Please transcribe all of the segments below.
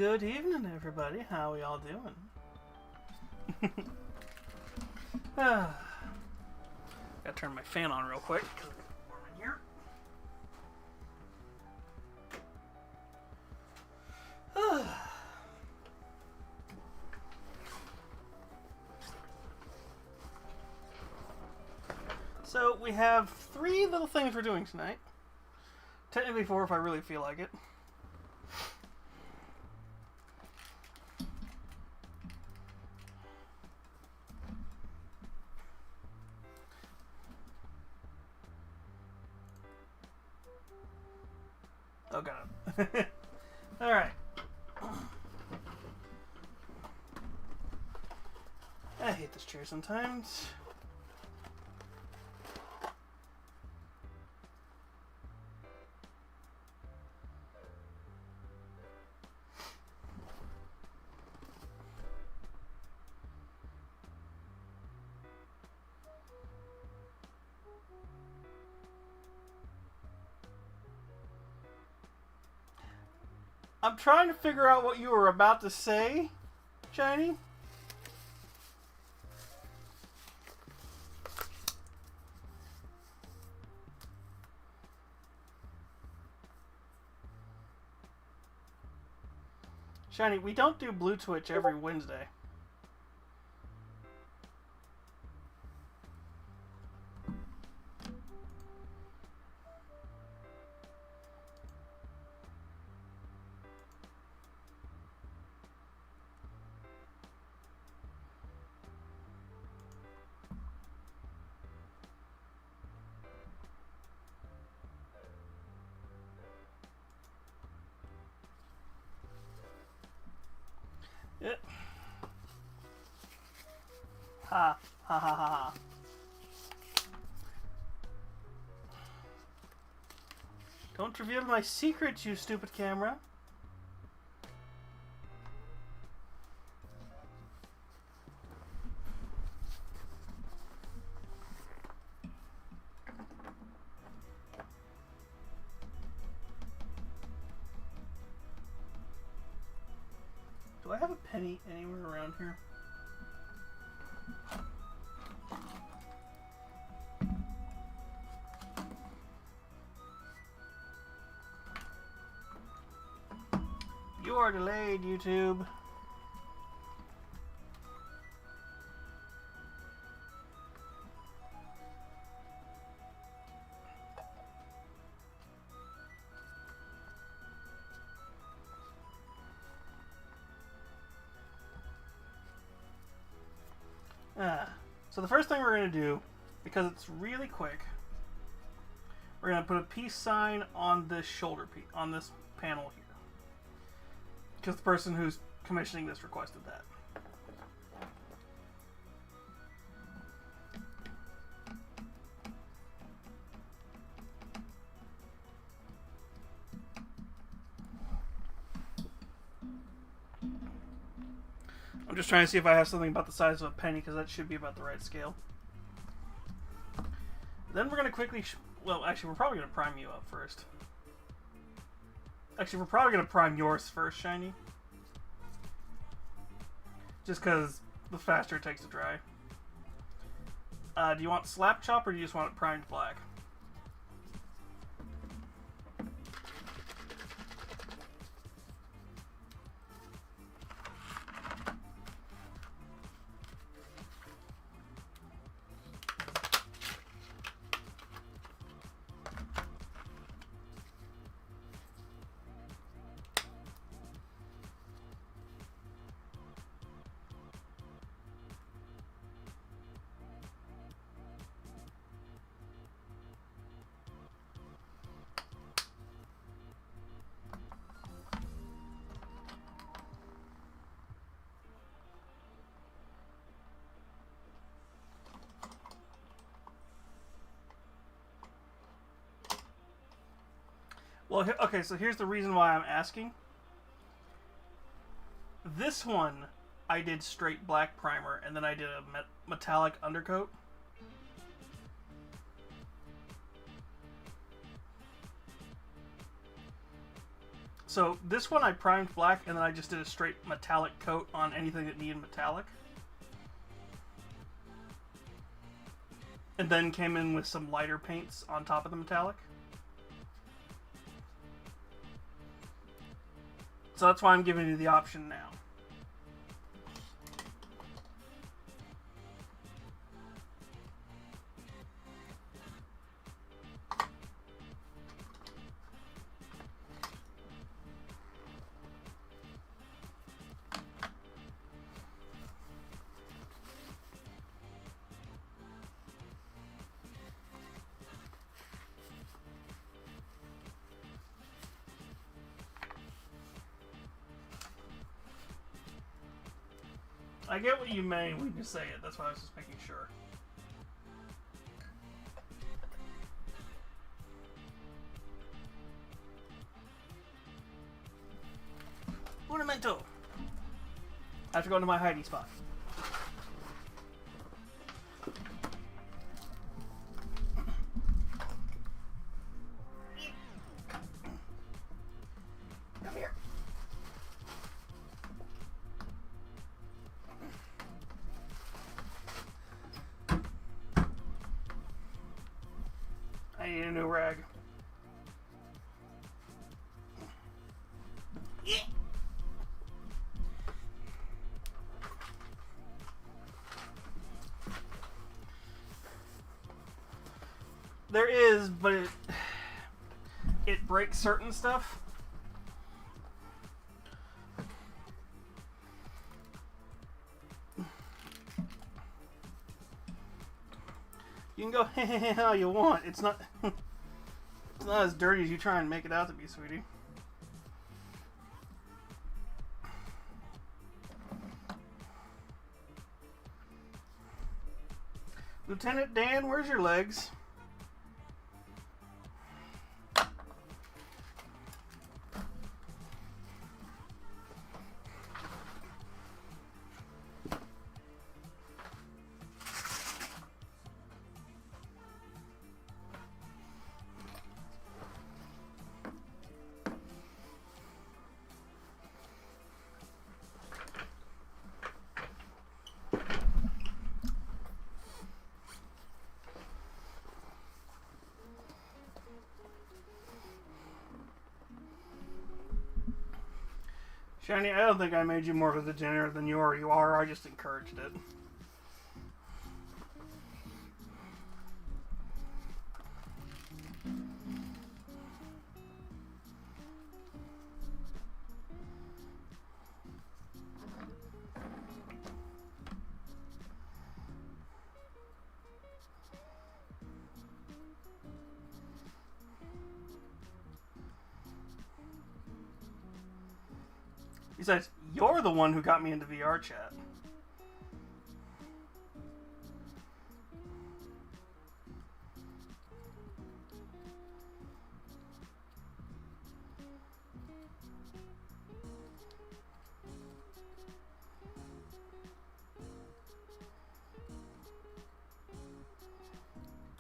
Good evening, everybody. How we all doing? Gotta turn my fan on real quick because it's warm in here. So we have 3 little things we're doing tonight. Technically 4 if I really feel like it. Oh god. Alright. I hate this chair sometimes. I'm trying to figure out what you were about to say, Shiny. Shiny, we don't do Blue Twitch every Wednesday. Yep. Ha ha ha ha ha. Don't reveal my secret, you stupid camera. Do I have a penny anywhere around here? You are delayed, YouTube. So the first thing we're going to do, because it's really quick, we're going to put a peace sign on this shoulder piece, on this panel here. Because the person who's commissioning this requested that. I'm just trying to see if I have something about the size of a penny, because that should be about the right scale. Then we're going to quickly... well, actually, we're probably going to prime you up first. Actually, we're probably going to prime yours first, Shiny. Just because the faster it takes to dry. Do you want slap chop, or do you just want it primed black? Well, okay, so here's the reason why I'm asking. This one, I did straight black primer, and then I did a metallic undercoat. So this one I primed black, and then I just did a straight metallic coat on anything that needed metallic. And then came in with some lighter paints on top of the metallic. So that's why I'm giving you the option now. I get what you mean when you say it. That's why I was just making sure. Ornamento! I have to go into my hiding spot. Come here. I need a new rag. There is, but it breaks certain stuff. You can go how you want. It's not it's not as dirty as you try and make it out to be, sweetie. Lieutenant Dan, where's your legs? Shiny, I don't think I made you more of a degenerate than you already are. I just encouraged it. Besides, you're the one who got me into VR chat.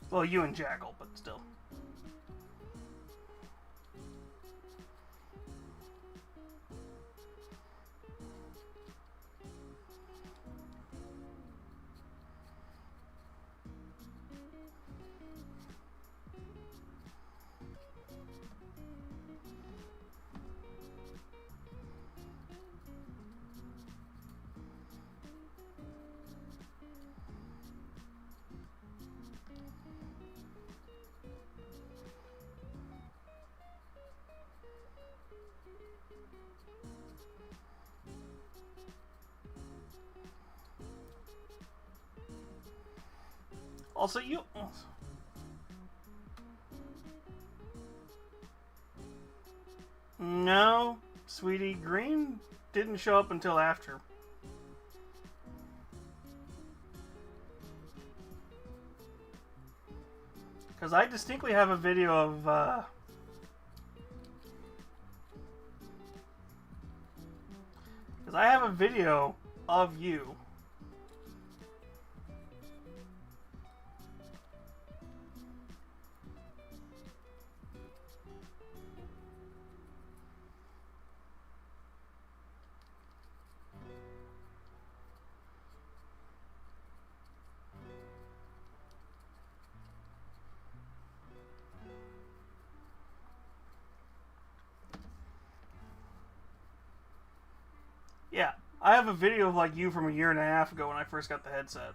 Well, you and Jackal, but still. Also, you... No, sweetie, green didn't show up until after. Because I distinctly have a video of... Because I have a video of you. I have a video of like you from a year and a half ago when I first got the headset.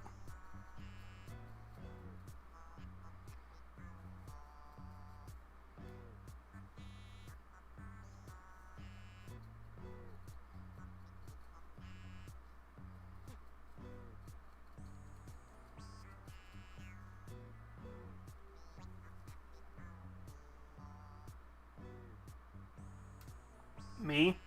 Me?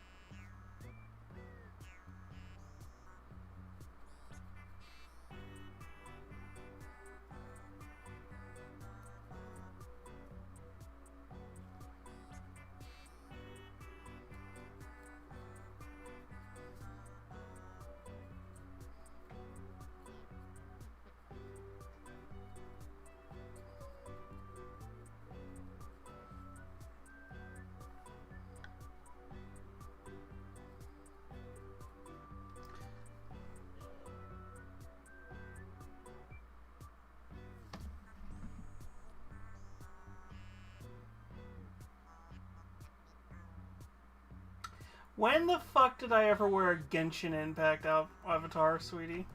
When the fuck did I ever wear a Genshin Impact avatar, sweetie?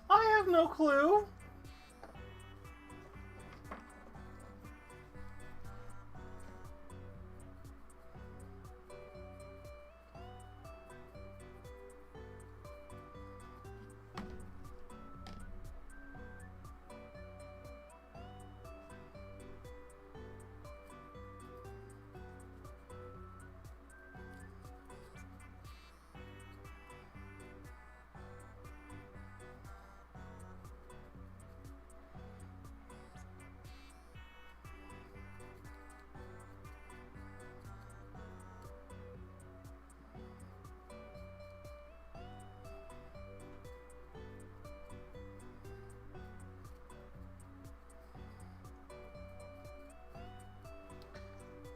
I have no clue.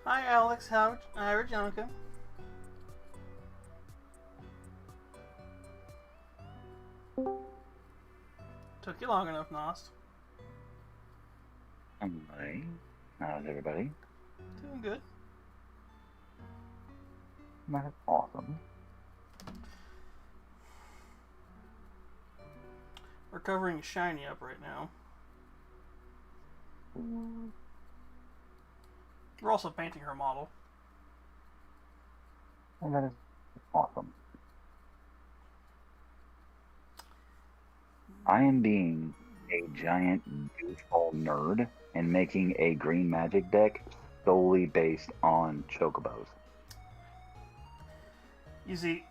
Hi, Alex. How are Jonica? Took you long enough, Nost. Hi. How's everybody? Doing good. That's awesome. We're covering Shiny up right now. We're also painting her model. And that is awesome. I am being a giant goofball nerd and making a green magic deck solely based on chocobos. You see,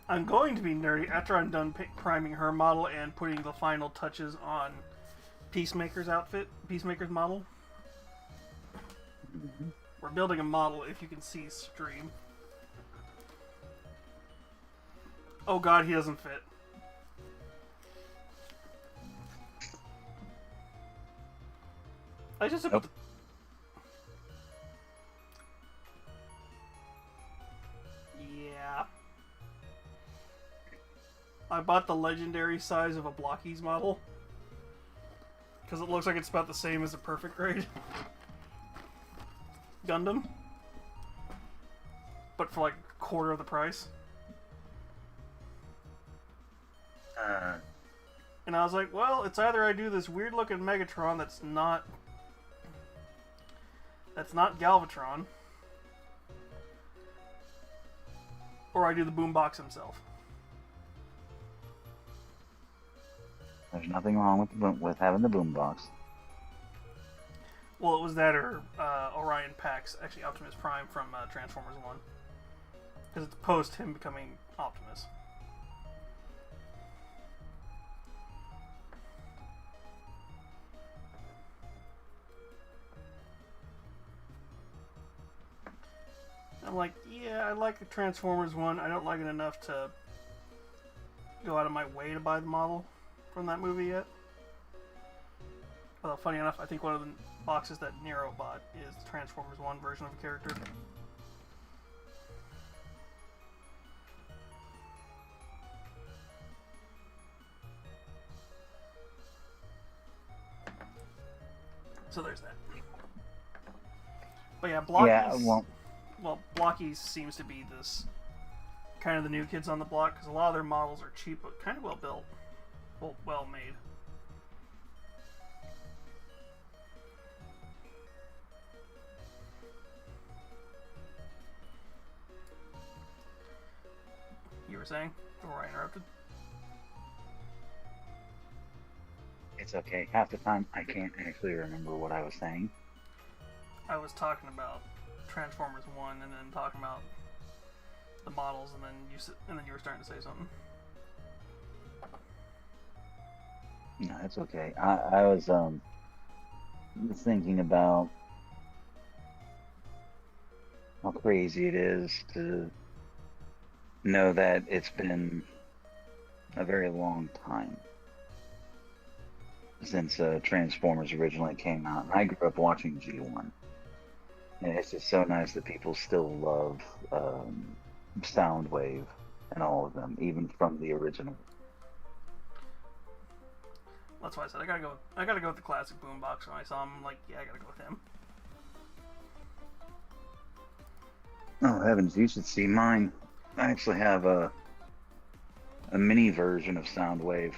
I'm going to be nerdy after I'm done priming her model and putting the final touches on Peacemaker's model. Mm-hmm. We're building a model, if you can see stream. Oh god, he doesn't fit. I just Nope. Yeah. I bought the legendary size of a Blockies model. Because it looks like it's about the same as a perfect grade Gundam. But for like a quarter of the price. And I was like, well, it's either I do this weird looking Megatron that's not Galvatron, or I do the Boombox himself. There's nothing wrong with having the boombox. Well, it was that or Orion Pax, actually Optimus Prime from Transformers 1. Because it's post him becoming Optimus. I'm like, yeah, I like the Transformers 1. I don't like it enough to go out of my way to buy the model from that movie yet. Well, funny enough, I think one of the boxes that Nero bought is Transformers 1 version of a character. So there's that. But yeah, Blockies... Yeah, well, Blockies seems to be this kind of the new kids on the block, because a lot of their models are cheap, but kind of well built. Well made. You were saying before I interrupted? it's okay. Half the time, I can't actually remember what I was saying. I was talking about Transformers 1 and then talking about the models, and then you were starting to say something. No, it's okay. I was thinking about how crazy it is to know that it's been a very long time since Transformers originally came out. And I grew up watching G1. And it's just so nice that people still love Soundwave and all of them, even from the original. That's why I said I gotta go with the classic boombox. When I saw him, I'm like, yeah, I gotta go with him. Oh heavens, you should see mine. I actually have a mini version of Soundwave,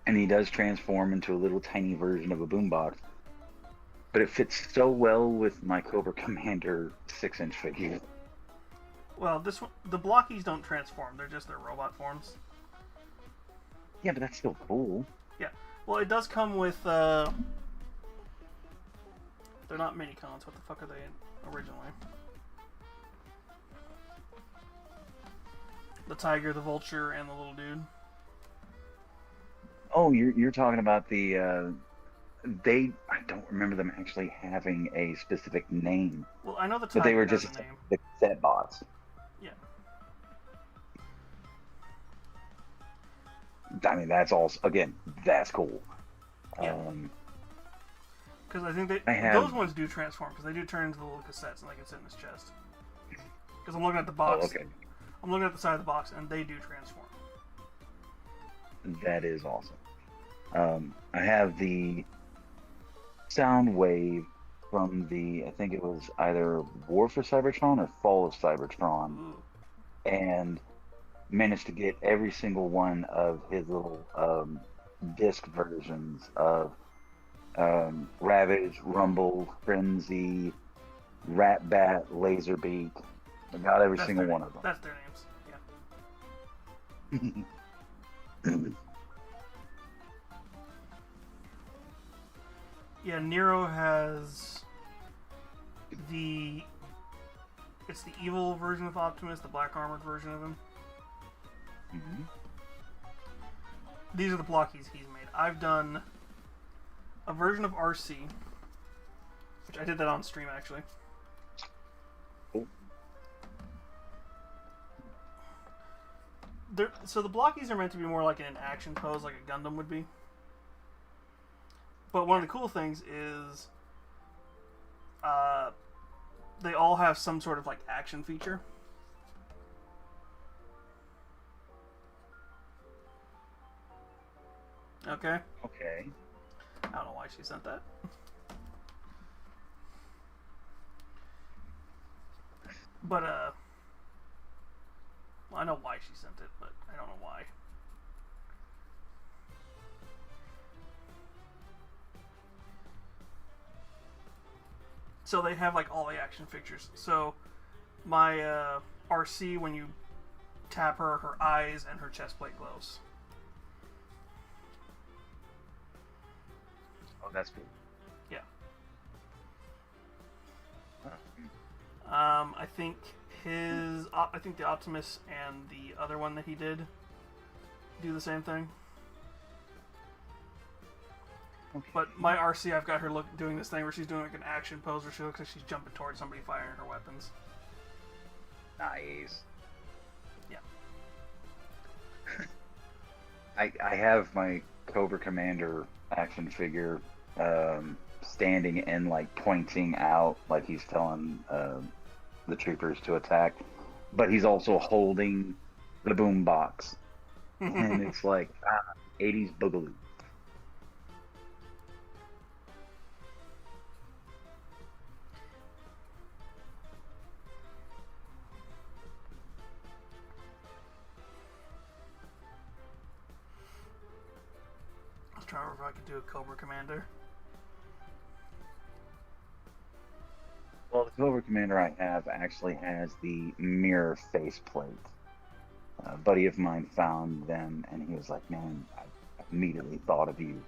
and he does transform into a little tiny version of a boombox. But it fits so well with my Cobra Commander 6-inch figure. Well, the Blockies don't transform; they're just their robot forms. Yeah, but that's still cool. Yeah. Well, it does come with. They're not mini-cons. What the fuck are they originally? The tiger, the vulture, and the little dude. Oh, you're talking about the I don't remember them actually having a specific name. Well, I know the but tiger they were has just a name. the cassette bots. Yeah. I mean, that's also, again, that's cool. Yeah. Because I think those ones do transform, because they do turn into the little cassettes and they can sit in his chest. Because I'm looking at the box. Oh, okay. I'm looking at the side of the box, and they do transform. That is awesome. I have the Soundwave from I think it was either War for Cybertron or Fall of Cybertron. Ooh. And managed to get every single one of his little disc versions of Ravage, Rumble, Frenzy, Ratbat, Laserbeak. I got every single one of them. That's their names, yeah. Yeah, Nero has it's the evil version of Optimus, the black armored version of him. Mm-hmm. These are the Blockies he's made. I've done a version of RC, which I did that on stream actually. Cool. So the Blockies are meant to be more like in an action pose, like a Gundam would be. But one of the cool things is they all have some sort of like action feature. Okay. Okay. I don't know why she sent that. But well, I know why she sent it, but I don't know why. So they have like all the action figures. So my RC, when you tap her, her eyes and her chest plate glows. Oh, that's cool. Yeah. Huh. I think I think the Optimus and the other one that he did do the same thing. Okay. But my RC, I've got her doing this thing where she's doing like an action pose where she looks like she's jumping towards somebody firing her weapons. Nice. Yeah. I have my Cobra Commander action figure standing and like pointing out, like he's telling the troopers to attack, but he's also holding the boom box, and it's like 80s boogaloo. I was trying to remember if I could do a Cobra Commander. Well, the Cobra Commander I have actually has the mirror faceplate. A buddy of mine found them, and he was like, "Man, I immediately thought of you."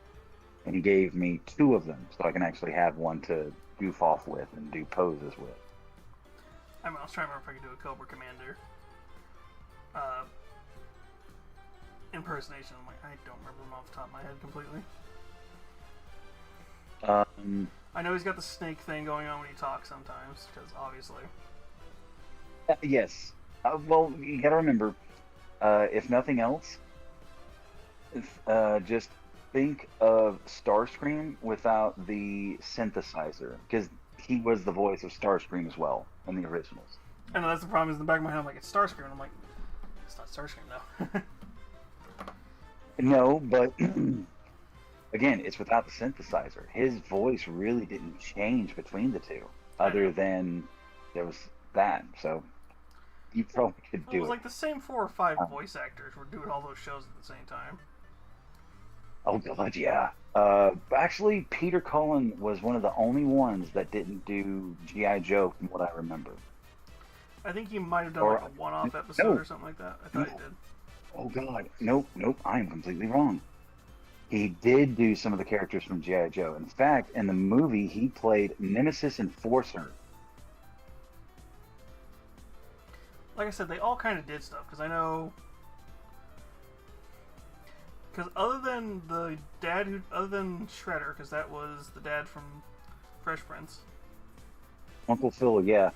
And he gave me 2 of them, so I can actually have one to goof off with and do poses with. I was trying to remember if I could do a Cobra Commander impersonation. I'm like, I don't remember them off the top of my head completely. I know he's got the snake thing going on when he talks sometimes, because obviously. Yes. Well, you gotta remember, if nothing else, just think of Starscream without the synthesizer, because he was the voice of Starscream as well in the originals. I know that's the problem. Is in the back of my head, I'm like, it's Starscream. And I'm like, it's not Starscream though. No, but again, it's without the synthesizer. His voice really didn't change between the two, other than there was that. So you probably could do it. It was like the same 4 or 5 voice actors were doing all those shows at the same time. Oh god, yeah. Actually, Peter Cullen was one of the only ones that didn't do G.I. Joe, from what I remember. I think he might have done like a one-off episode or something like that. I thought he did. Oh god, nope, I am completely wrong. He did do some of the characters from G.I. Joe. In fact, in the movie, he played Nemesis Enforcer. Like I said, they all kind of did stuff, because I know... Because other than Shredder, because that was the dad from Fresh Prince. Uncle Phil, yeah.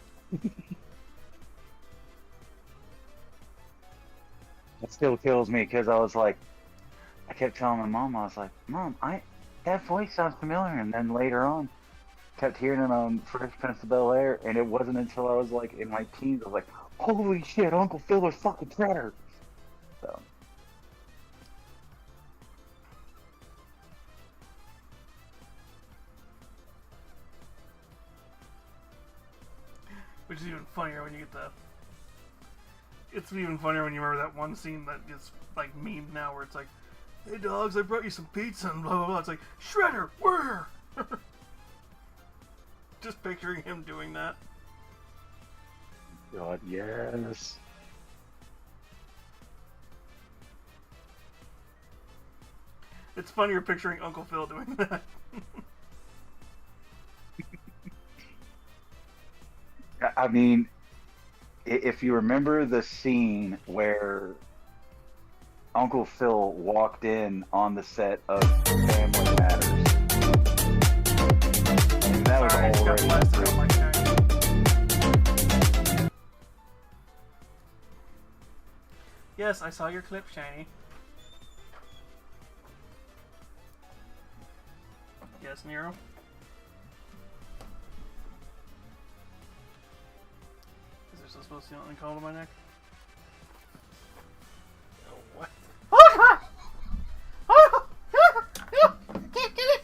It still kills me, because I was like, I kept telling my mom, I was like, Mom, that voice sounds familiar. And then later on, kept hearing it on Fresh Prince of Bel-Air, and it wasn't until I was like in my teens, I was like, holy shit, Uncle Phil is fucking Shredder. So. Which is even funnier when you get the... It's even funnier when you remember that one scene that gets like memed now, where it's like, "Hey dogs, I brought you some pizza," and blah blah blah. It's like, Shredder, where? Just picturing him doing that. God, yes. It's funnier picturing Uncle Phil doing that. I mean, if you remember the scene where Uncle Phil walked in on the set of Family Matters, and that was already... Yes, I saw your clip, Shiny. Yes, Nero? Is there still supposed to be something called on my neck? Oh, what? Can't get it!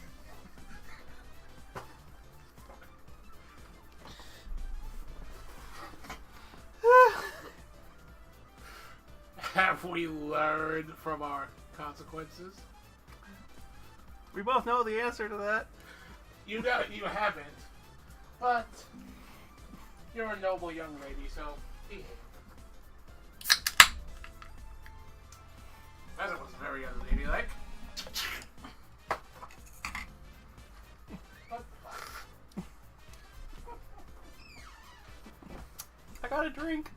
Have we learned from our consequences? We both know the answer to that. You know you haven't, but you're a noble young lady, so behave. That was very unladylike. I got a drink.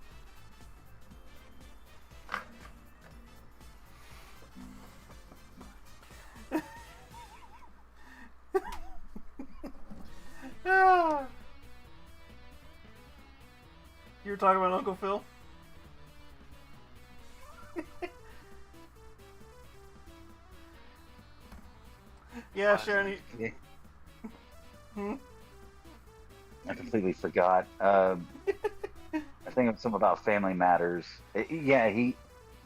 You were talking about Uncle Phil? Yeah, Sharon. Hmm? I completely forgot. I think it was something about Family Matters. Yeah, he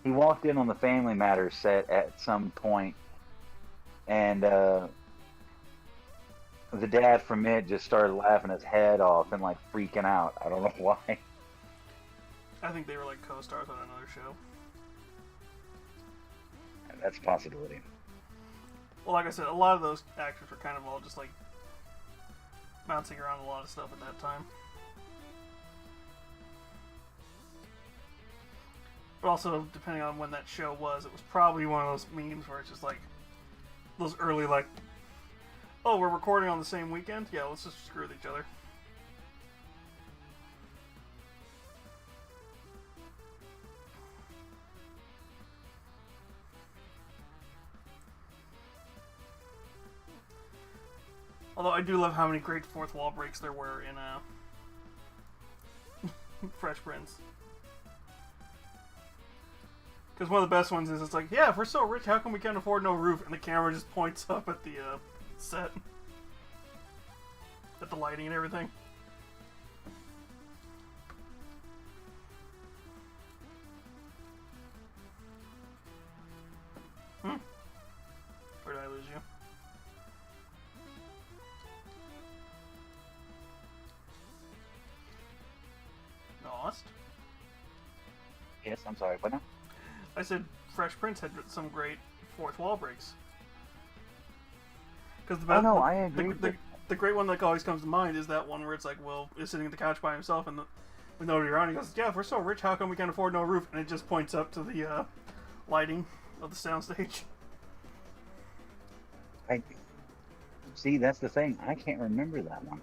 walked in on the Family Matters set at some point, and the dad from it just started laughing his head off and like freaking out. I don't know why. I think they were like co-stars on another show. That's a possibility. Well, like I said, a lot of those actors were kind of all just like bouncing around a lot of stuff at that time. But also, depending on when that show was, it was probably one of those memes where it's just like those early like, oh, we're recording on the same weekend? Yeah, let's just screw with each other. Although I do love how many great fourth wall breaks there were in Fresh Prince. Because one of the best ones is it's like, yeah, if we're so rich, how come we can't afford no roof? And the camera just points up at the set. At the lighting and everything. Where did I lose you? Lost? Yes, I'm sorry. What now? I said Fresh Prince had some great fourth wall breaks. Because the best, no, I agree. The great one that always comes to mind is that one where it's like Will is sitting at the couch by himself and with nobody around. He goes, "Yeah, if we're so rich, how come we can't afford no roof?" And it just points up to the lighting of the soundstage. I see. That's the thing. I can't remember that one.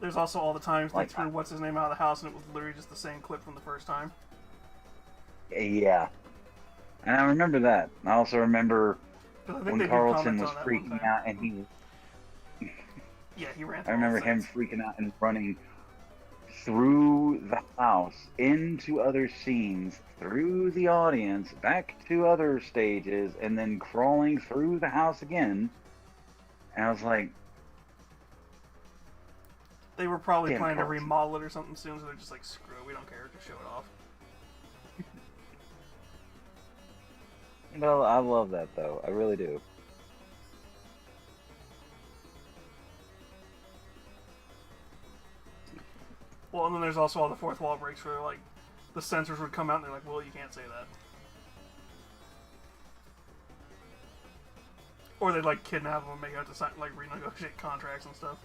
There's also all the times Like, they threw what's his name out of the house and it was literally just the same clip from the first time. Yeah, and I remember that. I also remember 'Cause I think when they did Carlton comments was on that one freaking time. out, and he. Yeah, he ran. I Through remember all the him sets. freaking out and running through the house, into other scenes, through the audience, back to other stages, and then crawling through the house again. And I was like, They were probably Damn planning to Carlton. remodel it or something soon, so they're just like, screw it, we don't care, just show it off. well, I love that though. I really do. Well, and then there's also all the fourth wall breaks where like the censors would come out and they're like, well, you can't say that. Or they'd like kidnap them and make out to sign, like renegotiate contracts and stuff.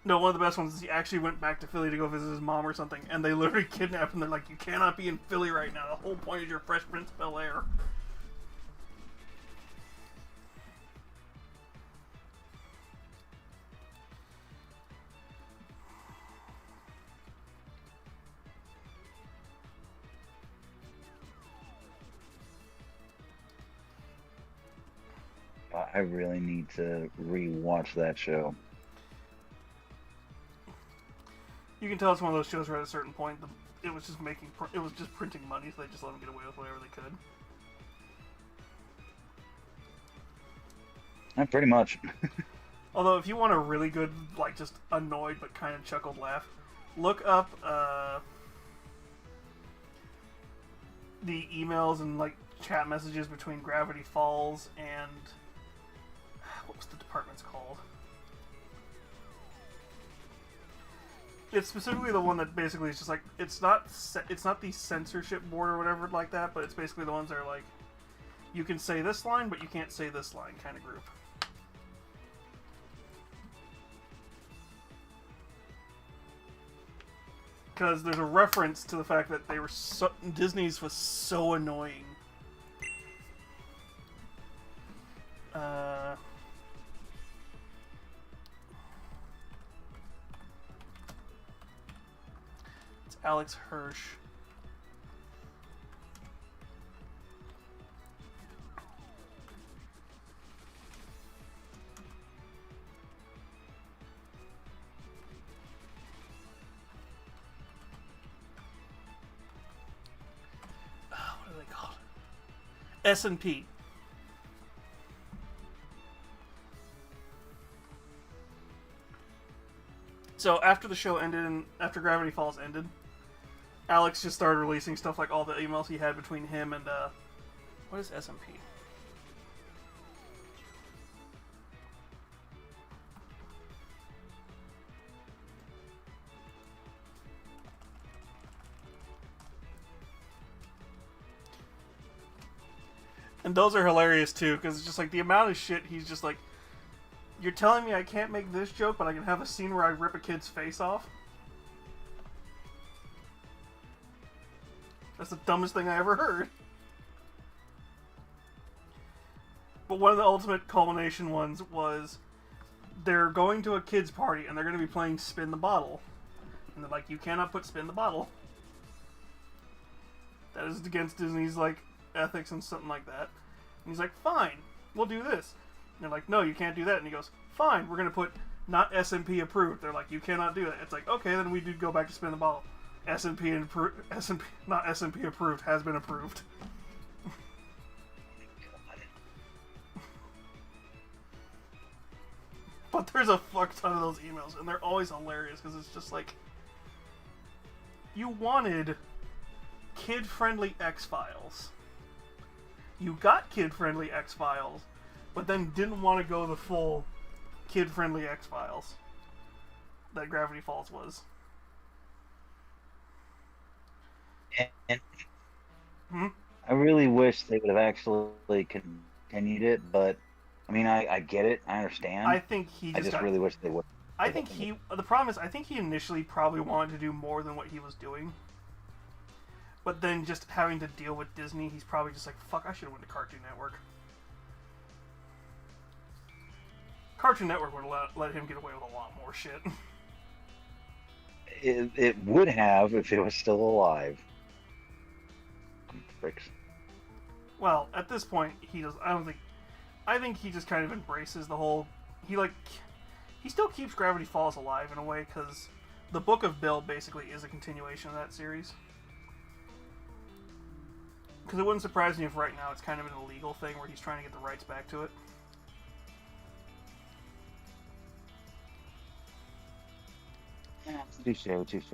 No, one of the best ones is he actually went back to Philly to go visit his mom or something, and they literally kidnapped him. They're like, you cannot be in Philly right now. The whole point is your Fresh Prince of Bel-Air. I really need to re-watch that show. You can tell it's one of those shows where at a certain point, it was just it was just printing money, so they just let them get away with whatever they could. Pretty much. Although, if you want a really good, like, just annoyed but kind of chuckled laugh, look up the emails and, like, chat messages between Gravity Falls and... what was the department's called? It's specifically the one that basically is just like, it's not the censorship board or whatever like that, but it's basically the ones that are like, you can say this line, but you can't say this line kind of group. Because there's a reference to the fact that Disney's was so annoying. It's Alex Hirsch. What are they called? S&P. So after the show ended and after Gravity Falls ended, Alex just started releasing stuff like all the emails he had between him and what is SMP? And those are hilarious too, because it's just like the amount of shit he's just like, you're telling me I can't make this joke, but I can have a scene where I rip a kid's face off? That's the dumbest thing I ever heard. But one of the ultimate culmination ones was they're going to a kid's party and they're going to be playing Spin the Bottle. And they're like, you cannot put Spin the Bottle. That is against Disney's like ethics and something like that. And he's like, fine, we'll do this. And they're like, no, you can't do that. And he goes, fine, we're going to put not SMP approved. They're like, you cannot do that. It's like, okay, then we do go back to Spin the Bottle. SMP, not SMP approved, has been approved. But there's a fuck ton of those emails, and they're always hilarious, because it's just like, you wanted kid-friendly X-Files. You got kid-friendly X-Files, but then didn't want to go the full kid-friendly X-Files that Gravity Falls was. And I really wish they would have actually continued it, but I mean, I get it, I understand. I think he I just really wish they would. I think the problem is, I think he initially probably wanted to do more than what he was doing. But then just having to deal with Disney, he's probably just like, fuck, I should have went to Cartoon Network. Cartoon Network would have let him get away with a lot more shit. It would have if it was still alive. Fricks. Well, at this point, he does. I think he just kind of embraces the whole. He still keeps Gravity Falls alive in a way, because the Book of Bill basically is a continuation of that series. Because it wouldn't surprise me if right now it's kind of an illegal thing where he's trying to get the rights back to it. Touche.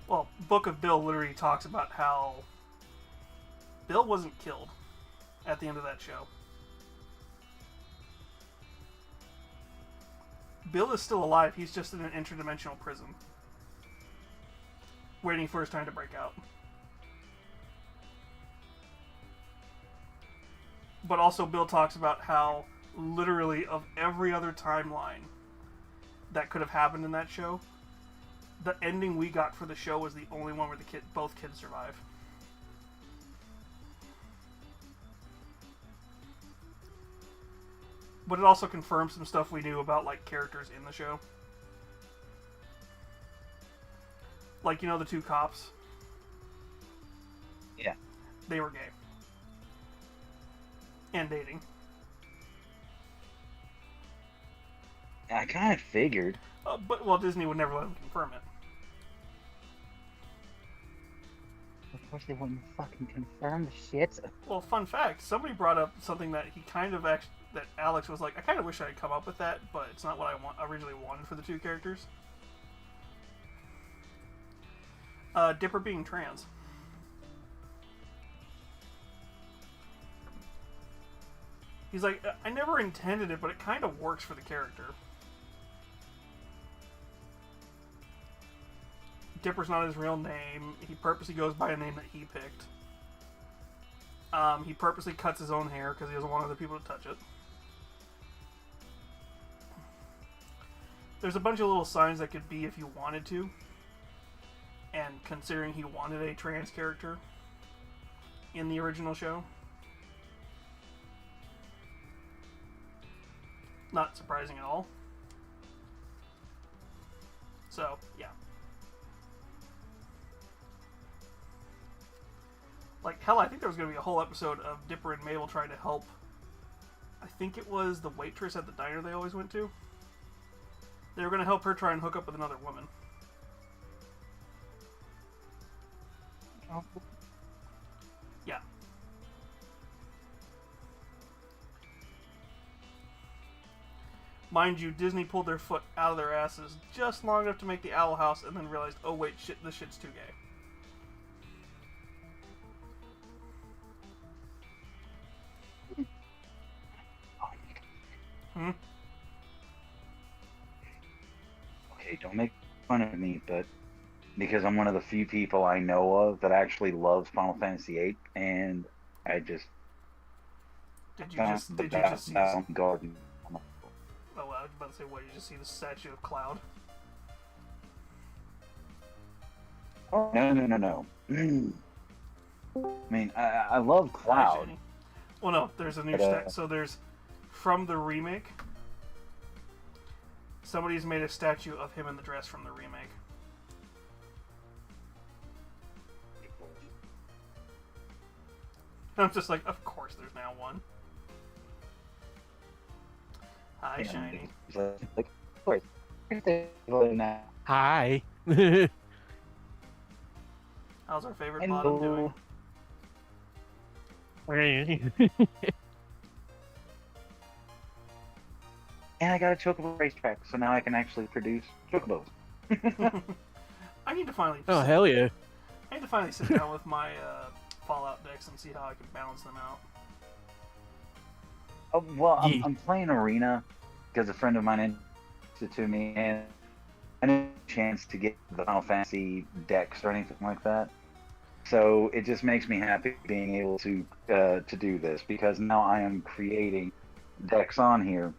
Well, Book of Bill literally talks about how Bill wasn't killed at the end of that show. Bill is still alive, he's just in an interdimensional prison. Waiting for his time to break out. But also Bill talks about how literally of every other timeline that could have happened in that show, the ending we got for the show was the only one where both kids survive. But it also confirms some stuff we knew about like characters in the show. Like, you know, the two cops? Yeah. They were gay. And dating. I kind of figured. But, well, Disney would never let them confirm it. Of course they wouldn't fucking confirm the shit. Well, fun fact, somebody brought up something that he kind of that Alex was like, I kind of wish I had come up with that, but it's not what I originally wanted for the two characters. Dipper being trans. He's like, I never intended it, but it kind of works for the character. Dipper's not his real name. He purposely goes by a name that he picked. He purposely cuts his own hair because he doesn't want other people to touch it. There's a bunch of little signs that could be if you wanted to. And considering he wanted a trans character in the original show. Not surprising at all. So, yeah. Like, hell, I think there was going to be a whole episode of Dipper and Mabel trying to help. I think it was the waitress at the diner they always went to. They were going to help her try and hook up with another woman. Yeah. Mind you, Disney pulled their foot out of their asses just long enough to make the Owl House, and then realized, oh wait, shit, this shit's too gay. Hmm? Okay, don't make fun of me, but because I'm one of the few people I know of that actually loves Final Fantasy VIII, and I just Did you just see? garden. Oh, I was about to say, what? You just see the statue of Cloud? Oh, no. I mean, I love Cloud. Shiny. Well, no, there's a new so there's from the remake. Somebody's made a statue of him in the dress from the remake. I'm just like, of course, there's now one. Hi, Shiny. Like, of course. Hi. How's our favorite Hello. bottom doing? And I got a Chocobo racetrack, so now I can actually produce Chocobos. I need to finally. Oh, hell yeah. I need to finally sit down with my Fallout decks and see how I can balance them out. Oh, well, Yeah. I'm playing Arena because a friend of mine introduced it to me, and I didn't have a chance to get the Final Fantasy decks or anything like that. So it just makes me happy being able to do this, because now I am creating decks on here,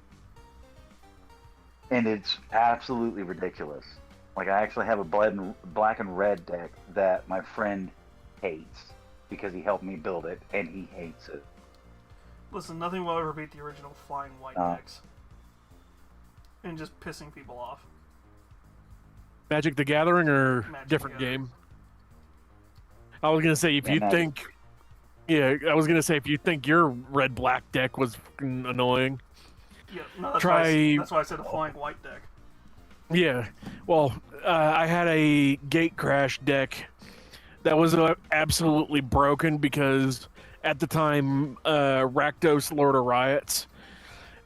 and it's absolutely ridiculous. Like, I actually have a black and red deck that my friend hates because he helped me build it, and he hates it. Listen, nothing will ever beat the original flying white decks. And just pissing people off. Magic the Gathering or Magic different the Gathering. game? I was gonna say if you think, I was gonna say if you think your red-black deck was fucking annoying. Yeah, no, that's Try- that's why I said a flying white deck. Yeah, well, I had a Gate Crash deck that was absolutely broken because at the time, Rakdos Lord of Riots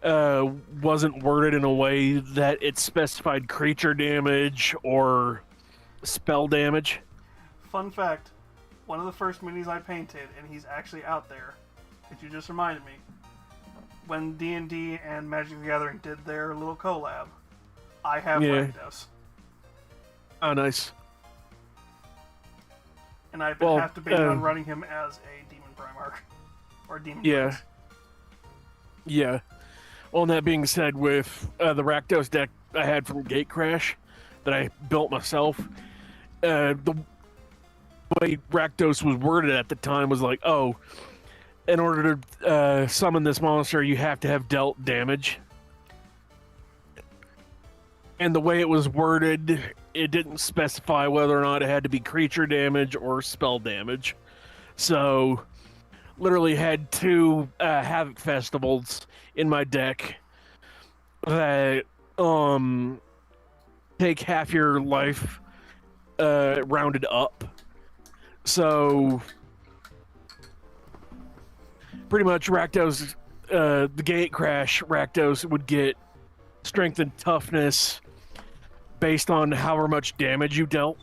wasn't worded in a way that it specified creature damage or spell damage. Fun fact, one of the first minis I painted, and he's actually out there, that you just reminded me, when D&D and Magic the Gathering did their little collab, I have Yeah. Rakdos. Oh, nice. And I've been Well, have to be on running him as a Demon Primarch. Or Demon Yeah. Prince. Yeah. Well, and that being said, with the Rakdos deck I had from Gate Crash that I built myself, the way Rakdos was worded at the time was like, oh, in order to summon this monster, you have to have dealt damage. And the way it was worded, it didn't specify whether or not it had to be creature damage or spell damage. So, literally had two Havoc Festivals in my deck that take half your life rounded up. So, pretty much Rakdos, the Gate Crash Rakdos would get strength and toughness based on however much damage you dealt.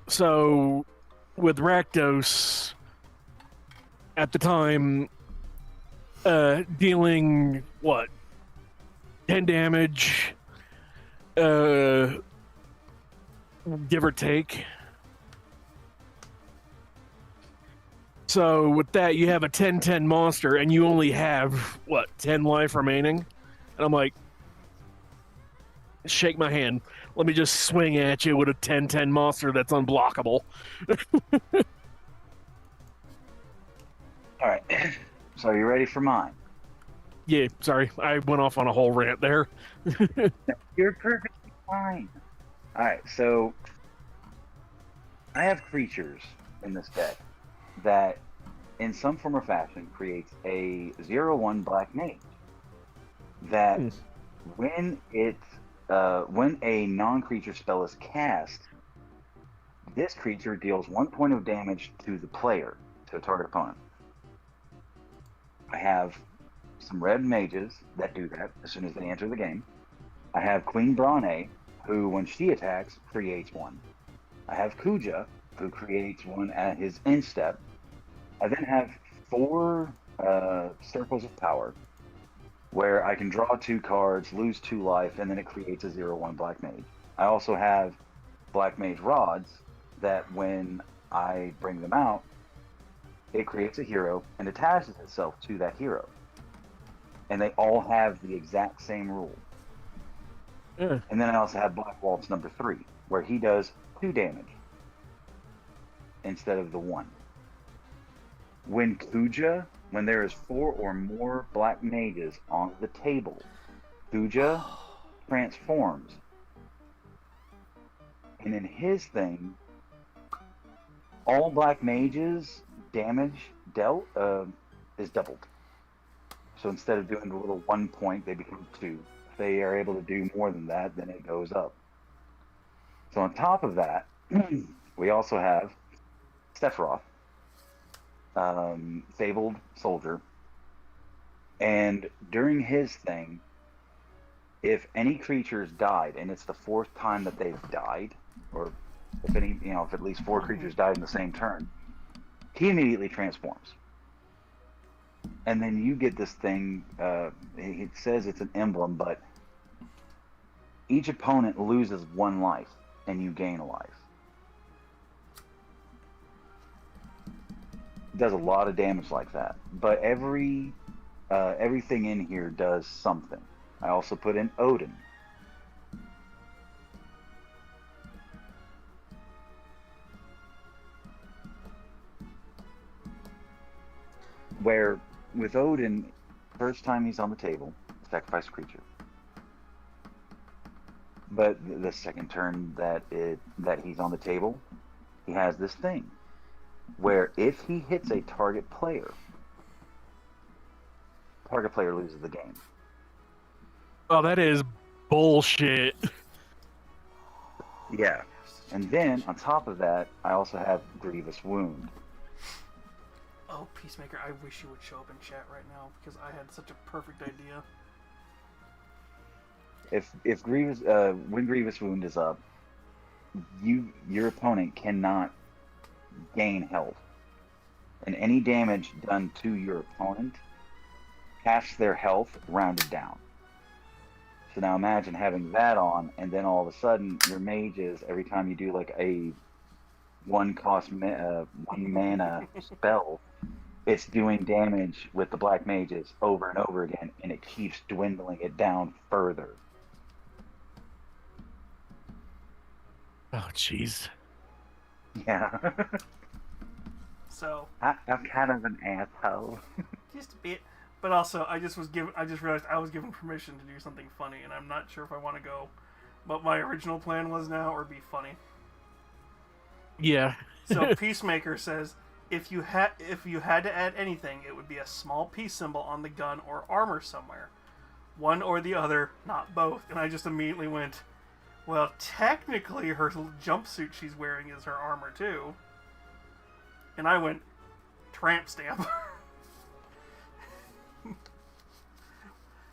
So, with Rakdos, at the time, dealing, 10 damage, give or take. So, with that, you have a 10-10 monster, and you only have, 10 life remaining? And I'm like, shake my hand. Let me just swing at you with a 10-10 monster that's unblockable. All right. So are you ready for mine? Yeah, sorry. I went off on a whole rant there. You're perfectly fine. All right. So I have creatures in this deck that, in some form or fashion, creates a 0/1 black mage. That when a non-creature spell is cast, this creature deals 1 point of damage to the player, to a target opponent. I have some red mages that do that as soon as they enter the game. I have Queen Brane, who, when she attacks, creates one. I have Kuja, who creates one at his instep. I then have 4 circles of power, where I can draw 2 cards, lose 2 life, and then it creates a 0/1 Black Mage. I also have Black Mage rods that when I bring them out, it creates a hero and attaches itself to that hero. And they all have the exact same rule. Yeah. And then I also have Black Waltz number 3, where he does 2 damage instead of the 1. When there is 4 or more Black Mages on the table, Kuja transforms. And in his thing, all Black Mages damage dealt is doubled. So instead of doing the little 1 point, they become 2. If they are able to do more than that, then it goes up. So on top of that, we also have Sephiroth, Fabled Soldier, and during his thing, if any creatures died, and it's the 4th time that they've died, or if at least 4 creatures died in the same turn, he immediately transforms. And then you get this thing, it says it's an emblem, but each opponent loses 1 life, and you gain a life. It does a lot of damage like that. But everything in here does something. I also put in Odin. Where with Odin, first time he's on the table, sacrifice a creature. But the second turn that he's on the table, he has this thing where if he hits a target player loses the game. Oh, that is bullshit. Yeah. And then on top of that, I also have Grievous Wound. Oh, Peacemaker, I wish you would show up in chat right now because I had such a perfect idea. If Grievous when Grievous Wound is up, your opponent cannot gain health. And any damage done to your opponent halves their health rounded down. So now imagine having that on, and then all of a sudden your mages, every time you do like a 1 mana spell, it's doing damage with the Black Mages over and over again, and it keeps dwindling it down further. Oh, jeez. Yeah. So I'm kind of an asshole. just a bit, but also I just realized I was given permission to do something funny, and I'm not sure if I want to go what my original plan was now or be funny. Yeah. So Peacemaker says if you had to add anything, it would be a small peace symbol on the gun or armor somewhere. One or the other, not both. And I just immediately went, well, technically her jumpsuit she's wearing is her armor too. And I went, tramp stamp.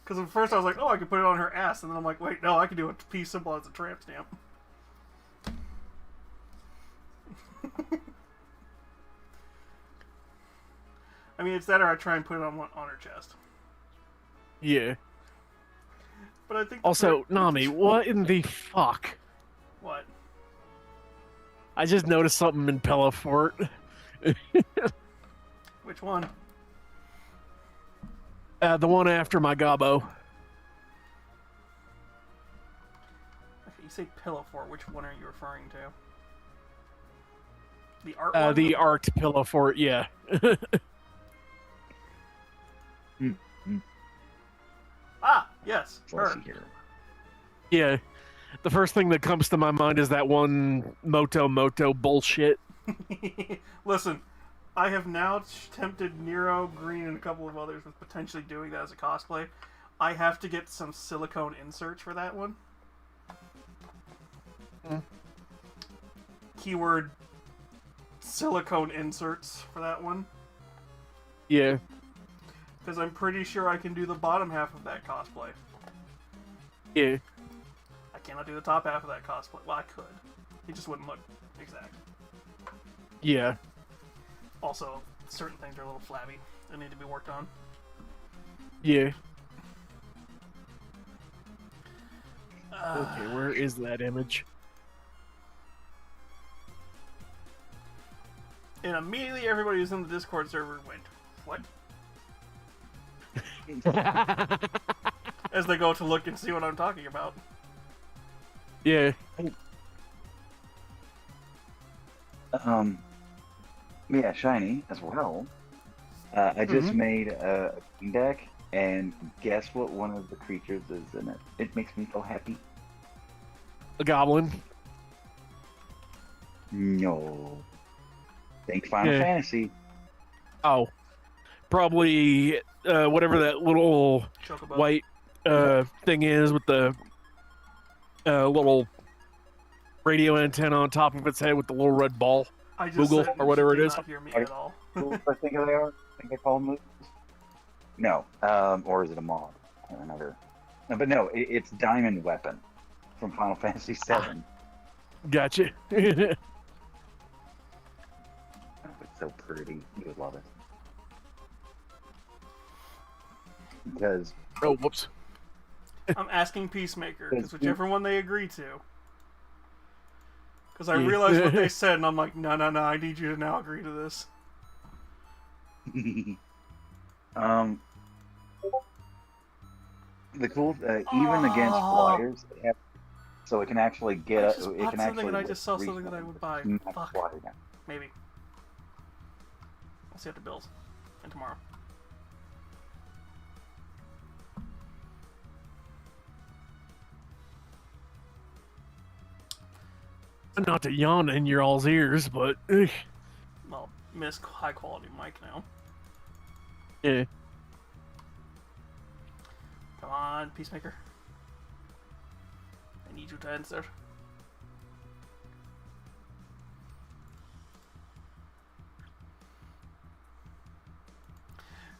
Because at first I was like, oh, I could put it on her ass. And then I'm like, wait, no, I can do a peace symbol as a tramp stamp. I mean, it's that or I try and put it on her chest. Yeah. But I think Also, Nami, what in the fuck? What? I just noticed something in Pelafort. Which one? The one after my Gabo. Okay, you say pillow fort. Which one are you referring to? The art one? The art Pelafort, yeah. Ah, yes, Let's her. see here. Yeah. The first thing that comes to my mind is that one Moto bullshit. Listen, I have now tempted Nero, Green, and a couple of others with potentially doing that as a cosplay. I have to get some silicone inserts for that one. Keyword silicone inserts for that one. Yeah. Because I'm pretty sure I can do the bottom half of that cosplay. Yeah. I cannot do the top half of that cosplay. Well, I could. It just wouldn't look exact. Yeah. Also, certain things are a little flabby that need to be worked on. Yeah. Okay, where is that image? And immediately everybody who's in the Discord server went, what? As they go to look and see what I'm talking about. Yeah. Yeah, shiny as well. I just made a deck, and guess what? One of the creatures is in it. It makes me so happy. A goblin. No. Think Final Fantasy. Oh. Probably whatever that little Chocobo. white thing is with the little radio antenna on top of its head with the little red ball. I just Google said or whatever you it is. did not hear me at all. Who I think they are? I think they call them. No. Or is it a mob? Another. No, but no, it's Diamond Weapon from Final Fantasy VII. Gotcha. It's so pretty. You would love it. Because Oh, whoops. I'm asking Peacemaker, because Because whichever one they agree to. Because I Yeah. realized what they said, and I'm like, no, I need you to now agree to this. the cool even against flyers, so it can actually I get just it bought can something actually and I just saw reach something that I would buy. smack Fuck. flyer down. Maybe. I'll see at the bills. And tomorrow. Not to yawn in your all's ears, but Well, miss high quality mic now. yeah. Come on, Peacemaker. I need you to answer.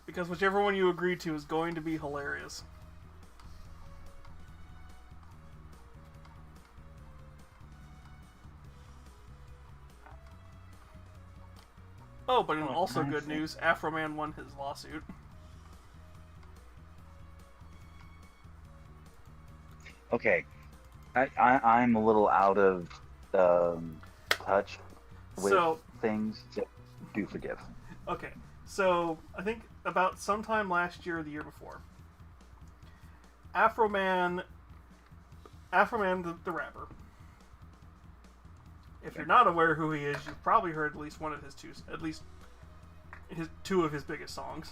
Because whichever one you agree to is going to be hilarious. Oh, but in also good news, Afroman won his lawsuit. Okay, I'm a little out of touch with So- things. Just do forgive. Okay, so I think about sometime last year or the year before, Afroman the rapper. If you're not aware who he is, you've probably heard at least one of his two of his biggest songs,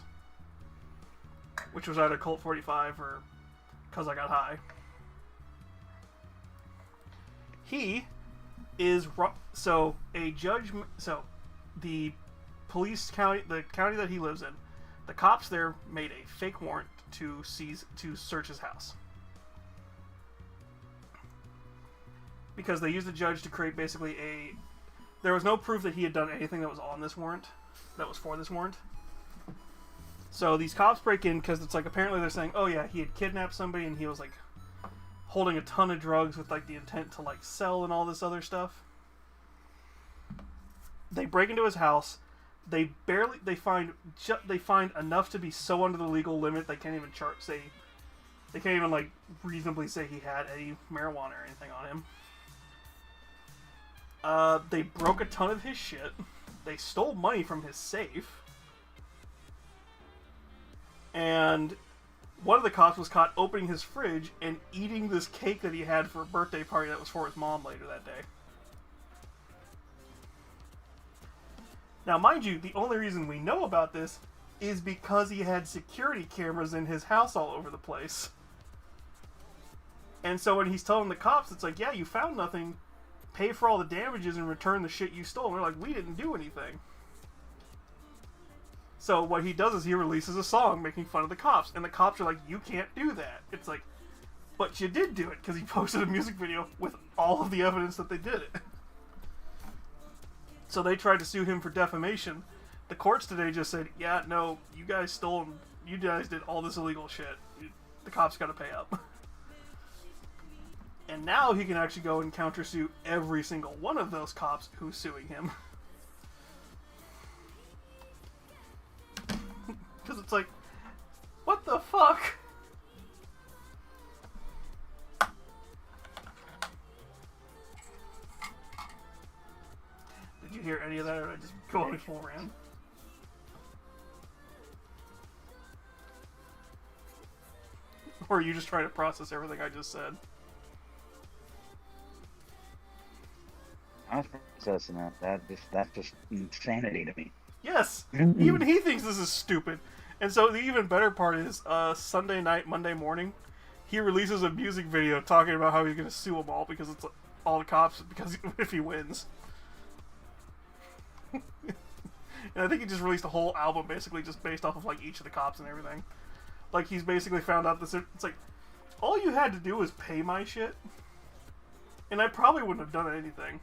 which was either Colt 45 or Cause I Got High. He is the county that he lives in, the cops there made a fake warrant to search his house. Because they used the judge to create basically there was no proof that he had done anything that was on this warrant, that was for this warrant. So these cops break in because it's like apparently they're saying, oh yeah, he had kidnapped somebody and he was like holding a ton of drugs with like the intent to like sell and all this other stuff. They break into his house. They find enough to be so under the legal limit they can't even they can't even like reasonably say he had any marijuana or anything on him. They broke a ton of his shit. They stole money from his safe. And one of the cops was caught opening his fridge and eating this cake that he had for a birthday party that was for his mom later that day. Now, mind you, the only reason we know about this is because he had security cameras in his house all over the place. And so when he's telling the cops, it's like, yeah, you found nothing. Pay for all the damages and return the shit you stole. And they're like, we didn't do anything. So what he does is he releases a song making fun of the cops. And the cops are like, you can't do that. It's like, but you did do it because he posted a music video with all of the evidence that they did it. So they tried to sue him for defamation. The courts today just said, yeah, no, you guys stole you guys did all this illegal shit. The cops got to pay up. And now he can actually go and countersue every single one of those cops who's suing him. Because it's like, what the fuck? Did you hear any of that, or did I just go on a full rant? Or are you just trying to process everything I just said? I was processing that. That's just insanity to me. Yes! Even he thinks this is stupid. And so the even better part is, Sunday night, Monday morning, he releases a music video talking about how he's going to sue them all because it's all the cops, because if he wins. And I think he just released a whole album basically just based off of like each of the cops and everything. Like he's basically found out this, it's like, all you had to do was pay my shit, and I probably wouldn't have done anything.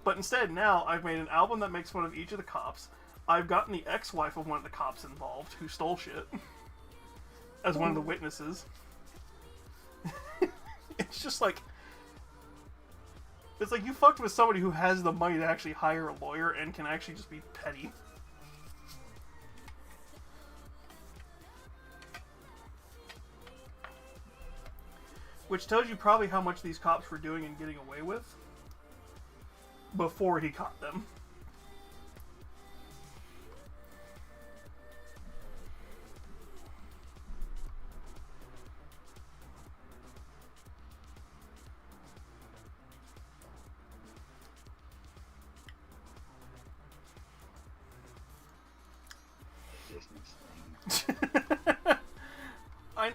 But instead, now I've made an album that makes fun of each of the cops. I've gotten the ex-wife of one of the cops involved who stole shit as one of the witnesses. It's just like, it's like you fucked with somebody who has the money to actually hire a lawyer and can actually just be petty. Which tells you probably how much these cops were doing and getting away with before he caught them.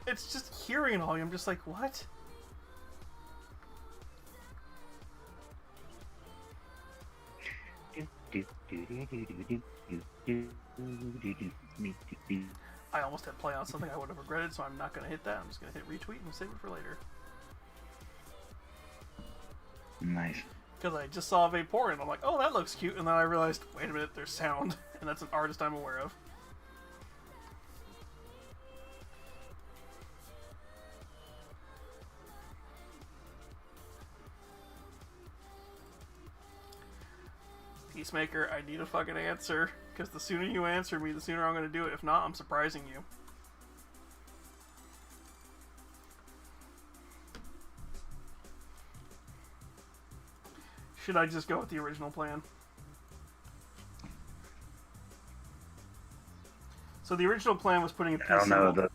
It's just hearing all. I'm just like, what? I almost hit play on something I would have regretted, so I'm not going to hit that. I'm just going to hit retweet and save it for later. Nice. Because I just saw Vaporeon and I'm like, oh, that looks cute. And then I realized, wait a minute, there's sound. And that's an artist I'm aware of. Peacemaker, I need a fucking answer. Because the sooner you answer me, the sooner I'm going to do it. If not, I'm surprising you. Should I just go with the original plan? So the original plan was putting a peace symbol.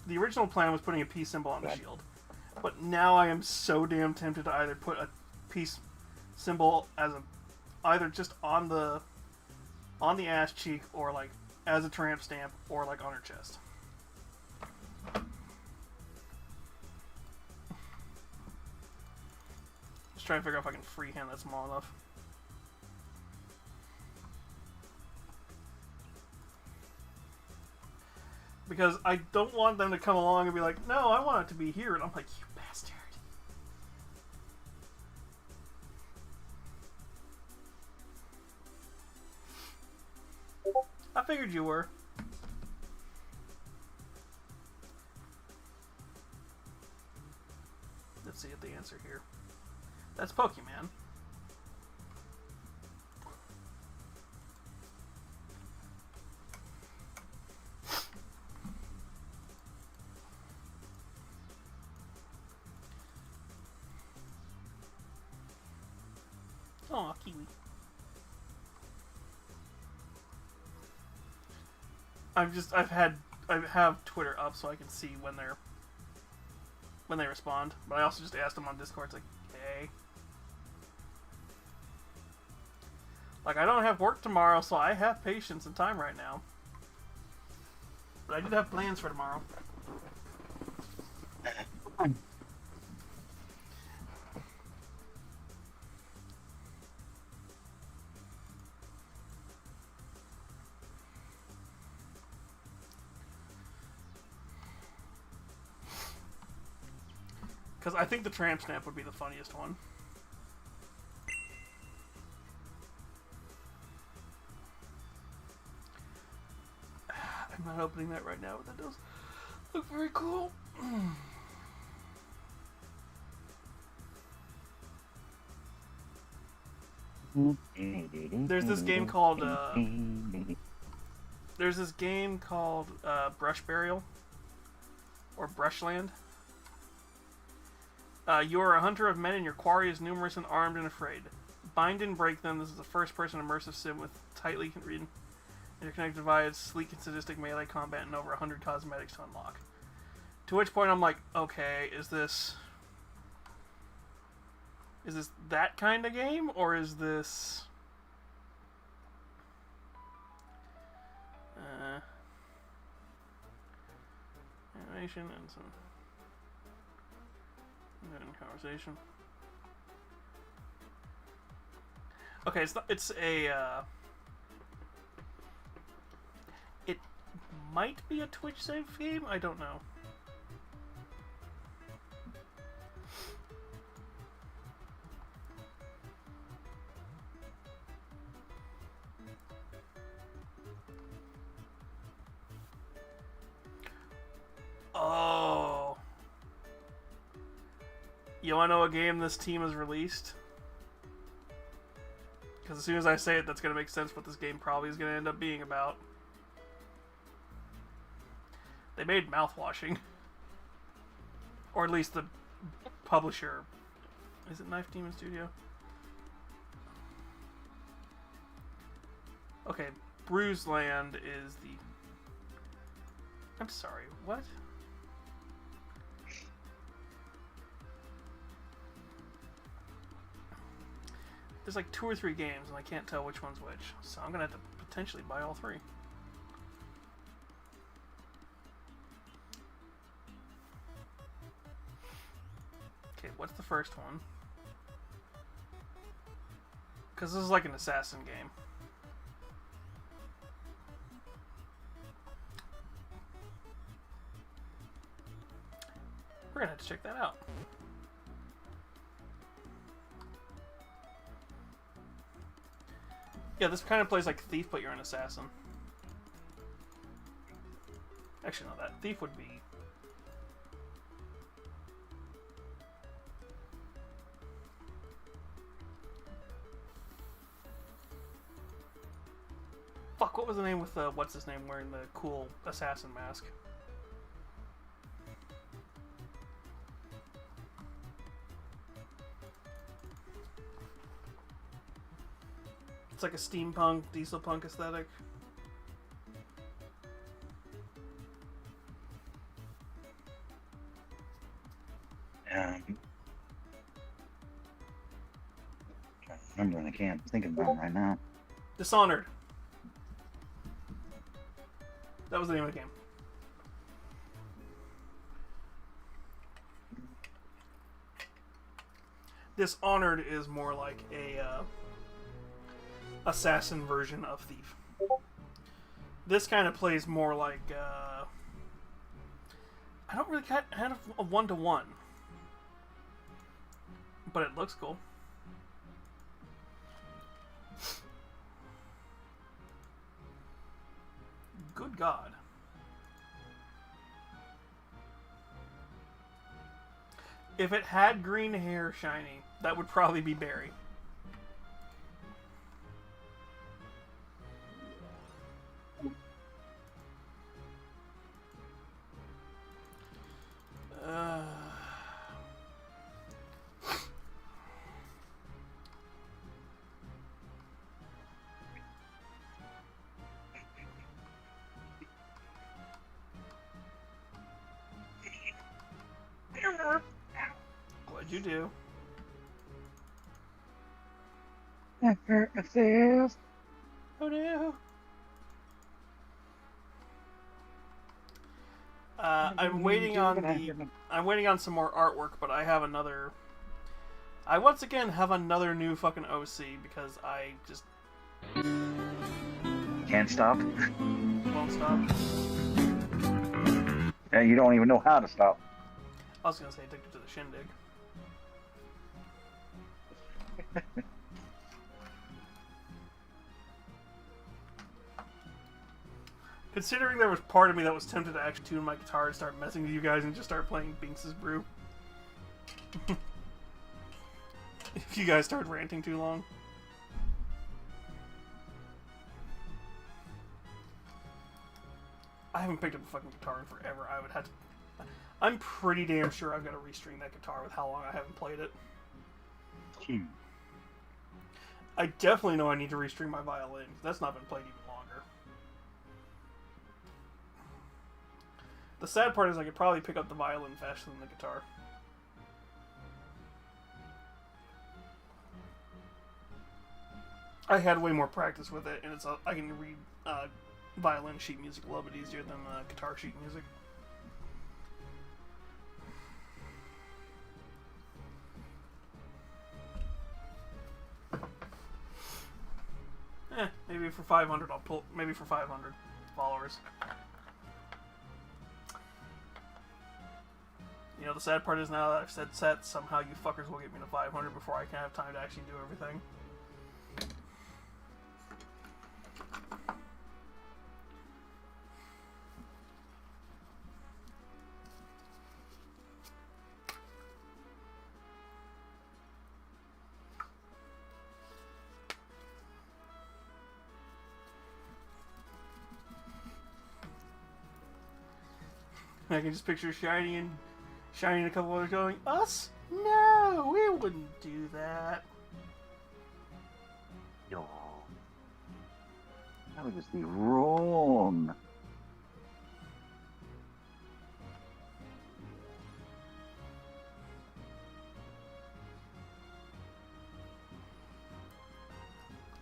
The original plan was putting a peace symbol on the shield. But now I am so damn tempted to either put a peace symbol as a either just on the ass cheek, or like as a tramp stamp, or like on her chest. Just trying to figure out if I can freehand that small enough. Because I don't want them to come along and be like, no, I want it to be here. And I'm like, you bastard. I figured you were. Let's see the answer here. That's Pokemon. Aw, Kiwi. I have Twitter up so I can see when they respond. But I also just asked them on Discord. It's like, hey, like I don't have work tomorrow, so I have patience and time right now. But I did have plans for tomorrow. Because I think the tramp stamp would be the funniest one. I'm not opening that right now, but that does look very cool. There's this game called Brush Burial or Brushland. You are a hunter of men, and your quarry is numerous and armed and afraid. Bind and break them. This is a first-person immersive sim with tightly interconnected via sleek and sadistic melee combat and over 100 cosmetics to unlock. To which point I'm like, okay, is this that kind of game, or is this animation and some conversation? Okay, it's a it might be a Twitch save game. I don't know. Oh. You wanna know what game this team has released? Because as soon as I say it, that's going to make sense what this game probably is going to end up being about. They made Mouthwashing. Or at least the publisher. Is it Knife Demon Studio? Okay, Bruised Land is the... I'm sorry, what? There's like 2 or 3 games, and I can't tell which one's which. So I'm going to have to potentially buy all 3. Okay, what's the first one? Because this is like an assassin game. We're going to have to check that out. Yeah, this kind of plays like Thief, but you're an assassin. Actually, no, that Thief would be... Fuck, what was the name with the... What's his name wearing the cool assassin mask? It's like a steampunk, diesel punk aesthetic. Trying to remember, and I can't think of them right now. Dishonored. That was the name of the game. Dishonored is more like a assassin version of Thief. This kind of plays more like I don't really have a 1-to-1, but it looks cool. Good God. If it had green hair shiny, that would probably be Barry. What'd you do? I hurt myself. Oh no. I'm waiting on some more artwork, but I have another. I once again have another new fucking OC because I just Can't stop. won't stop. Yeah, you don't even know how to stop. I was gonna say addicted to the shindig. Considering there was part of me that was tempted to actually tune my guitar and start messing with you guys and just start playing Binks' Brew. If you guys started ranting too long. I haven't picked up a fucking guitar in forever. I would have to... I'm pretty damn sure I've got to restring that guitar with how long I haven't played it. I definitely know I need to restring my violin. That's not been played even longer. The sad part is I could probably pick up the violin faster than the guitar. I had way more practice with it, and I can read violin sheet music a little bit easier than guitar sheet music. Maybe for 500 I'll pull. Maybe for 500 followers. You know, the sad part is now that I've said set, somehow you fuckers will get me to 500 before I can have time to actually do everything. I can just picture Shiny and a couple others going, "Us? No, we wouldn't do that." Yo. That would just be wrong.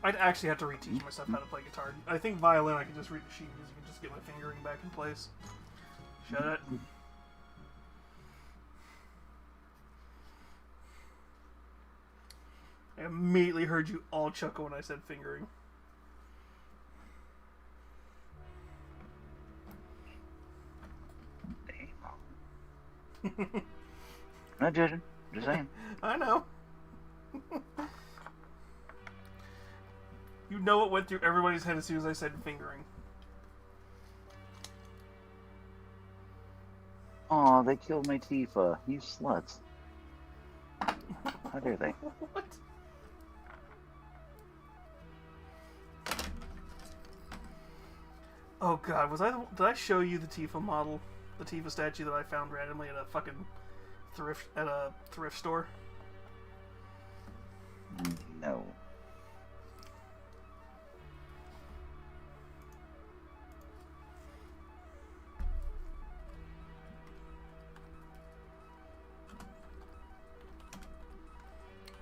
I'd actually have to reteach myself how to play guitar. I think violin I can just read the sheet music and just get my fingering back in place. Shut it. I immediately heard you all chuckle when I said fingering. Not judging. Just saying. I know. You know what went through everybody's head as soon as I said fingering. Aw, they killed my Tifa. You sluts. How dare they? What? Oh god, did I show you the Tifa model? The Tifa statue that I found randomly at a fucking thrift store? No.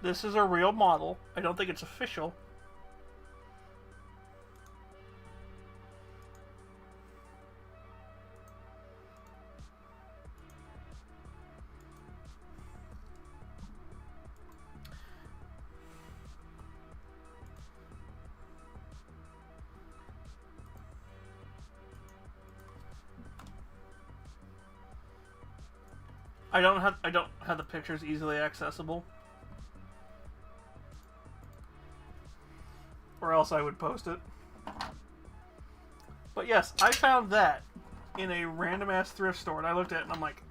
This is a real model. I don't think it's official. I don't have the pictures easily accessible. Or else I would post it. But yes, I found that in a random ass thrift store, and I looked at it and I'm like,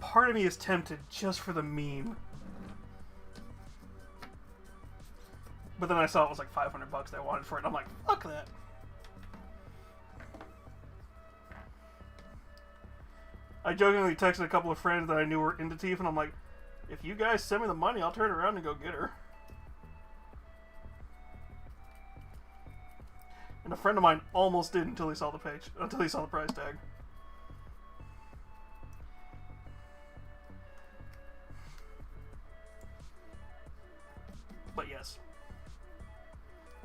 part of me is tempted just for the meme. But then I saw it was like $500 that I wanted for it, and I'm like, fuck that. I jokingly texted a couple of friends that I knew were into Tifa, and I'm like, if you guys send me the money, I'll turn around and go get her. And a friend of mine almost did until he saw the price tag. But yes,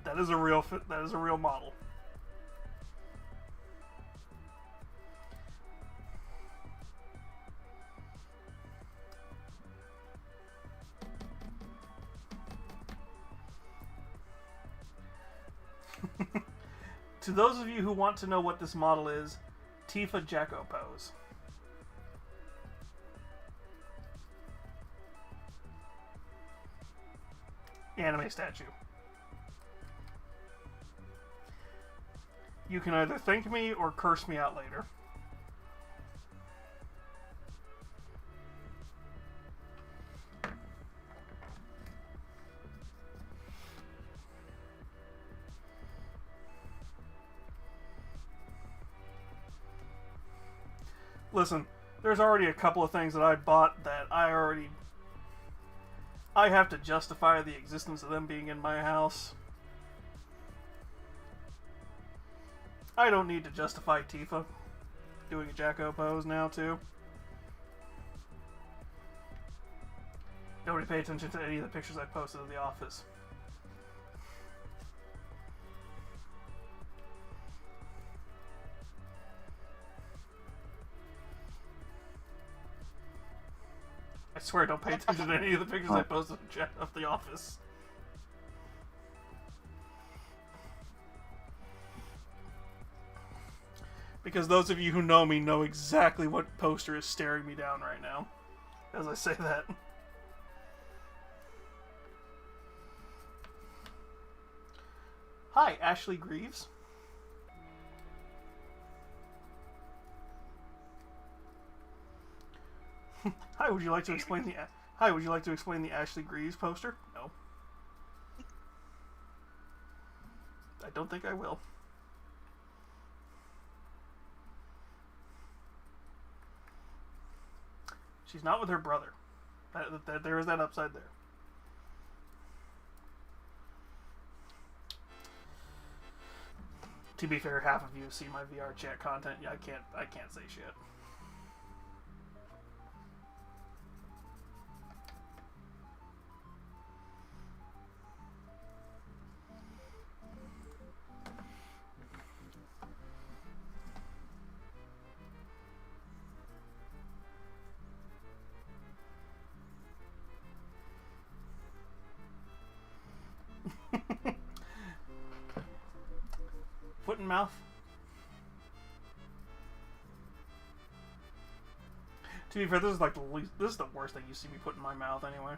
that is a real model. To those of you who want to know what this model is, Tifa Jacko pose. Anime statue. You can either thank me or curse me out later. Listen, there's already a couple of things that I bought that I have to justify the existence of them being in my house. I don't need to justify Tifa doing a Jacko pose now, too. Nobody pay attention to any of the pictures I posted of the office. I swear, don't pay attention to any of the pictures I posted of the office. Because those of you who know me know exactly what poster is staring me down right now as I say that. Hi, Ashley Greaves. Hi, would you like to explain the Ashley Greaves poster? No. I don't think I will. She's not with her brother. There is that upside there. To be fair, half of you see my VR chat content. Yeah, I can't say shit. Foot and mouth. To be fair, this is like this is the worst thing you see me put in my mouth anyway.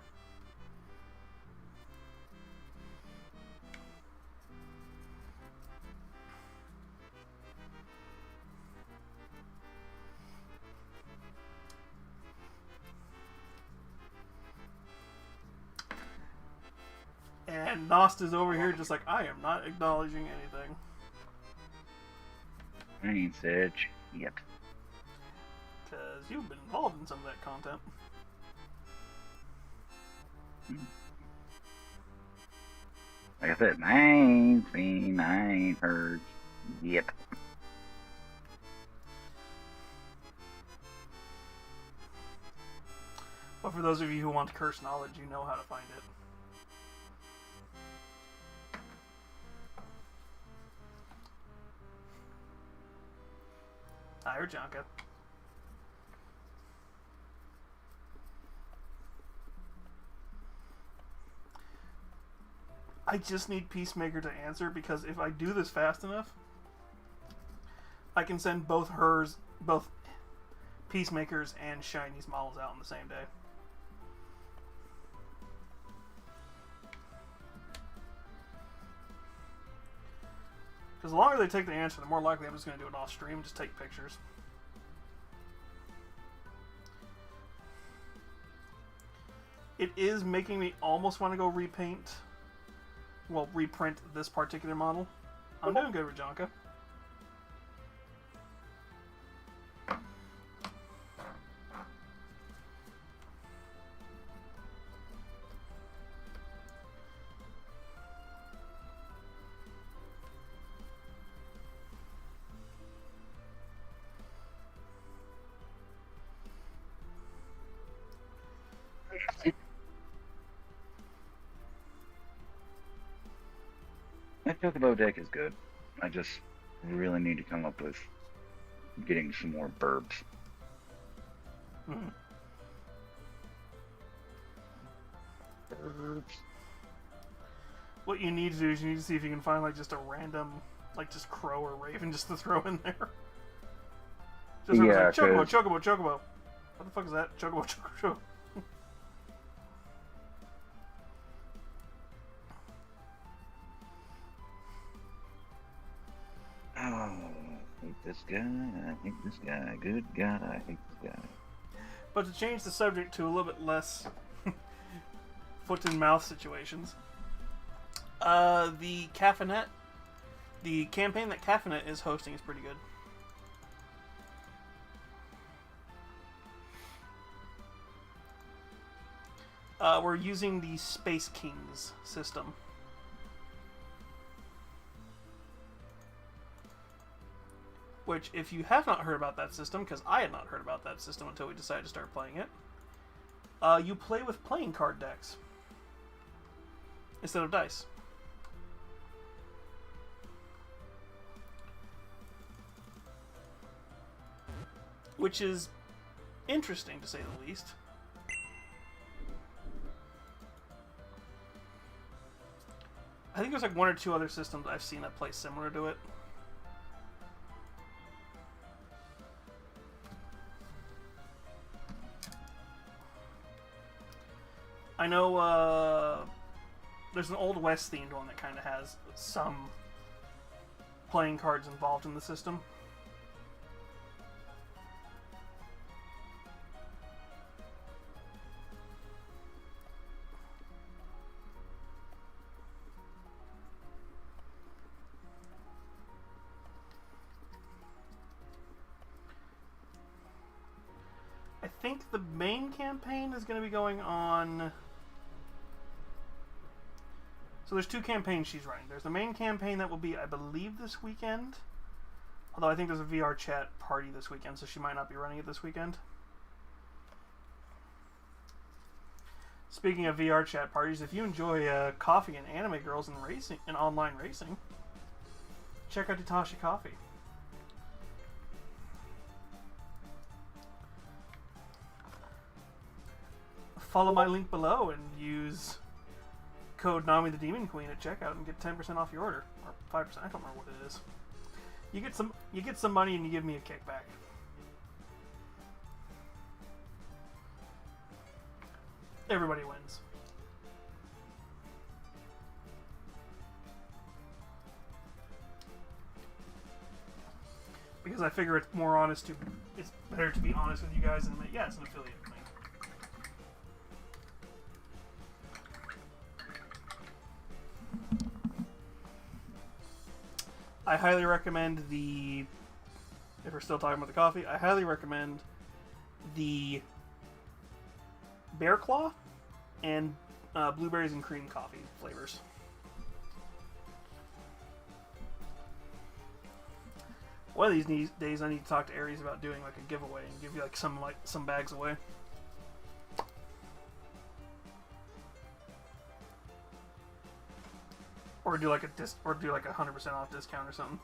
And Nost is over here just like, I am not acknowledging anything. I ain't said yet. Because you've been involved in some of that content. Like I said, I ain't seen, I ain't heard yet. But for those of you who want curse knowledge, you know how to find it. Hi, Urjanka. I just need Peacemaker to answer, because if I do this fast enough, I can send both Peacemakers and Shiny's models out on the same day. Because the longer they take to answer, the more likely I'm just going to do it off stream, just take pictures. It is making me almost want to go reprint this particular model. I'm doing good, Rajanka. That Chocobo deck is good. I just really need to come up with getting some more burbs. Mm-hmm. Burbs. What you need to do is you need to see if you can find like just a random, like just crow or raven just to throw in there. Just Yeah, like, chocobo. What the fuck is that? Chocobo. this guy. I hate this guy. Good God, I hate this guy. But to change the subject to a little bit less foot and mouth situations, the Caffeinet, the campaign that Caffeinet is hosting is pretty good. We're using the Space Kings system. Which, if you have not heard about that system, because I had not heard about that system until we decided to start playing it, you play with playing card decks instead of dice. Which is interesting, to say the least. I think there's like one or two other systems I've seen that play similar to it. I know there's an Old West themed one that kind of has some playing cards involved in the system. I think the main campaign is going to be going on... So there's two campaigns she's running. There's the main campaign that will be, I believe, this weekend. Although I think there's a VR chat party this weekend, so she might not be running it this weekend. Speaking of VR chat parties, if you enjoy coffee and anime girls and racing and online racing, check out Itachi Coffee. Follow my link below and use code Nami the Demon Queen at checkout and get 10% off your order, or 5%. I don't remember what it is. You get some money and you give me a kickback. Everybody wins. Because I figure it's more honest to, it's better to be honest with you guys and yeah, it's an affiliate link. I highly recommend the, if we're still talking about the coffee, I highly recommend the Bear Claw and blueberries and cream coffee flavors. One of these days I need to talk to Aries about doing like a giveaway and give you like some bags away. Or do like a 100% off discount or something.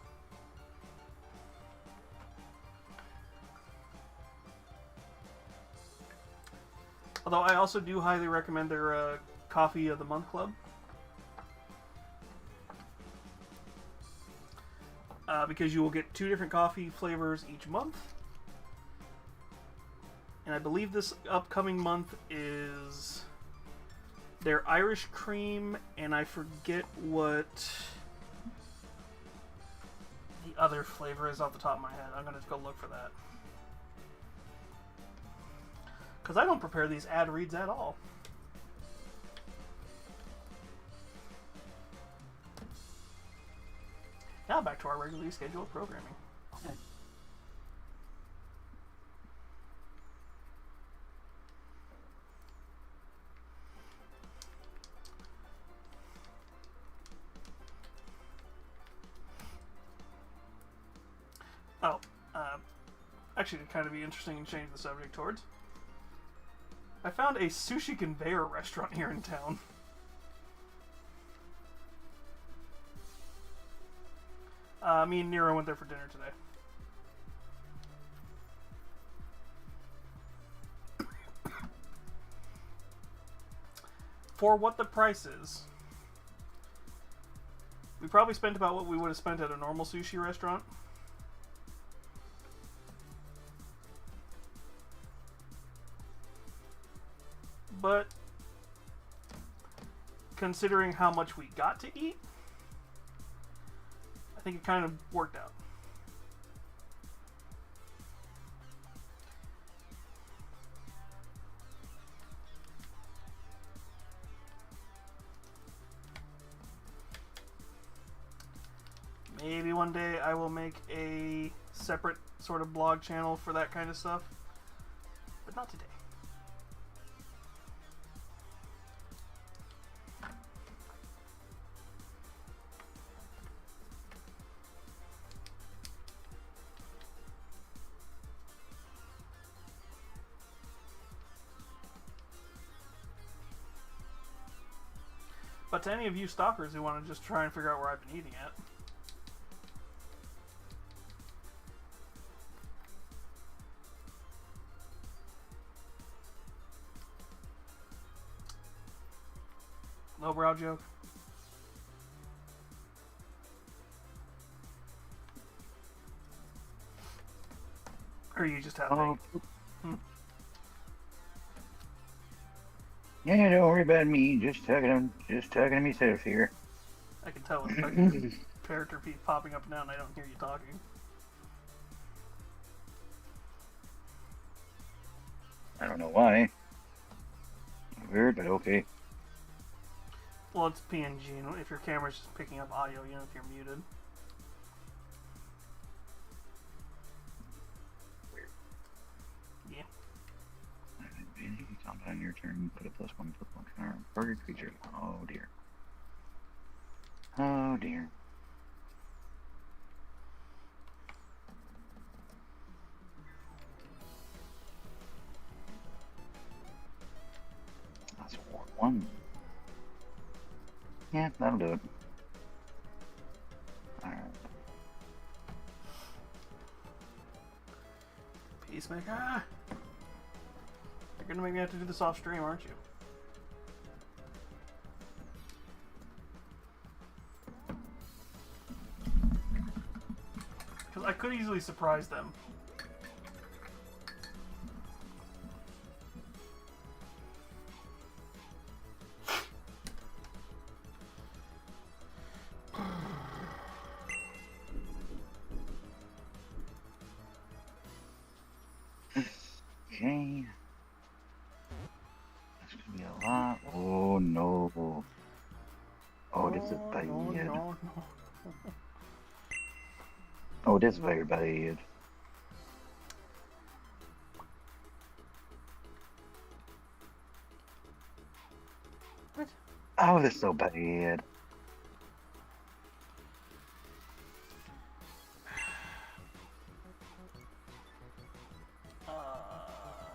Although I also do highly recommend their Coffee of the Month Club. Because you will get 2 different coffee flavors each month. And I believe this upcoming month is their Irish cream, and I forget what the other flavor is off the top of my head. I'm going to go look for that. Because I don't prepare these ad reads at all. Now back to our regularly scheduled programming. Actually, to kind of be interesting and change the subject towards, I found a sushi conveyor restaurant here in town. Me and Nero went there for dinner today. For what the price is, we probably spent about what we would have spent at a normal sushi restaurant. But considering how much we got to eat, I think it kind of worked out. Maybe one day I will make a separate sort of blog channel for that kind of stuff, but not today. But to any of you stalkers who want to just try and figure out where I've been eating at, lowbrow joke. Or you just have Oh. Hmm. Yeah, don't worry about me. Just talking to myself here. I can tell with fucking character popping up and down. I don't hear you talking. I don't know why. Weird, but okay. Well, it's PNG, and if your camera's just picking up audio, you know if you're muted. Yeah. Combat on your turn. Put a +1/+1 counter on target creature. Oh dear. Oh dear. That's 4/1. Yeah, that'll do it. Alright. Peacemaker! You're gonna make me have to do this off stream, aren't you? Because I could easily surprise them. Okay. That's gonna be a lot. Oh no. Oh, this is bad. No. Oh, this is very bad. What? Oh, this is so bad.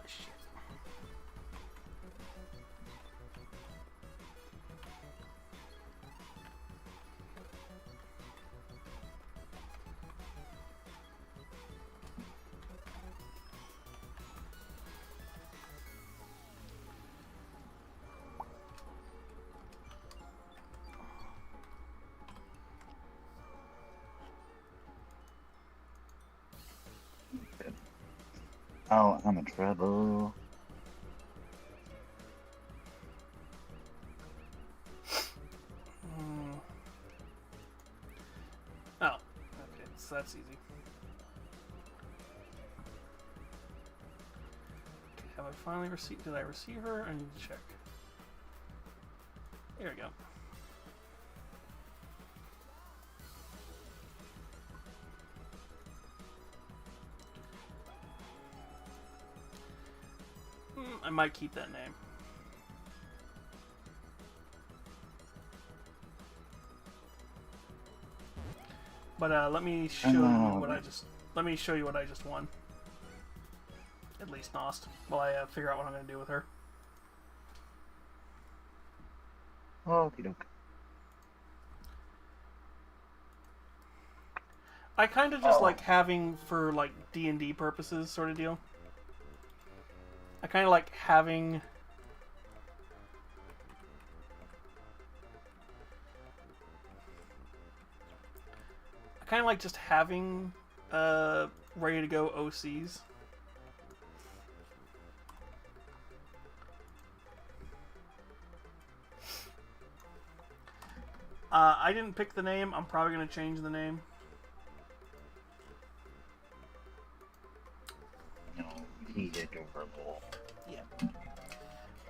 Shit. Oh, I'm in trouble. Oh, okay, so that's easy. Okay, have I finally received? Did I receive her? I need to check. There we go. I might keep that name. But let me show you what I just. Let me show you what I just won. At least Nost, while I figure out what I'm going to do with her. Okie doke. I kind of just like having for like D&D purposes, sort of deal. I kind of like having. I kind of like just having ready to go OCs. I didn't pick the name. I'm probably going to change the name. No, he adorable. Yeah.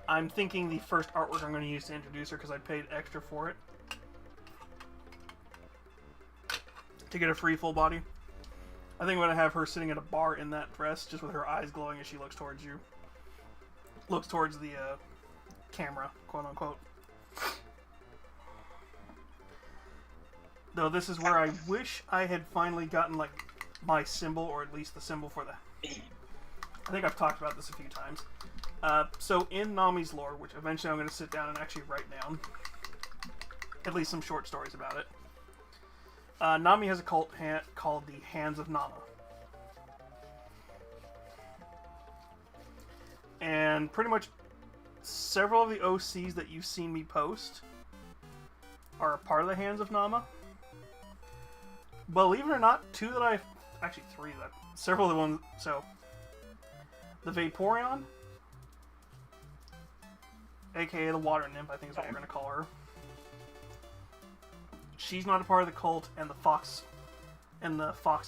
I'm thinking the first artwork I'm going to use to introduce her because I paid extra for it to get a free full body. I think I'm going to have her sitting at a bar in that dress, just with her eyes glowing as she looks towards you. Looks towards the camera, quote unquote. Though this is where I wish I had finally gotten, like, my symbol, or at least the symbol for the... I think I've talked about this a few times. So in Nami's lore, which eventually I'm going to sit down and actually write down, at least some short stories about it. Nami has a cult called the Hands of Nama. And pretty much several of the OCs that you've seen me post are a part of the Hands of Nama. Believe it or not, actually three that, several of the ones, so, the Vaporeon, aka the Water Nymph, I think is what we're going to call her. She's not a part of the cult, and the Fox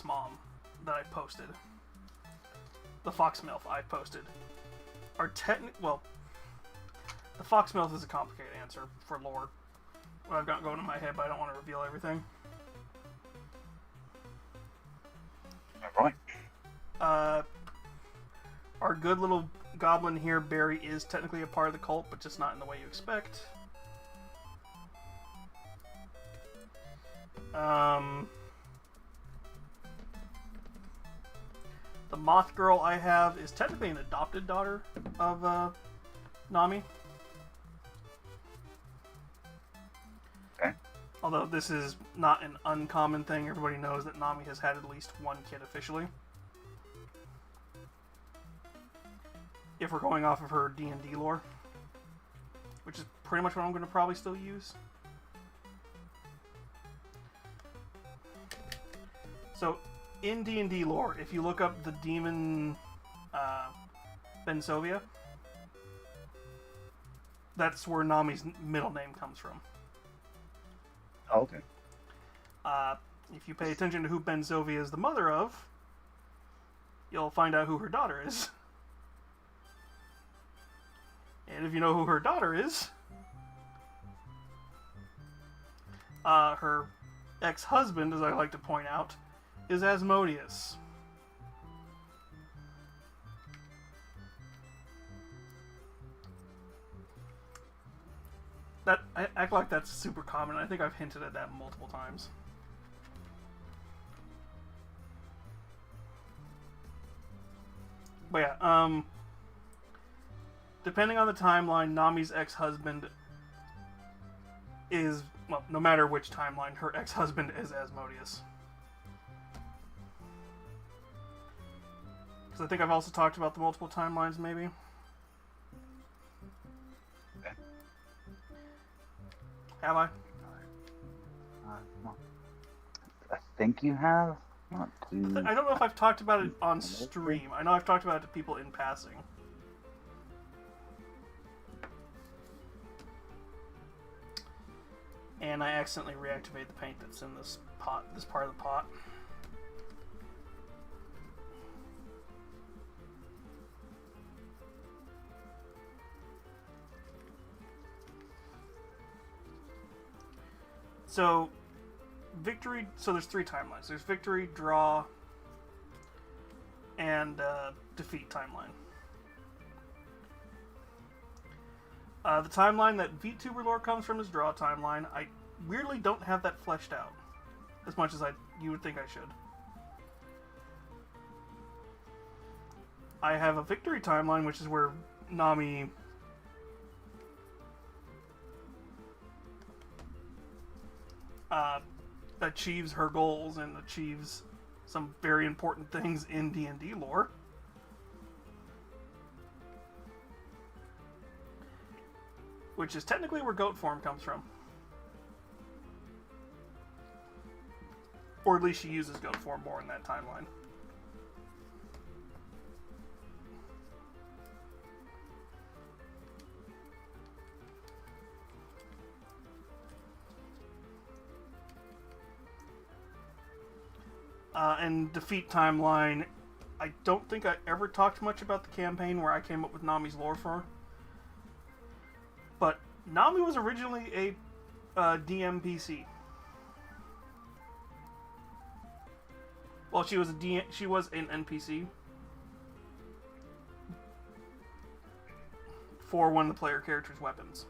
Mom that I posted, the Fox Milf I posted, are well, the Fox Milf is a complicated answer for lore. What I've got going in my head, but I don't want to reveal everything. Alright. Our good little goblin here, Barry, is technically a part of the cult, but just not in the way you expect. The Moth Girl I have is technically an adopted daughter of Nami. Okay. Although this is not an uncommon thing, everybody knows that Nami has had at least one kid officially. If we're going off of her D&D lore. Which is pretty much what I'm going to probably still use. So, in D&D lore, if you look up the demon Bensovia, that's where Nami's middle name comes from. Oh, okay. If you pay attention to who Bensovia is the mother of, you'll find out who her daughter is. And if you know who her daughter is, her ex-husband, as I like to point out, is Asmodeus. I act like that's super common. I think I've hinted at that multiple times. But yeah, depending on the timeline, Nami's ex-husband is, well, no matter which timeline, her ex-husband is Asmodeus. Because I think I've also talked about the multiple timelines, maybe. Okay. Have I? I think you have. Not too... I don't know if I've talked about it on stream. I know I've talked about it to people in passing. And I accidentally reactivate the paint that's in this pot, this part of the pot. So, victory, so there's three timelines. There's victory, draw, and defeat timeline. The timeline that VTuber lore comes from is draw timeline. I weirdly don't have that fleshed out as much as you would think I should. I have a victory timeline, which is where Nami achieves her goals and achieves some very important things in D&D lore. Which is technically where goat form comes from. Or at least she uses goat form more in that timeline. And defeat timeline, I don't think I ever talked much about the campaign where I came up with Nami's lore for. But Nami was originally a DMPC. Well, she was she was an NPC for one of the player character's weapons.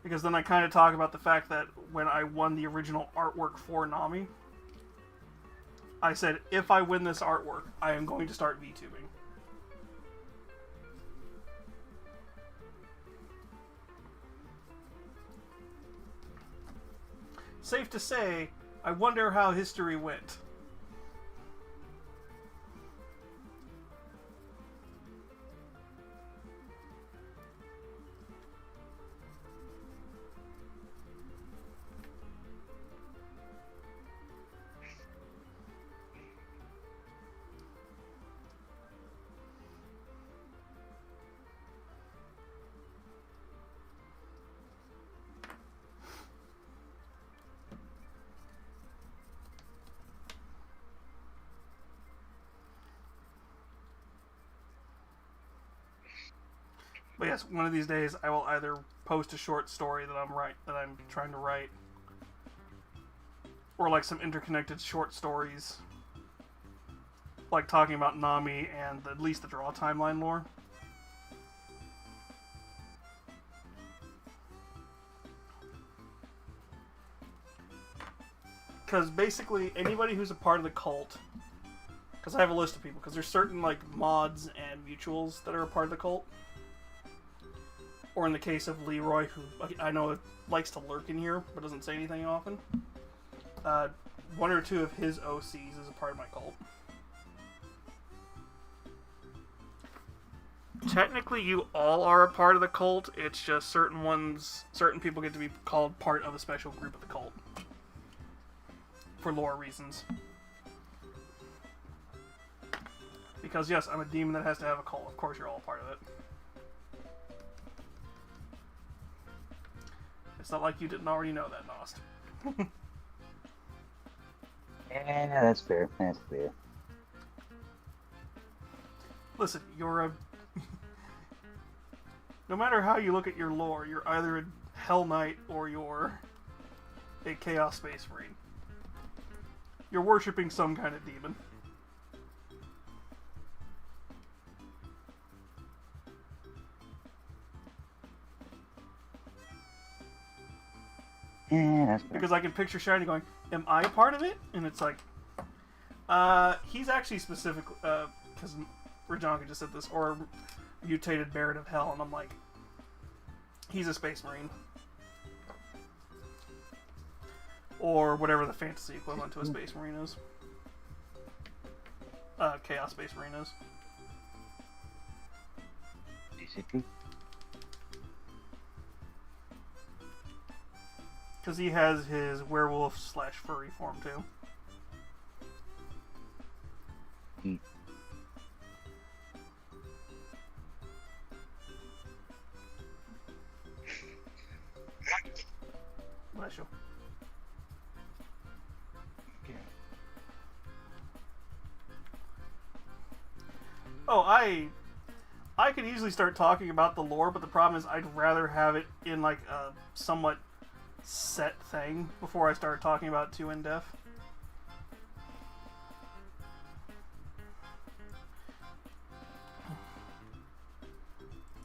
Because then I kind of talk about the fact that when I won the original artwork for Nami, I said, if I win this artwork, I am going to start VTubing. Safe to say, I wonder how history went. But yes, one of these days I will either post a short story that I'm trying to write, or like some interconnected short stories, like talking about Nami and at least the Draw Timeline lore. Because basically anybody who's a part of the cult, because I have a list of people, because there's certain like mods and mutuals that are a part of the cult. Or in the case of Leroy, who I know likes to lurk in here, but doesn't say anything often. One or two of his OCs is a part of my cult. Technically, you all are a part of the cult. It's just certain people get to be called part of a special group of the cult. For lore reasons. Because yes, I'm a demon that has to have a cult. Of course you're all a part of it. It's not like you didn't already know that, Nost. Yeah, that's fair. That's fair. Listen, you're a... No matter how you look at your lore, you're either a Hell Knight or you're a Chaos Space Marine. You're worshipping some kind of demon. Yeah, that's fair. Because I can picture Shiny going, am I a part of it? And it's like, he's actually specific, because Rajonka just said this, or mutated Barret of Hell, and I'm like, he's a Space Marine. Or whatever the fantasy equivalent to a Space Marine is. Chaos Space Marine is. Basically. Because he has his werewolf/furry form too. Bless you. Okay. Oh, I could easily start talking about the lore, but the problem is I'd rather have it in like a somewhat set thing before I start talking about it too in depth.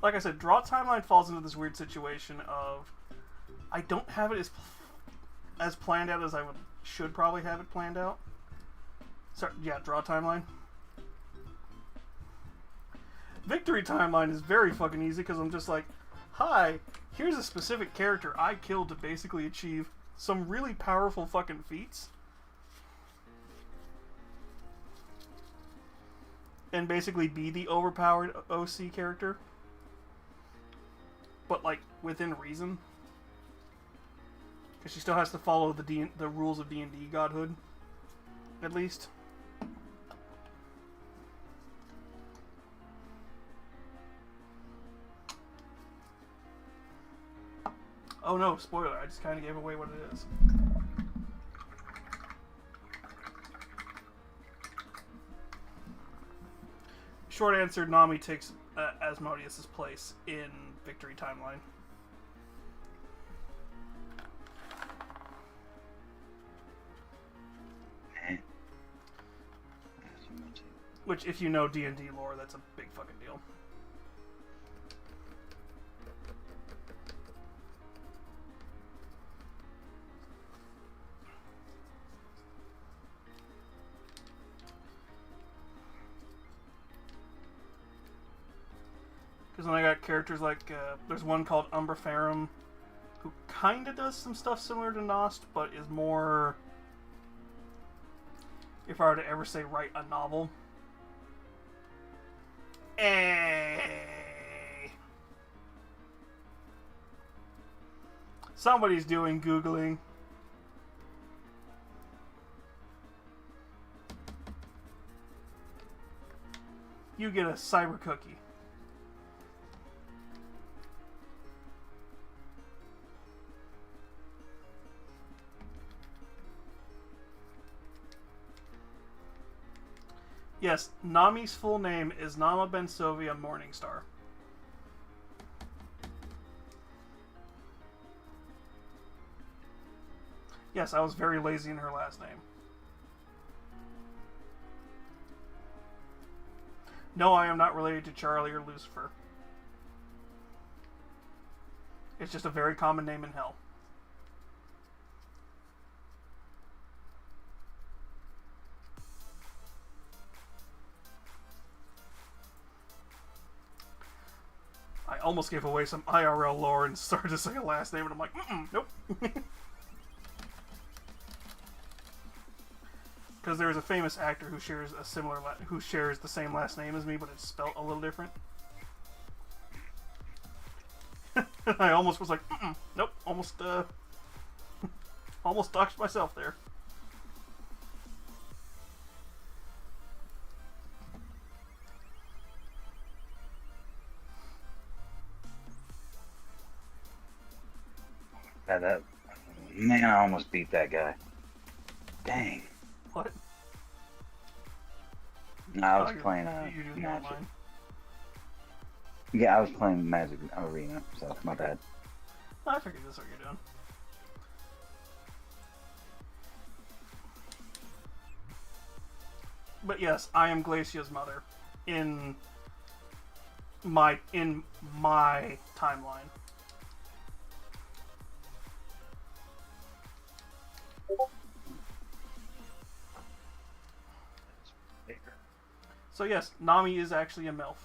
Like I said, Draw Timeline falls into this weird situation of I don't have it as planned out as I should probably have it planned out. Sorry, yeah, Draw Timeline. Victory Timeline is very fucking easy because I'm just like, hi, here's a specific character I killed to basically achieve some really powerful fucking feats. And basically be the overpowered OC character. But, like, within reason. Because she still has to follow the rules of D&D godhood. At least. Oh no, spoiler, I just kind of gave away what it is. Short answer, Nami takes Asmodeus' place in Victory Timeline. Which, if you know D&D lore, that's a big fucking deal. Because then I got characters like, there's one called Umbra Ferrum, who kind of does some stuff similar to Nost, but is more, if I were to ever say write a novel. Somebody's doing Googling. You get a cyber cookie. Yes, Nami's full name is Nama Bensovia Morningstar. Yes, I was very lazy in her last name. No, I am not related to Charlie or Lucifer. It's just a very common name in hell. I almost gave away some IRL lore and started to say a last name, and I'm like, nope. Because there's a famous actor who shares a similar, who shares the same last name as me, but it's spelled a little different. I almost was like, nope, almost doxed myself there. Man, I almost beat that guy. Dang. What? I was playing you do the Magic. online. Yeah, I was playing Magic Arena, so my bad. I figured that's what you're doing. But yes, I am Glacia's mother in my timeline. So yes, Nami is actually a MILF.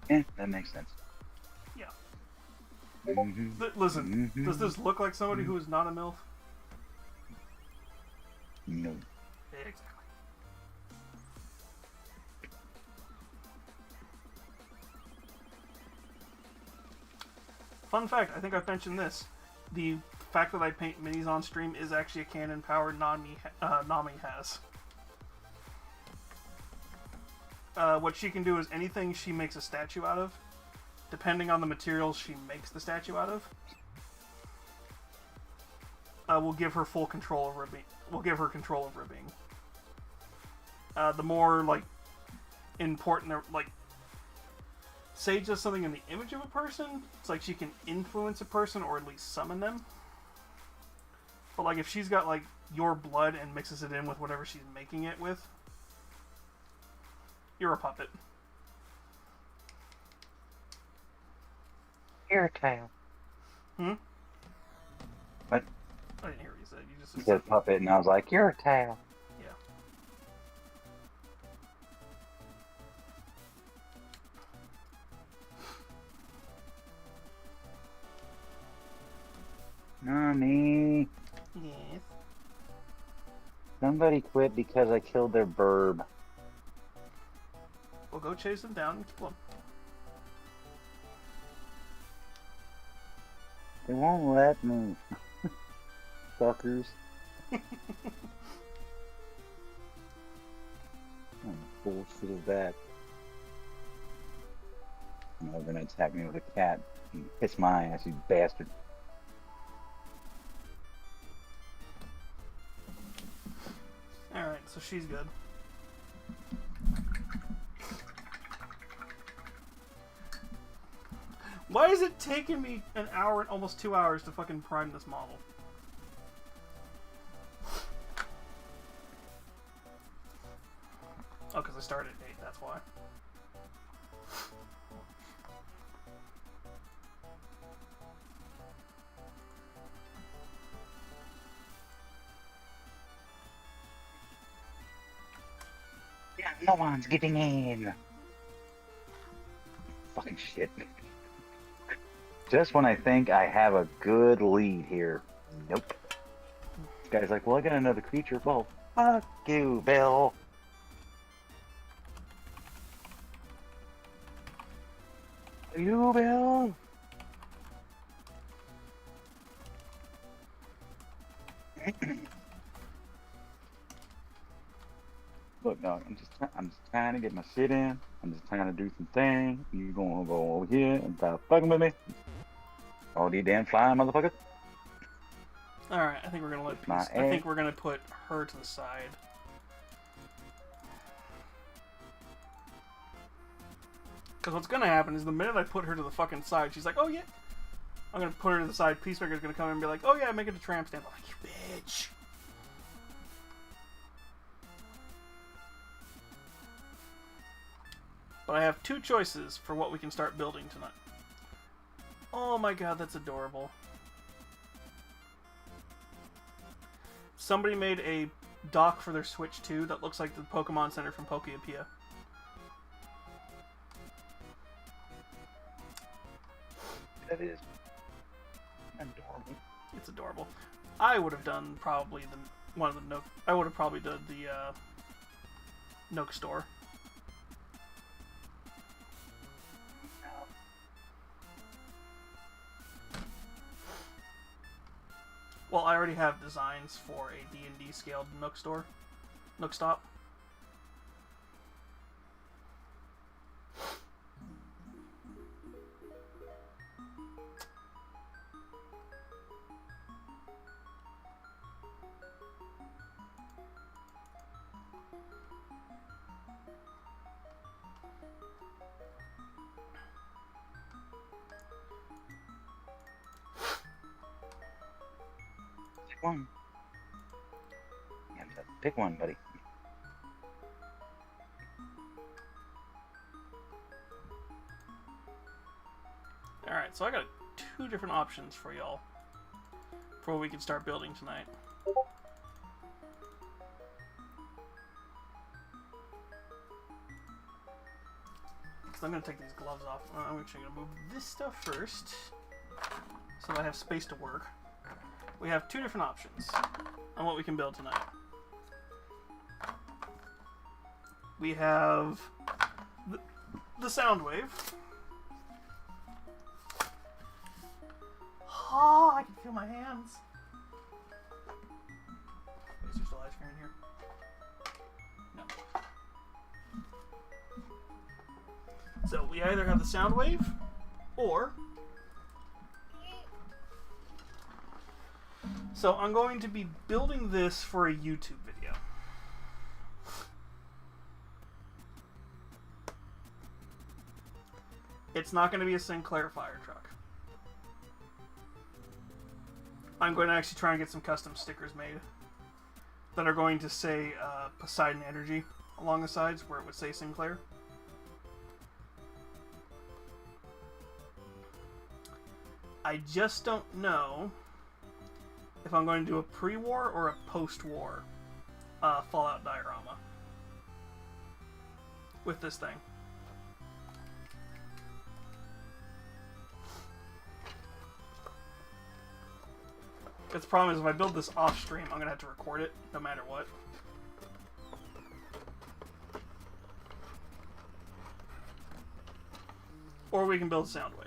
Yeah, that makes sense. Yeah. Mm-hmm. Listen, does this look like somebody who is not a MILF? No. Exactly. Fun fact, I think I've mentioned this. The fact that I paint minis on stream is actually a canon power Nami has. What she can do is anything she makes a statue out of, depending on the materials she makes the statue out of, will give her full control over a being. Will give her control over a being. The more like important, like Sage does something in the image of a person, it's like she can influence a person or at least summon them. But like if she's got like your blood and mixes it in with whatever she's making it with, you're a puppet. You're a tail. Hmm? What? I didn't hear what you said. You just You said puppet, and I was like, you're a tail. yeah. Nami. Yes. Somebody quit because I killed their burb. We'll go chase them down and kill them. They won't let me. Suckers. What bullshit is that? They're gonna attack me with a cat. You kiss my ass, you bastard. so she's good. Why is it taking me an hour and almost 2 hours to fucking prime this model? Oh, because I started at 8, that's why. Yeah, no one's getting in. Fucking shit. Just when I think I have a good lead here. Nope. This guy's like, well, I got another creature. Well, fuck you, Bill. You, Bill. Look, dog, I'm just trying to get my shit in. I'm just trying to do some things. You gonna go over here and stop fucking with me? Oh, these damn flying motherfuckers. Alright, I think we're gonna let My Peace. I think we're gonna put her to the side. Because what's gonna happen is the minute I put her to the fucking side, she's like, oh yeah. I'm gonna put her to the side, Peacemaker's gonna come in and be like, oh yeah, make it a tramp stamp. I'm like, you bitch. But I have two choices for what we can start building tonight. Oh my god, that's adorable. Somebody made a dock for their Switch 2 that looks like the Pokemon Center from Pokeapia. That is adorable. It's adorable. I would have done probably one of the Nook. I would have probably done the Nook store. Well, I already have designs for a D&D scaled Nook store. Nook stop. One. You have to pick one, buddy. Alright, so I got two different options for y'all for what we can start building tonight. Because I'm going to take these gloves off. I'm actually going to move this stuff first so I have space to work. We have two different options on what we can build tonight. We have the Soundwave. Oh, I can feel my hands. Is there still ice cream in here? No. So we either have the Soundwave or... So I'm going to be building this for a YouTube video. It's not going to be a Sinclair fire truck. I'm going to actually try and get some custom stickers made that are going to say Poseidon Energy along the sides where it would say Sinclair. I just don't know if I'm going to do a pre-war or a post-war Fallout diorama with this thing. Because the problem is if I build this off-stream, I'm going to have to record it no matter what. Or we can build Soundwave.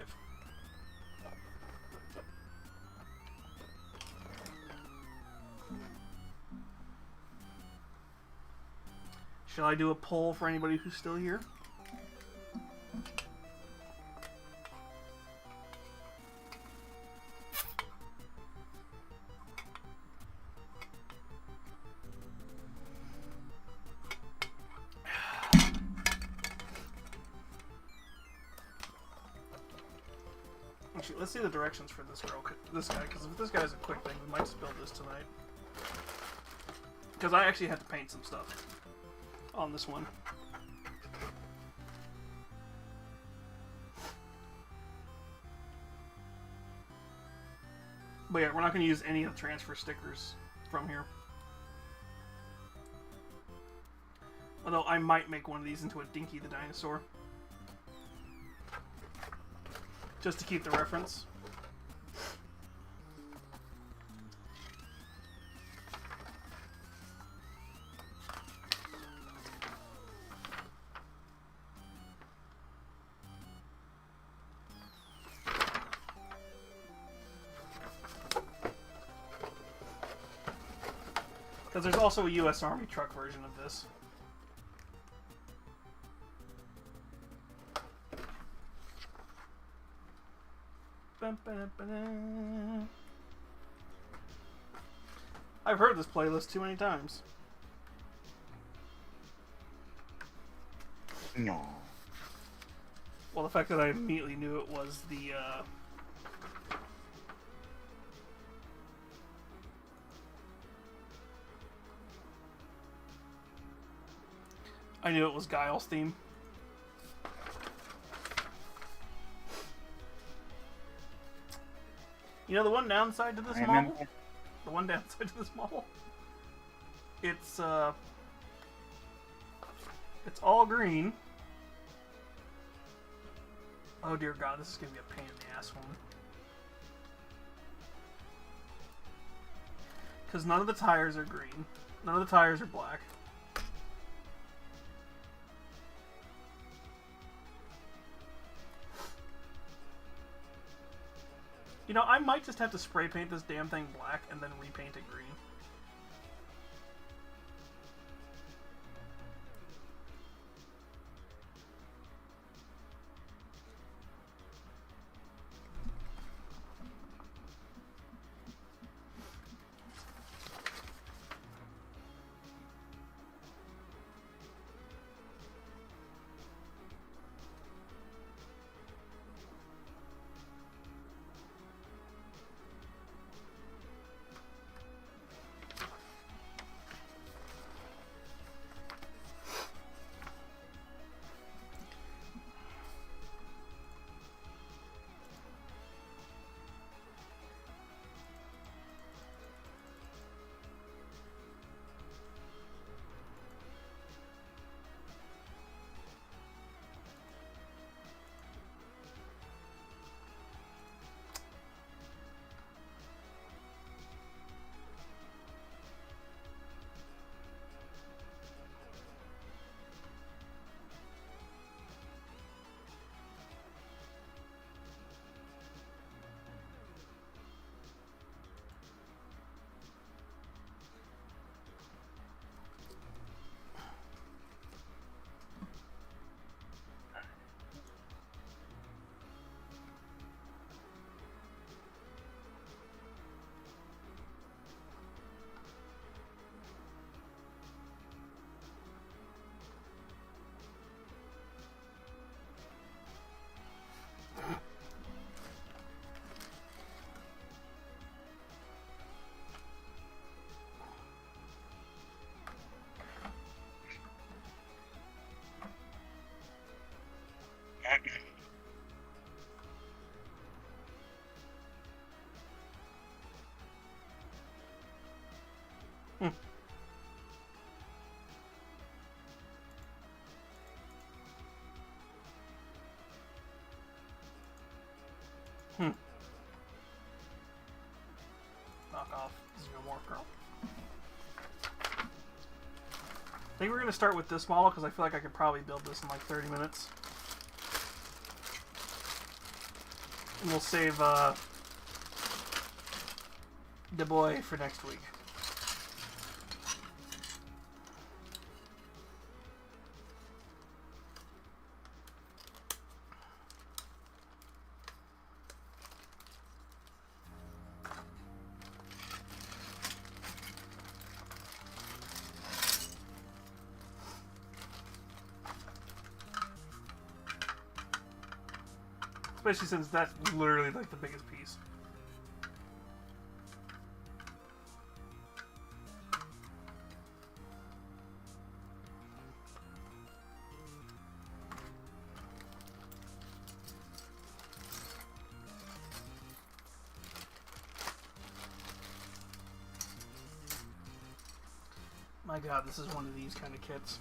Shall I do a poll for anybody who's still here? Actually, let's see the directions for this girl, this guy, because if this guy's a quick thing, we might just build this tonight. Because I actually had to paint some stuff on this one. But yeah, we're not going to use any of the transfer stickers from here. Although I might make one of these into a Dinky the Dinosaur. Just to keep the reference. Because there's also a U.S. Army truck version of this. I've heard this playlist too many times. No. Well, the fact that I immediately knew it was the, I knew it was Guile's theme. You know the one downside to this model? The one downside to this model? It's all green. Oh dear God, this is gonna be a pain in the ass one. Because none of the tires are green. None of the tires are black. You know, I might just have to spray paint this damn thing black and then repaint it green. Knock off Xenomorph Girl. I think we're going to start with this model because I feel like I could probably build this in like 30 minutes. And we'll save the boy for next week. especially since that's literally like the biggest piece. My god, this is one of these kind of kits.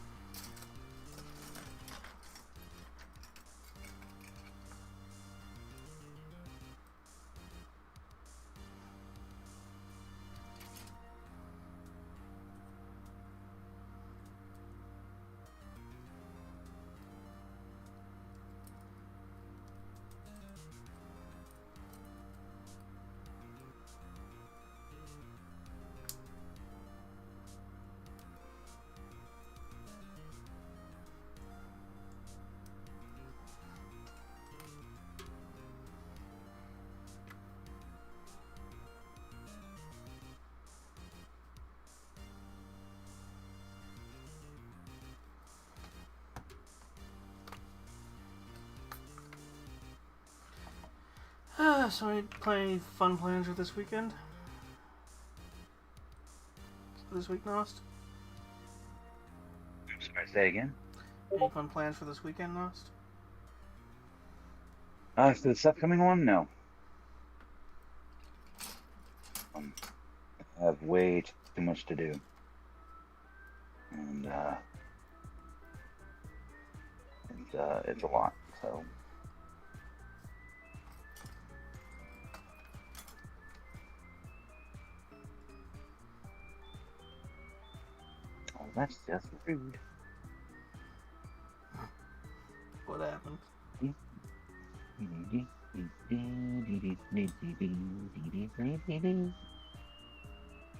So, any play fun plans for this weekend? This week, Nost? I'm sorry, say again. Any fun plans for this weekend, Nost? For this upcoming one, no. I have way too much to do. And, it's a lot, so. Oh, that's just rude. What happened?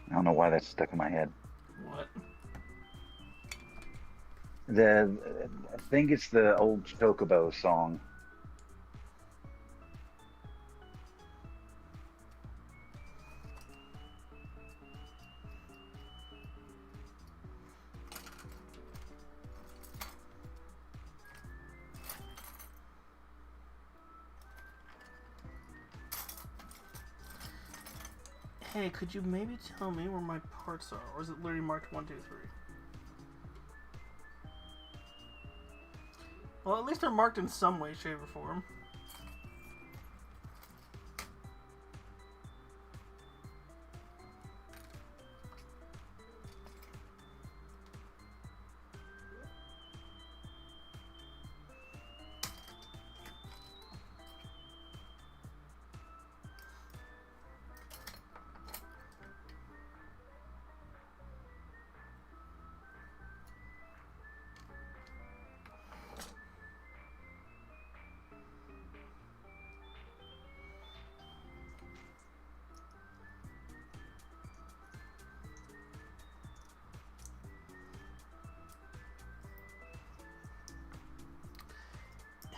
I don't know why that's stuck in my head. What? I think it's the old Chocobo song. Hey, could you maybe tell me where my parts are? Or is it literally marked 1, 2, 3? Well, at least they're marked in some way, shape, or form.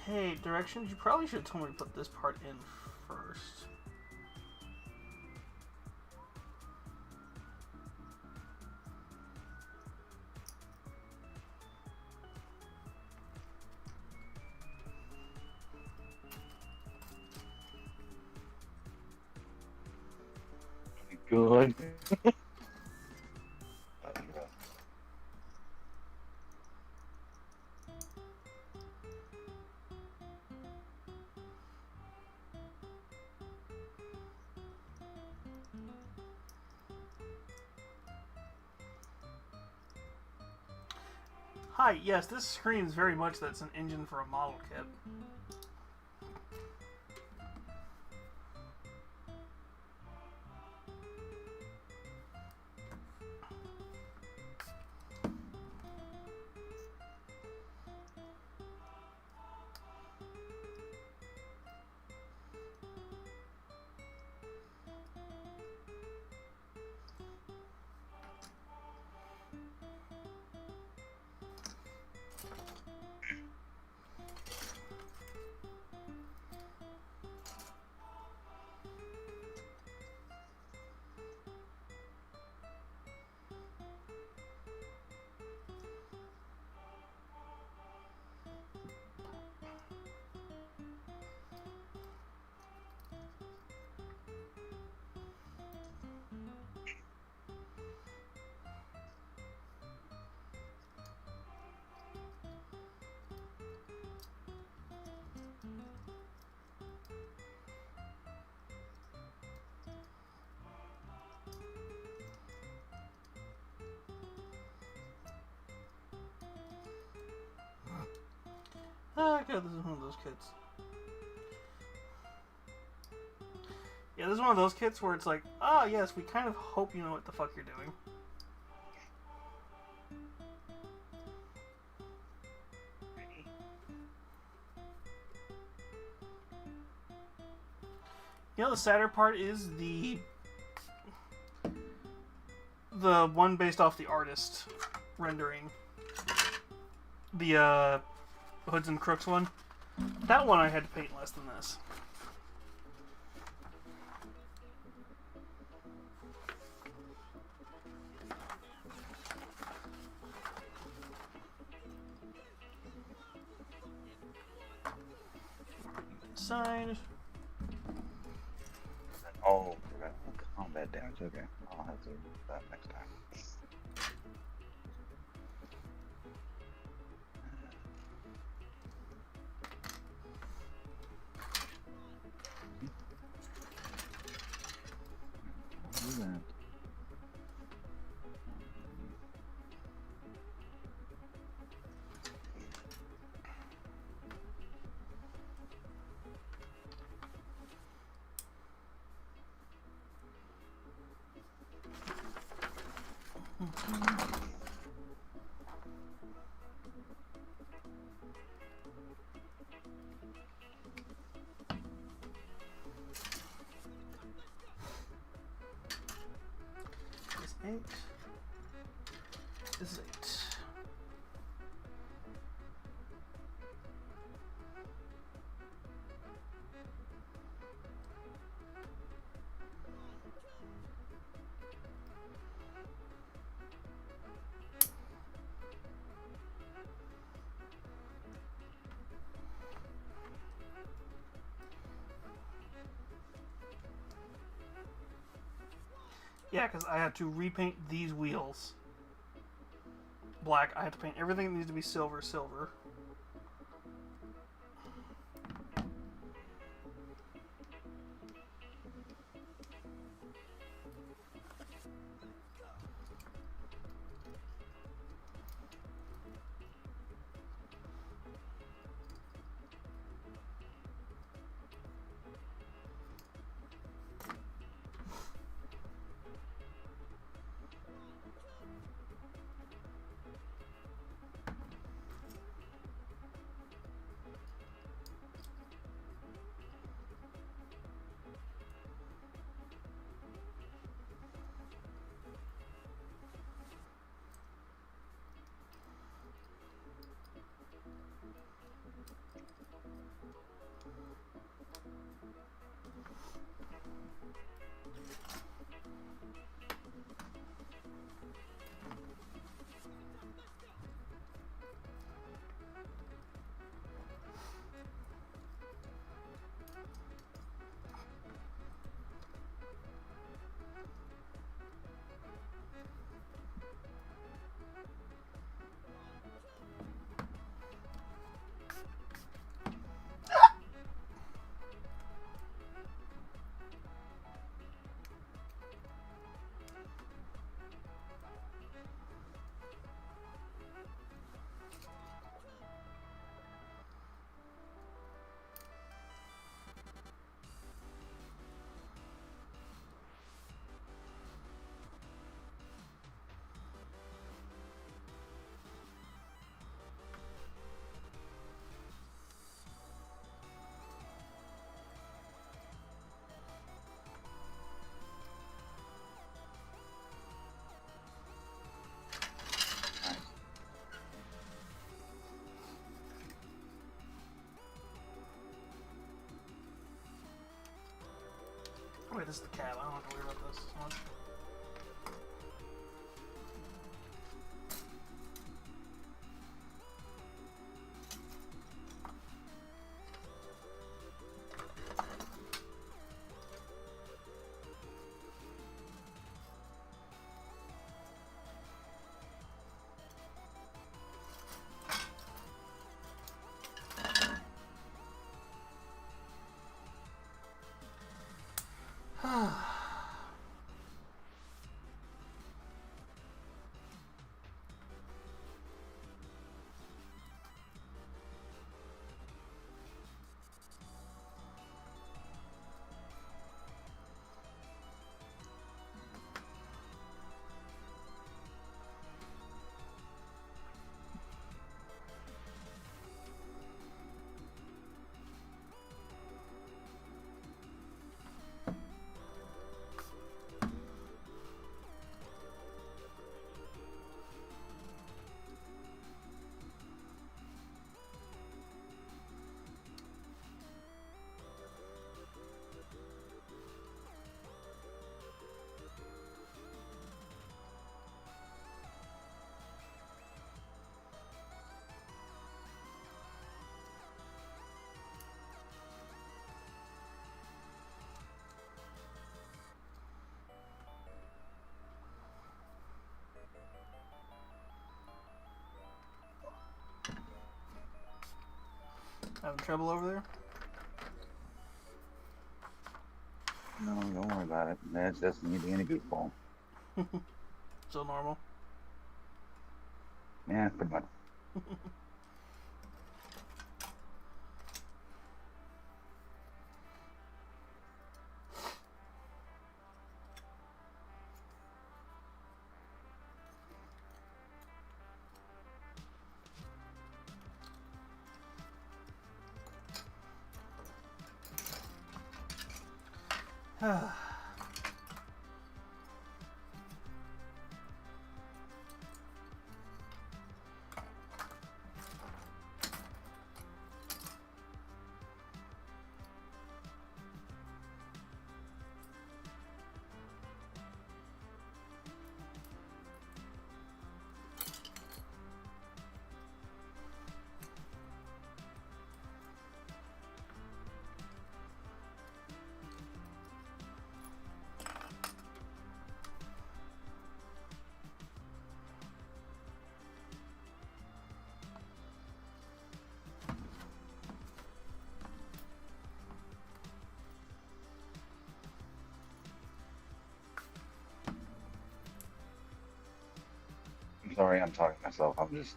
Hey, directions, you probably should have told me to put this part in first. Good. Hi, yes, this screams very much that's an engine for a model kit. Ah, God, this is one of those kits. Yeah, this is one of those kits where it's like, ah, yes, we kind of hope you know what the fuck you're doing. You know, the sadder part is the one based off the artist rendering. The Hoods and Crooks one. That one I had to paint less than this. Signed. Oh, combat damage. Okay, I'll have to do that next time. Do that. This is 8. This is 8. Yeah, because I had to repaint these wheels black. I had to paint everything that needs to be silver. Wait, this is the cab. I don't have to worry about this as much. Having trouble over there? No, don't worry about it. That's just me being a goofball. Still normal. Yeah, pretty much. I'm sorry, I'm talking to myself. I'm just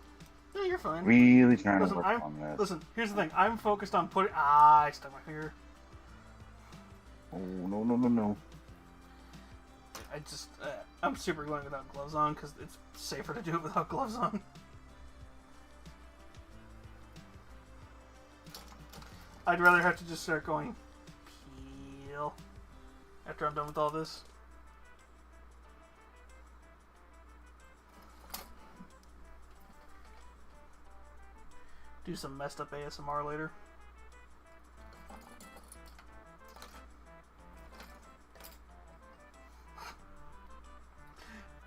Yeah, you're fine. really trying Listen, to work on this. listen, here's the thing. I'm focused on putting... Ah, I stuck my finger. Oh, no, no, no, no. I just... I'm super gluing without gloves on because it's safer to do it without gloves on. I'd rather have to just start going... Peel. After I'm done with all this. Do some messed up ASMR later.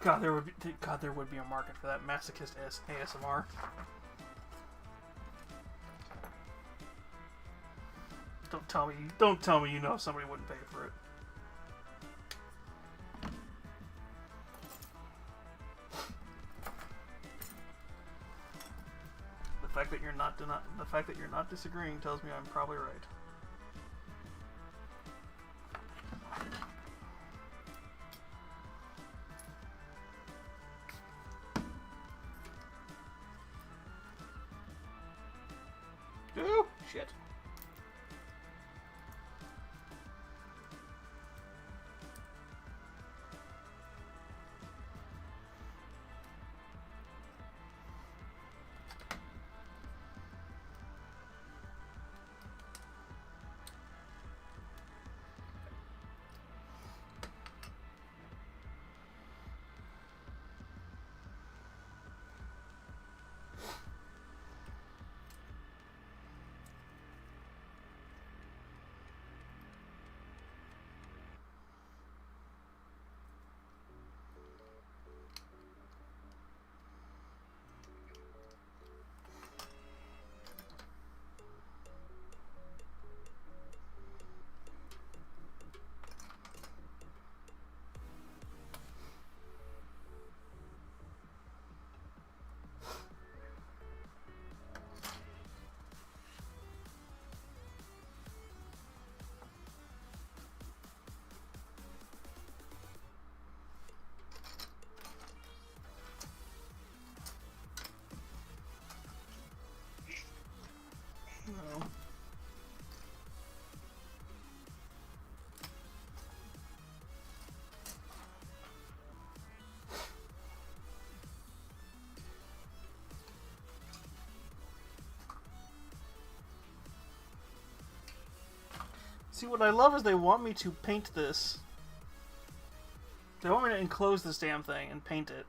God, there would be a market for that masochist ASMR. Don't tell me you know somebody wouldn't pay for it. The fact that you're not disagreeing tells me I'm probably right. Ooh, shit. No. See, what I love is they want me to paint this. They want me to enclose this damn thing and paint it.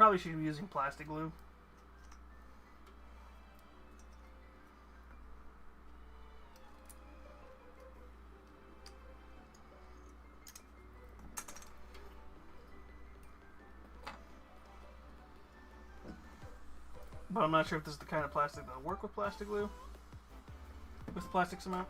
probably should be using plastic glue. But I'm not sure if this is the kind of plastic that'll work with plastic glue. With plastic cement.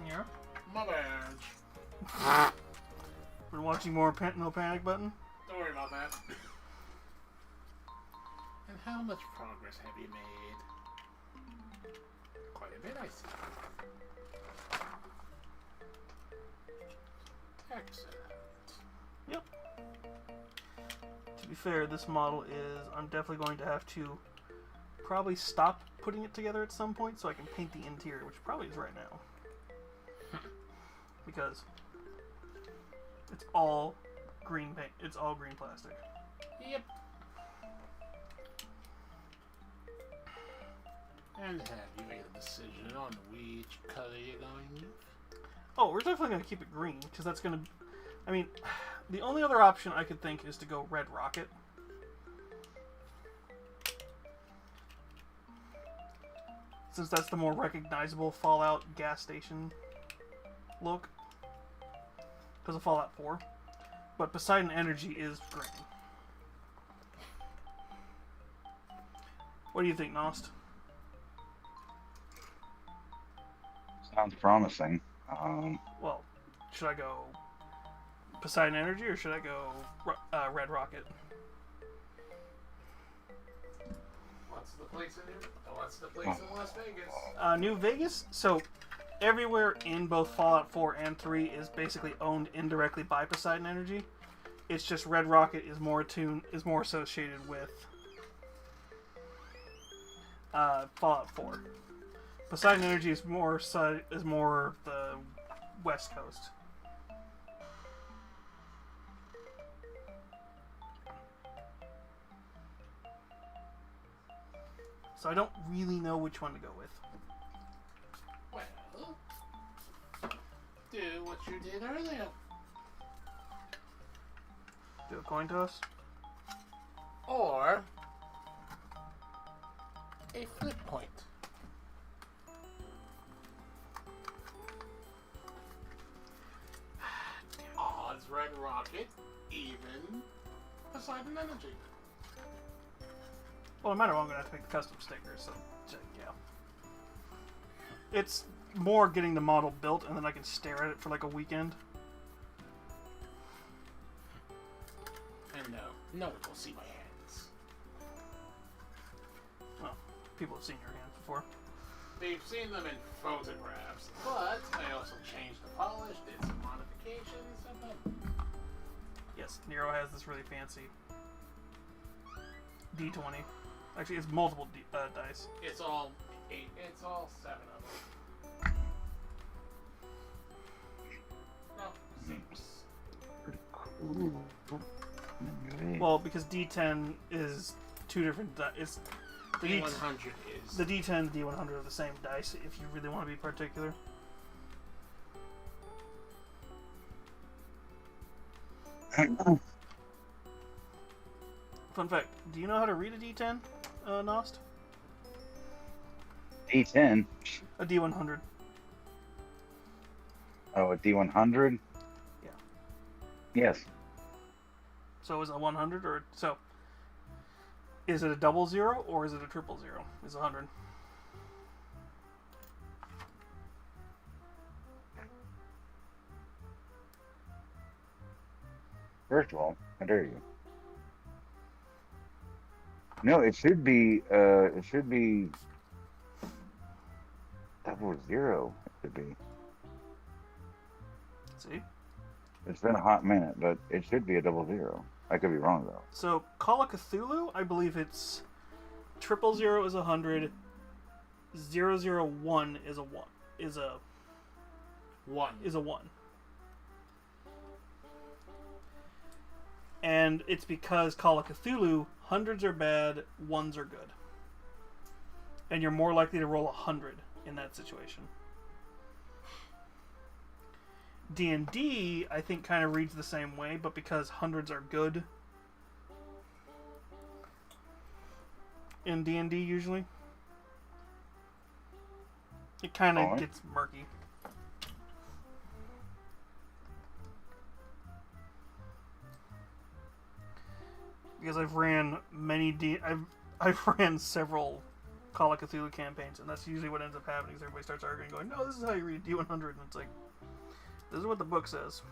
Here. My bad. We're watching more No Panic Button. Don't worry about that. And how much progress have you made? Quite a bit, I see. Excellent. Yep. To be fair, this model is... I'm definitely going to have to probably stop putting it together at some point so I can paint the interior, which probably is right now. Because it's all green paint. It's all green plastic. Yep. And have you made a decision on which color you're going with? Oh, we're definitely going to keep it green, because that's going to... I mean, the only other option I could think is to go Red Rocket. Since that's the more recognizable Fallout gas station look. Because of Fallout 4. But Poseidon Energy is green. What do you think, Nost? Sounds promising. Well, should I go Poseidon Energy or should I go Red Rocket? What's the place in Las Vegas? New Vegas? So, everywhere in both Fallout 4 and 3 is basically owned indirectly by Poseidon Energy. It's just Red Rocket is more associated with Fallout 4. Poseidon Energy is more the West Coast. So I don't really know which one to go with. Well, do what you did earlier. Do a coin toss? Or a flip point. Odds Red Rocket, even Poseidon Energy. Well, no matter what, I'm going to have to make the custom stickers, so yeah. It's more getting the model built, and then I can stare at it for like a weekend. And no one will see my hands. Well, people have seen your hands before. They've seen them in photographs, but I also changed the polish, did some modifications, and then... Yes, Nero has this really fancy D20. Actually, it's multiple dice. It's all 8, it's all 7 of them. No, 6. Well, because D10 is two different dice. The D100 is. The D10 and the D100 are the same dice, if you really want to be particular. Fun fact, do you know how to read a D10, Nost? D10. A D100. Oh, a D100? Yeah. Yes. So is it a 100 or so? Is it a 00 or is it a 000? Is 100? First of all, how dare you? No, it should be 00. It should be. See? It's been a hot minute, but it should be a 00. I could be wrong though. So Call of Cthulhu, I believe it's 000 is 100, 001 is a 1 is a 1. is a 1. And it's because Call of Cthulhu, hundreds are bad, ones are good. And you're more likely to roll 100 in that situation. D&D, I think, kind of reads the same way, but because hundreds are good in D&D usually, it kind of gets murky. Because I've ran I've ran several Call of Cthulhu campaigns, and that's usually what ends up happening. Is everybody starts arguing, going, "No, this is how you read D100," and it's like, this is what the book says.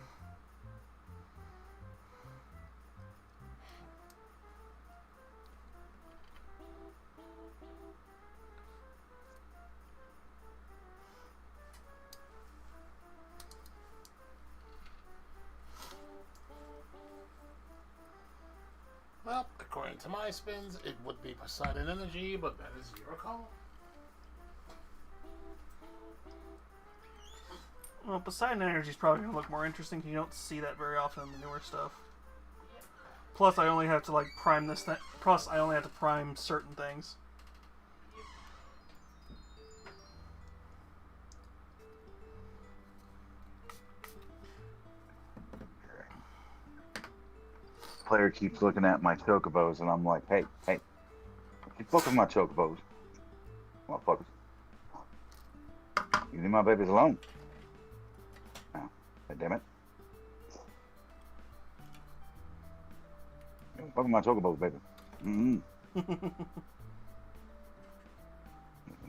Well, according to my spins, it would be Poseidon Energy, but that is your call. Well, Poseidon Energy is probably going to look more interesting because you don't see that very often in the newer stuff. Plus, I only have to like prime this thing. Plus, I only have to prime certain things. Player keeps looking at my chocobos, and I'm like, hey, keep looking at my chocobos, motherfuckers. You leave my babies alone. Oh, damn it. Fuck with my chocobos, baby.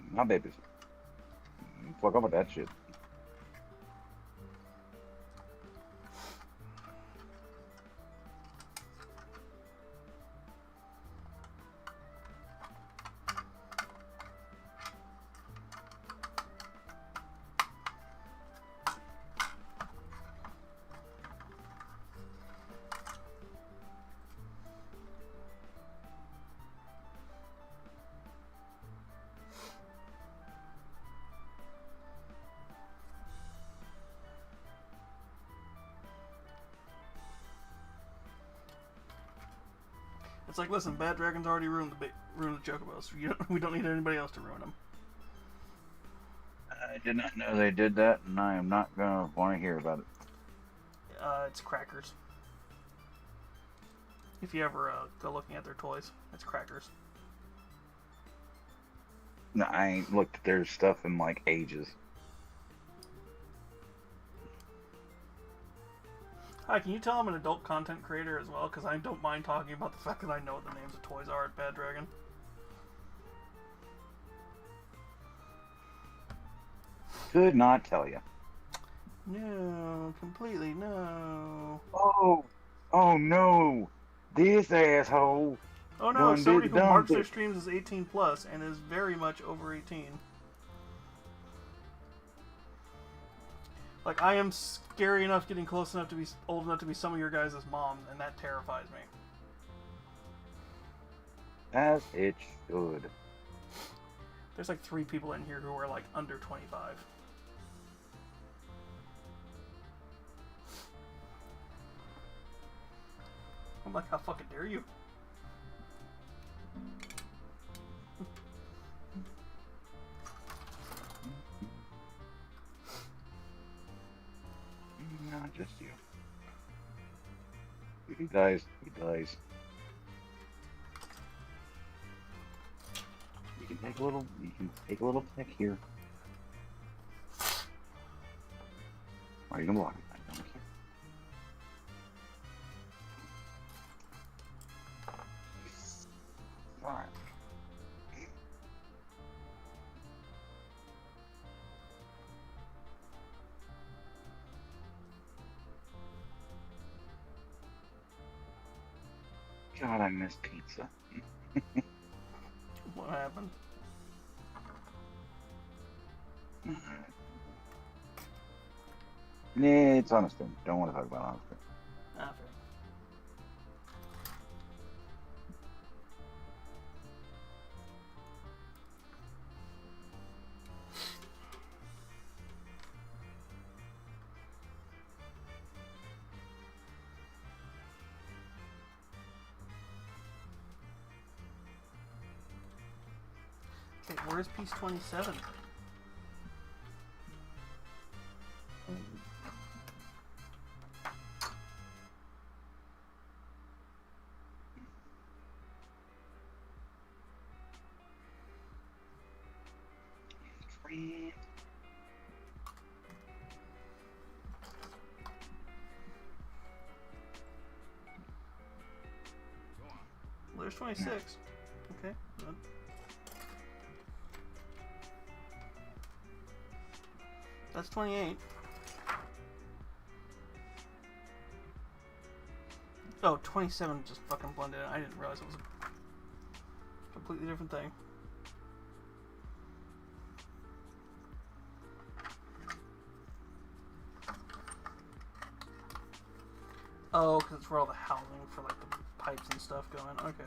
My babies. Fuck up with that shit. It's like, listen, Bad Dragon's already ruined the Chocobos. We don't need anybody else to ruin them. I did not know they did that, and I am not gonna want to hear about it. It's crackers. If you ever go looking at their toys, it's crackers. No, I ain't looked at their stuff in like ages. Hi, can you tell I'm an adult content creator as well? Because I don't mind talking about the fact that I know what the names of toys are at Bad Dragon. Could not tell you. No, completely no. Oh no! This asshole! Oh no, Done somebody did who marks their dumb streams as 18 plus and is very much over 18. Like, I am scary enough getting close enough to be old enough to be some of your guys' moms, and that terrifies me. As it should. There's like 3 people in here who are like under 25. I'm like, how fucking dare you? Not just you. If he dies, he dies. You can take a little pick here. Are you gonna block it? I don't care. Alright. God, I miss pizza. What happened? Nah, it's Honeston. Don't want to talk about Honeston. Ah, fair. Okay, where's piece 27? Well, there's 26. Okay. Good. That's 28. Oh, 27 just fucking blended in. I didn't realize it was a completely different thing. Oh, because it's where all the housing for like the pipes and stuff going. Okay.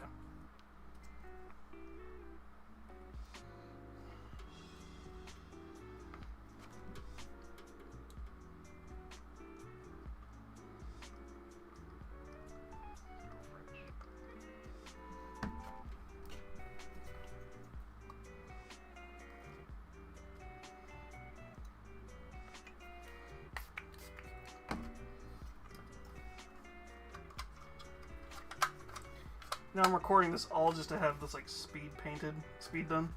Now I'm recording this all just to have this like speed done.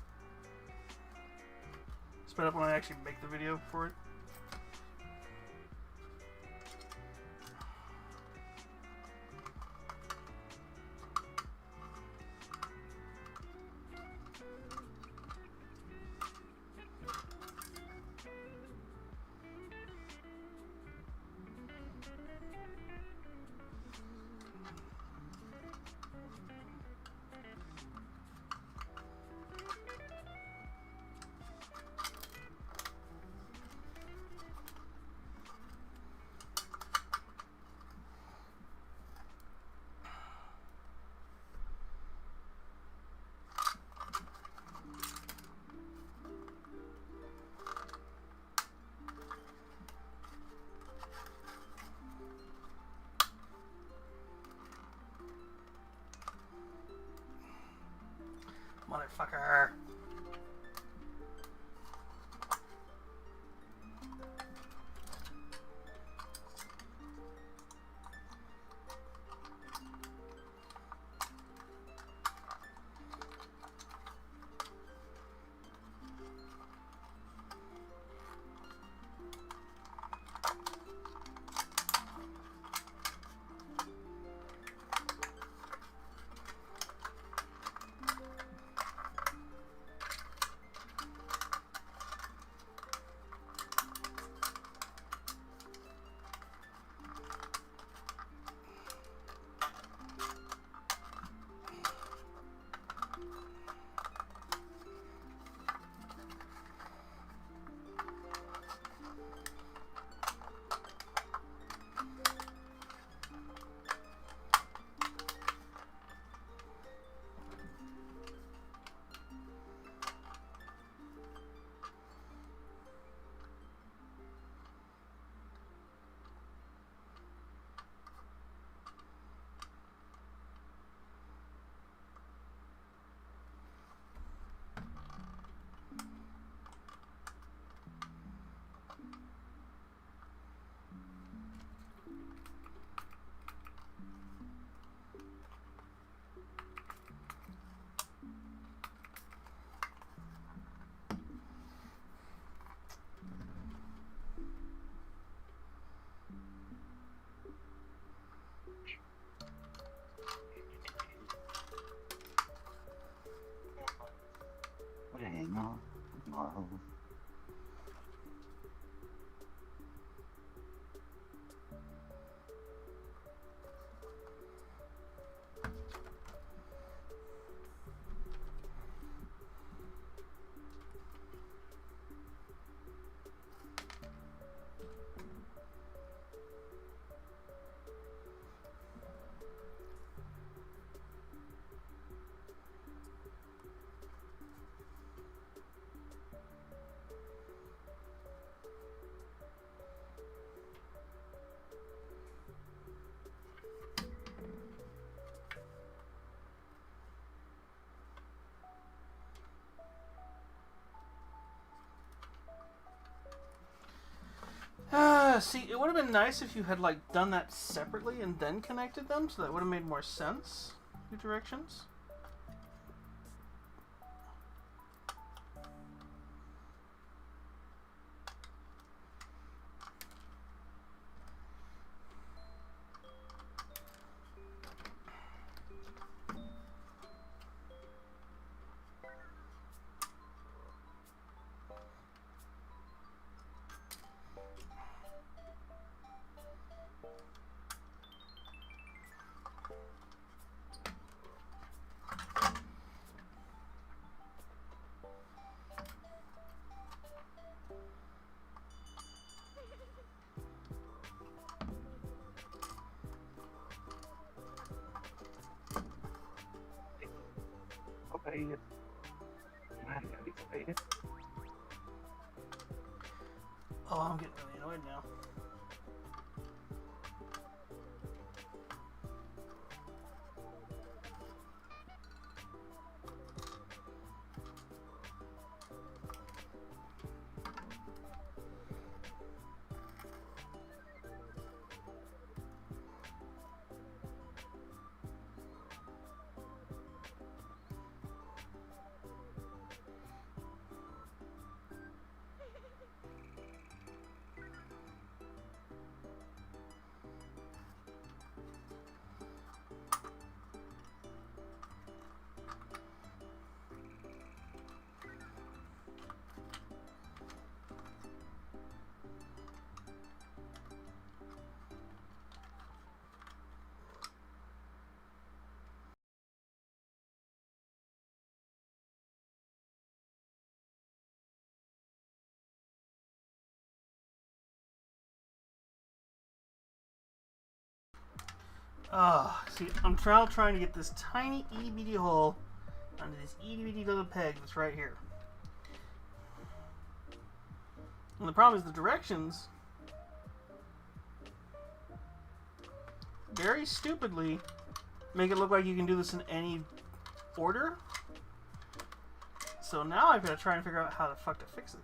Sped up when I actually make the video for it. See, it would have been nice if you had like done that separately and then connected them, so that would have made more sense. Two directions. Faded. Man, gotta be faded. Oh, I'm getting really annoyed now. See, I'm trying to get this tiny itty bitty hole onto this itty bitty little peg that's right here. And the problem is the directions very stupidly make it look like you can do this in any order. So now I've got to try and figure out how the fuck to fix it.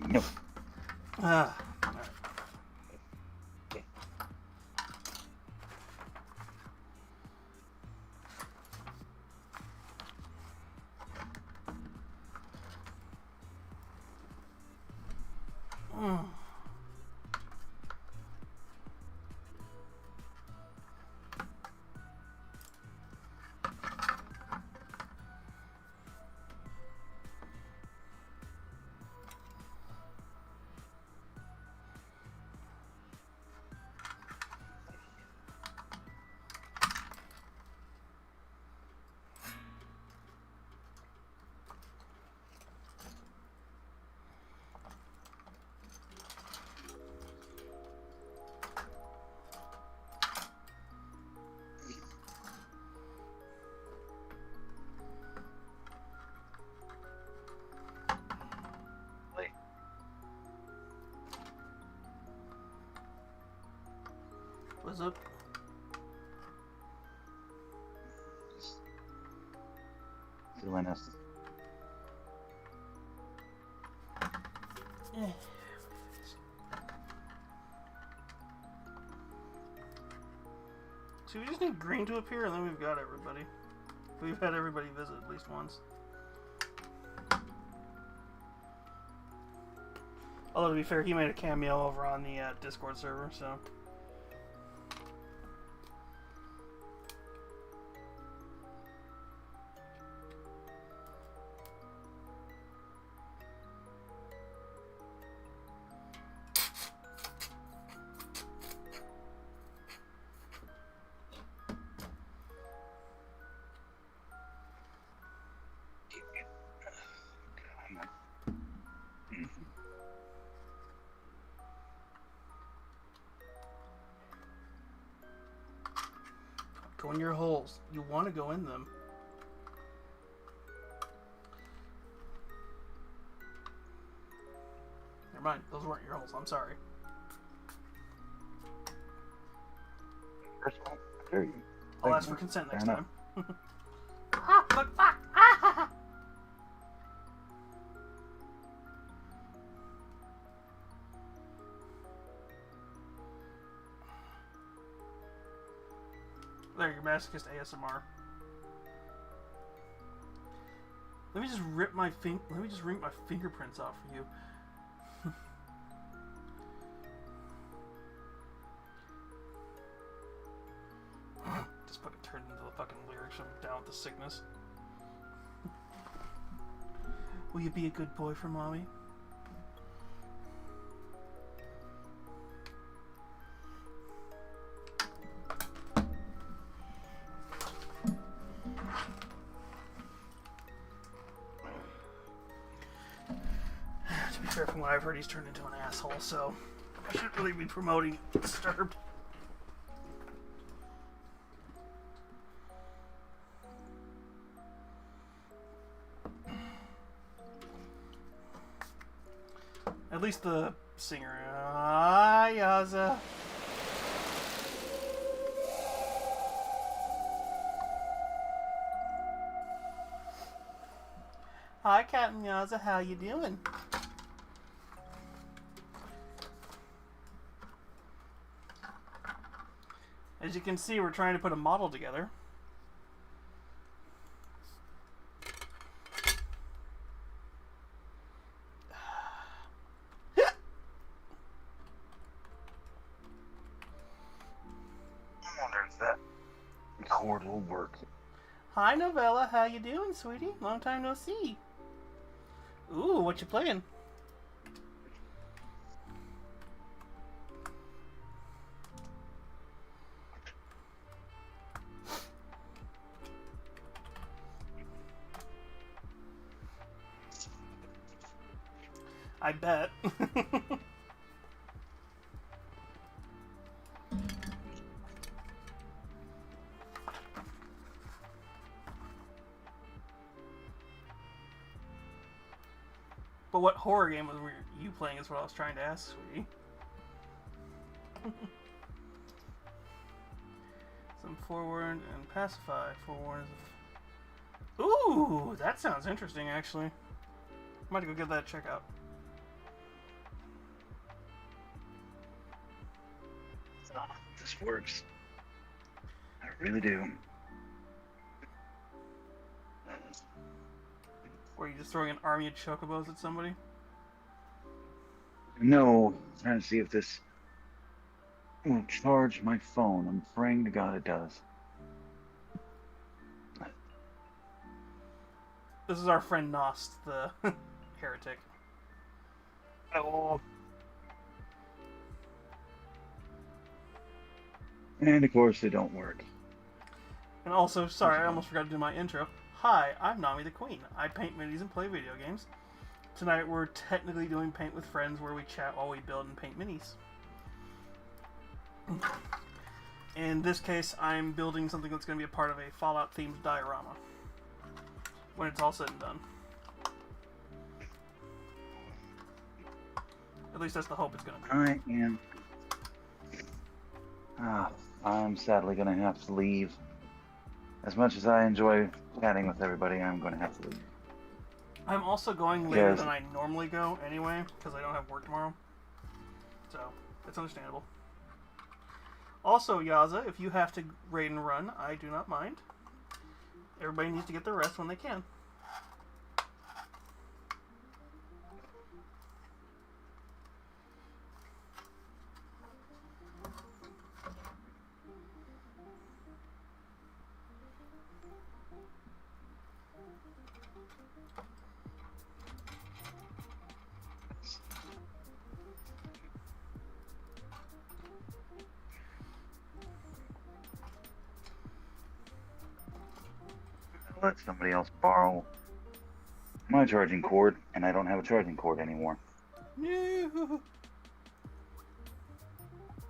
No. Ah. Mm. What's up? Doing us. Eh. So we just need green to appear, and then we've got everybody. We've had everybody visit at least once. Although to be fair, he made a cameo over on the Discord server, so. Go in your holes. You want to go in them. Never mind. Those weren't your holes. I'm sorry. First one. There you go. I'll ask for consent next Fair time. Ah, fuck, fuck! Ah, ha, ha. There, your masochist ASMR. Let me just rip my fingerprints off for you. Just fucking turned into the fucking lyrics. I'm down with the sickness. Will you be a good boy for mommy? To be fair, from what I've heard, he's turned into an asshole, so I shouldn't really be promoting Disturbed. At least the singer. Ah, Yaza. Hi, Captain Yaza. How you doing? As you can see, we're trying to put a model together. I wonder if that record will work. Hi, Novella. How you doing, sweetie? Long time no see. Ooh, what you playing? I bet. But what horror game were you playing is what I was trying to ask, sweetie. Some forewarn and pacify. Forewarn is ooh, that sounds interesting, actually. I might go give that a check out. This works. I really do. Were you just throwing an army of chocobos at somebody? No, trying to see if this will charge my phone. I'm praying to God it does. This is our friend Nost, the heretic. Oh. And of course they don't work. And also, sorry, I almost forgot to do my intro. Hi, I'm Nami the Queen. I paint minis and play video games. Tonight we're technically doing Paint with Friends, where we chat while we build and paint minis. In this case, I'm building something that's going to be a part of a Fallout-themed diorama. When it's all said and done. At least that's the hope it's going to be. Ah, I'm sadly gonna have to leave. As much as I enjoy chatting with everybody, I'm gonna have to leave. I'm also going later Yes. than I normally go anyway, because I don't have work tomorrow. So, it's understandable. Also, Yaza, if you have to raid and run, I do not mind. Everybody needs to get their rest when they can. Let somebody else borrow my charging cord, and I don't have a charging cord anymore. No.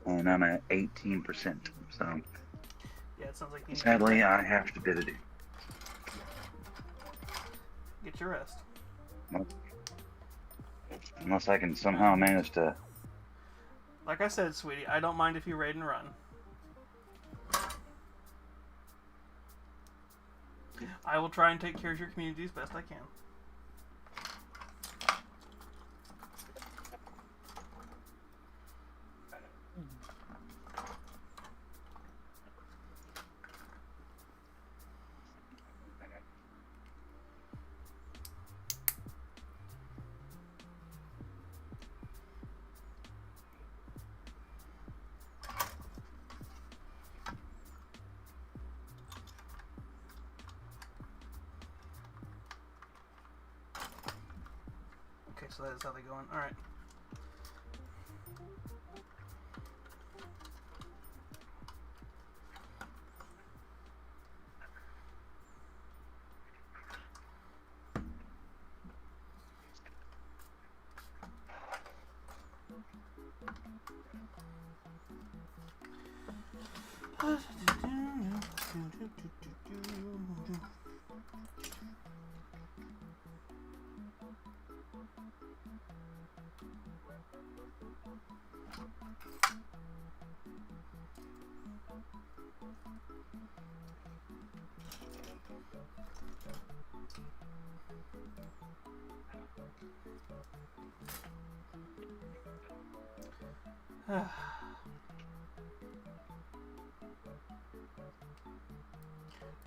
And I'm at 18%. So Yeah, it sounds like you need sadly, to I have to bid it. get your rest. Unless I can somehow manage to. Like I said, sweetie, I don't mind if you raid and run. I will try and take care of your community as best I can. Okay, so that's how they're going. Alright.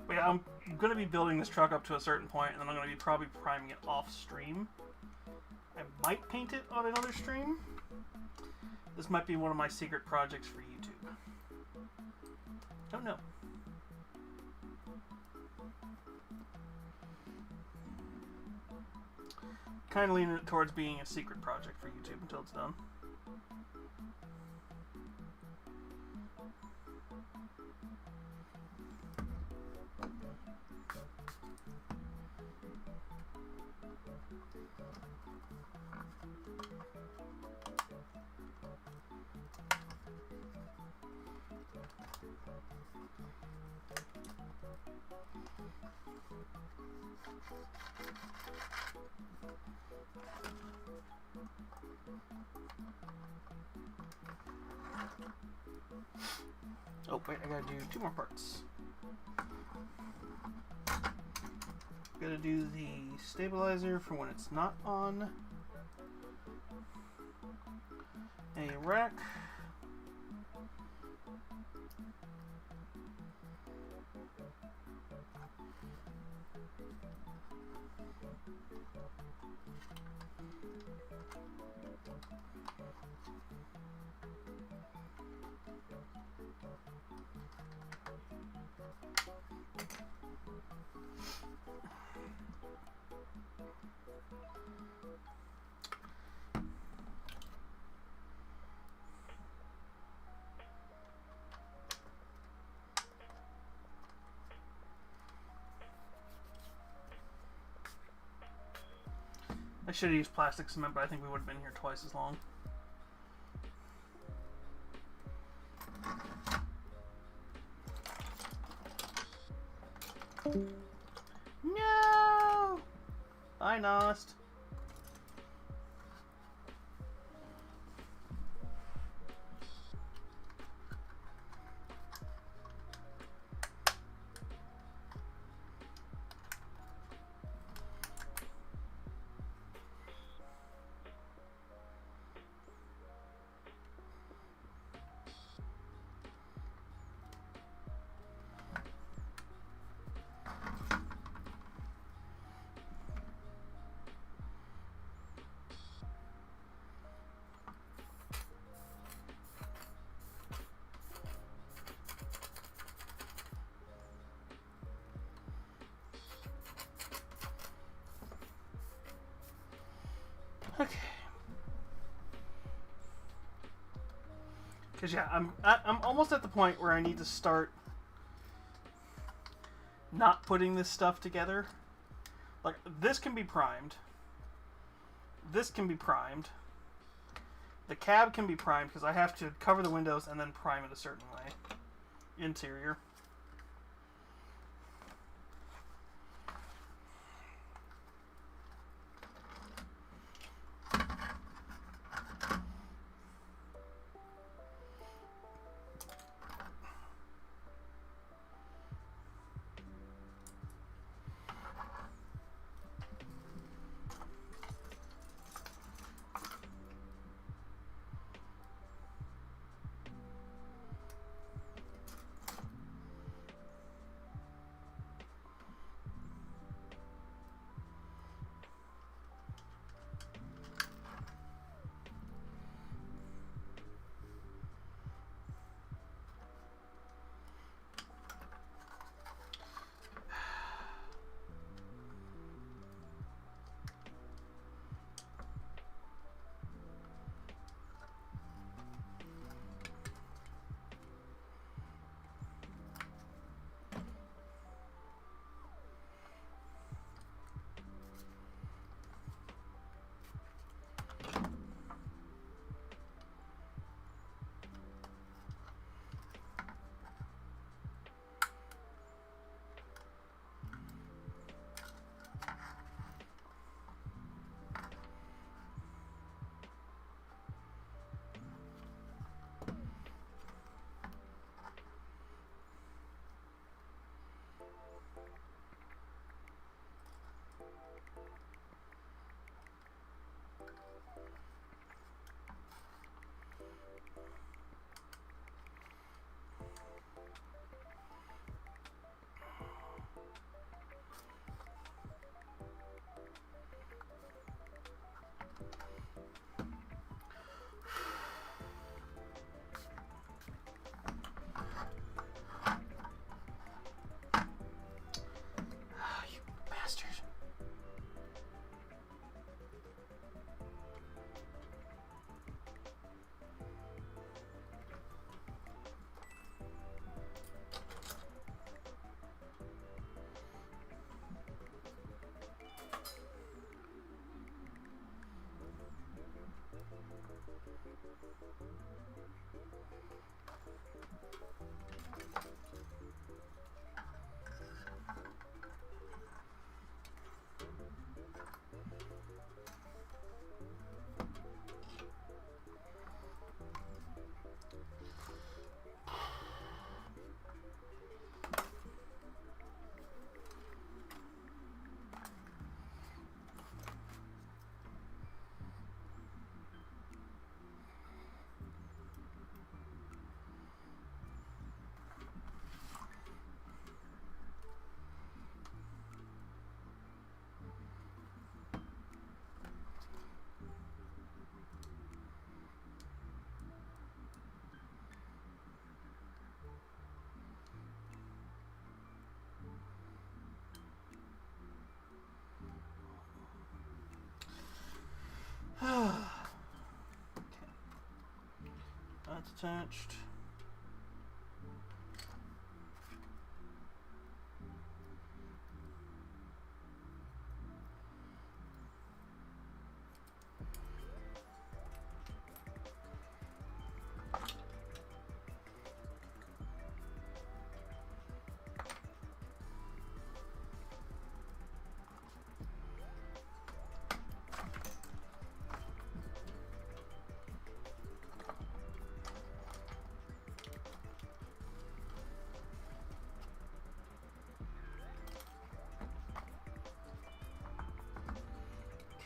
But yeah, I'm going to be building this truck up to a certain point, and then I'm going to be probably priming it off stream. I might paint it on another stream. This might be one of my secret projects for YouTube. Don't know. Kind of leaning it towards being a secret project for YouTube until it's done. Oh, wait, I gotta do 2 more parts. Gotta do the stabilizer for when it's not on. A rack. I should have used plastic cement, but I think we would have been here twice as long. No! Bye, Nost. Because yeah, I'm almost at the point where I need to start not putting this stuff together. Like, this can be primed. This can be primed. The cab can be primed because I have to cover the windows and then prime it a certain way. Interior. You bastard. That's attached.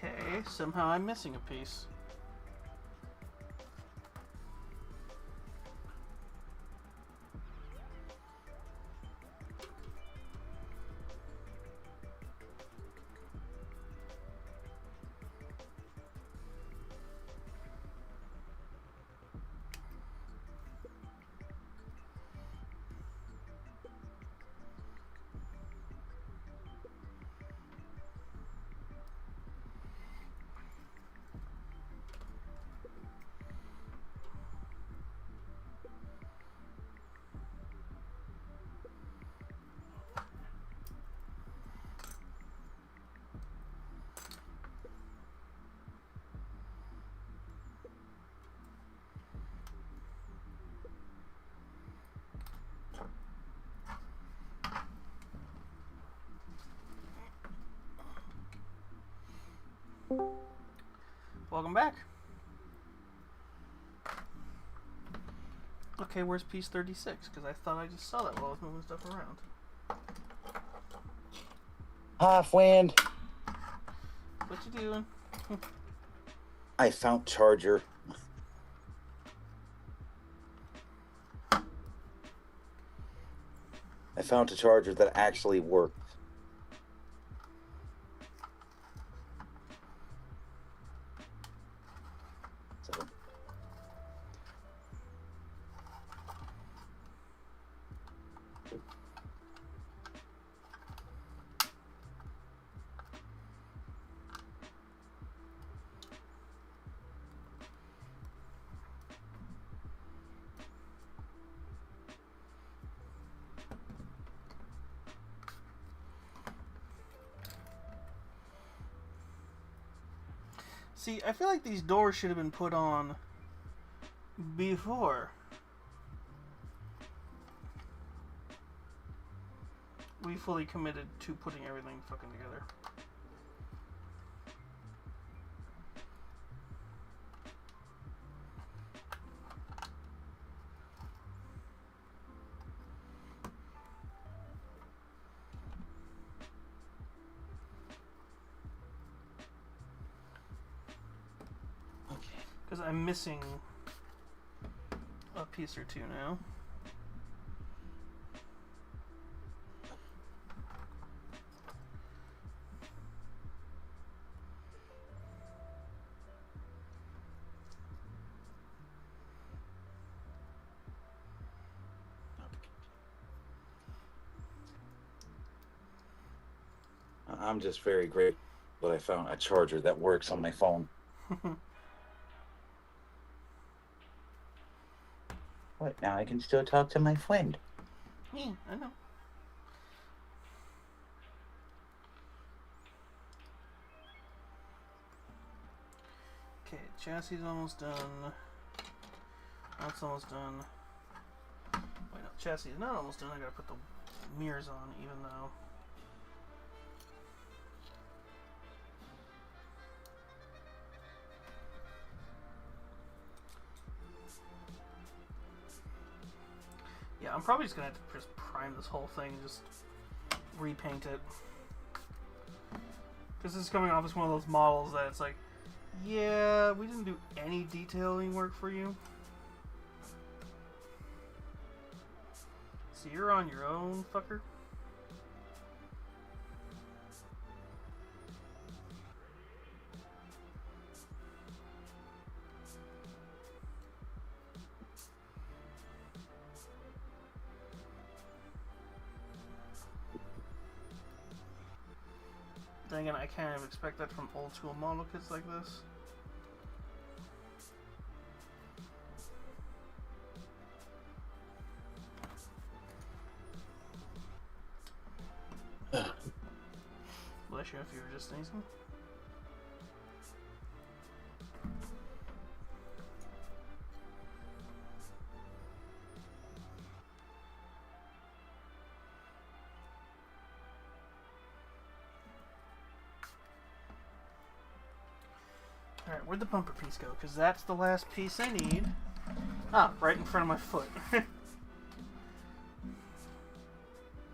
Okay, somehow I'm missing a piece. Welcome back. Okay, where's piece 36? Because I thought I just saw that while I was moving stuff around. Half wind. What you doing? I found charger. I found a charger that actually worked. So. See, I feel like these doors should have been put on before we fully committed to putting everything fucking together. Because I'm missing a piece or two now. I'm just very grateful that I found a charger that works on my phone. What? Now I can still talk to my friend. Yeah, I know. Okay, chassis is almost done. That's almost done. Wait, no, chassis is not almost done. I gotta put the mirrors on, even though. Yeah, I'm probably just gonna have to just prime this whole thing and just repaint it. Because this is coming off as one of those models that it's like, yeah, we didn't do any detailing work for you. So you're on your own, fucker. Then again, I can't even expect that from old school model kits like this. Bless you if you were just sneezing. Alright, where'd the bumper piece go? Because that's the last piece I need. Ah, right in front of my foot.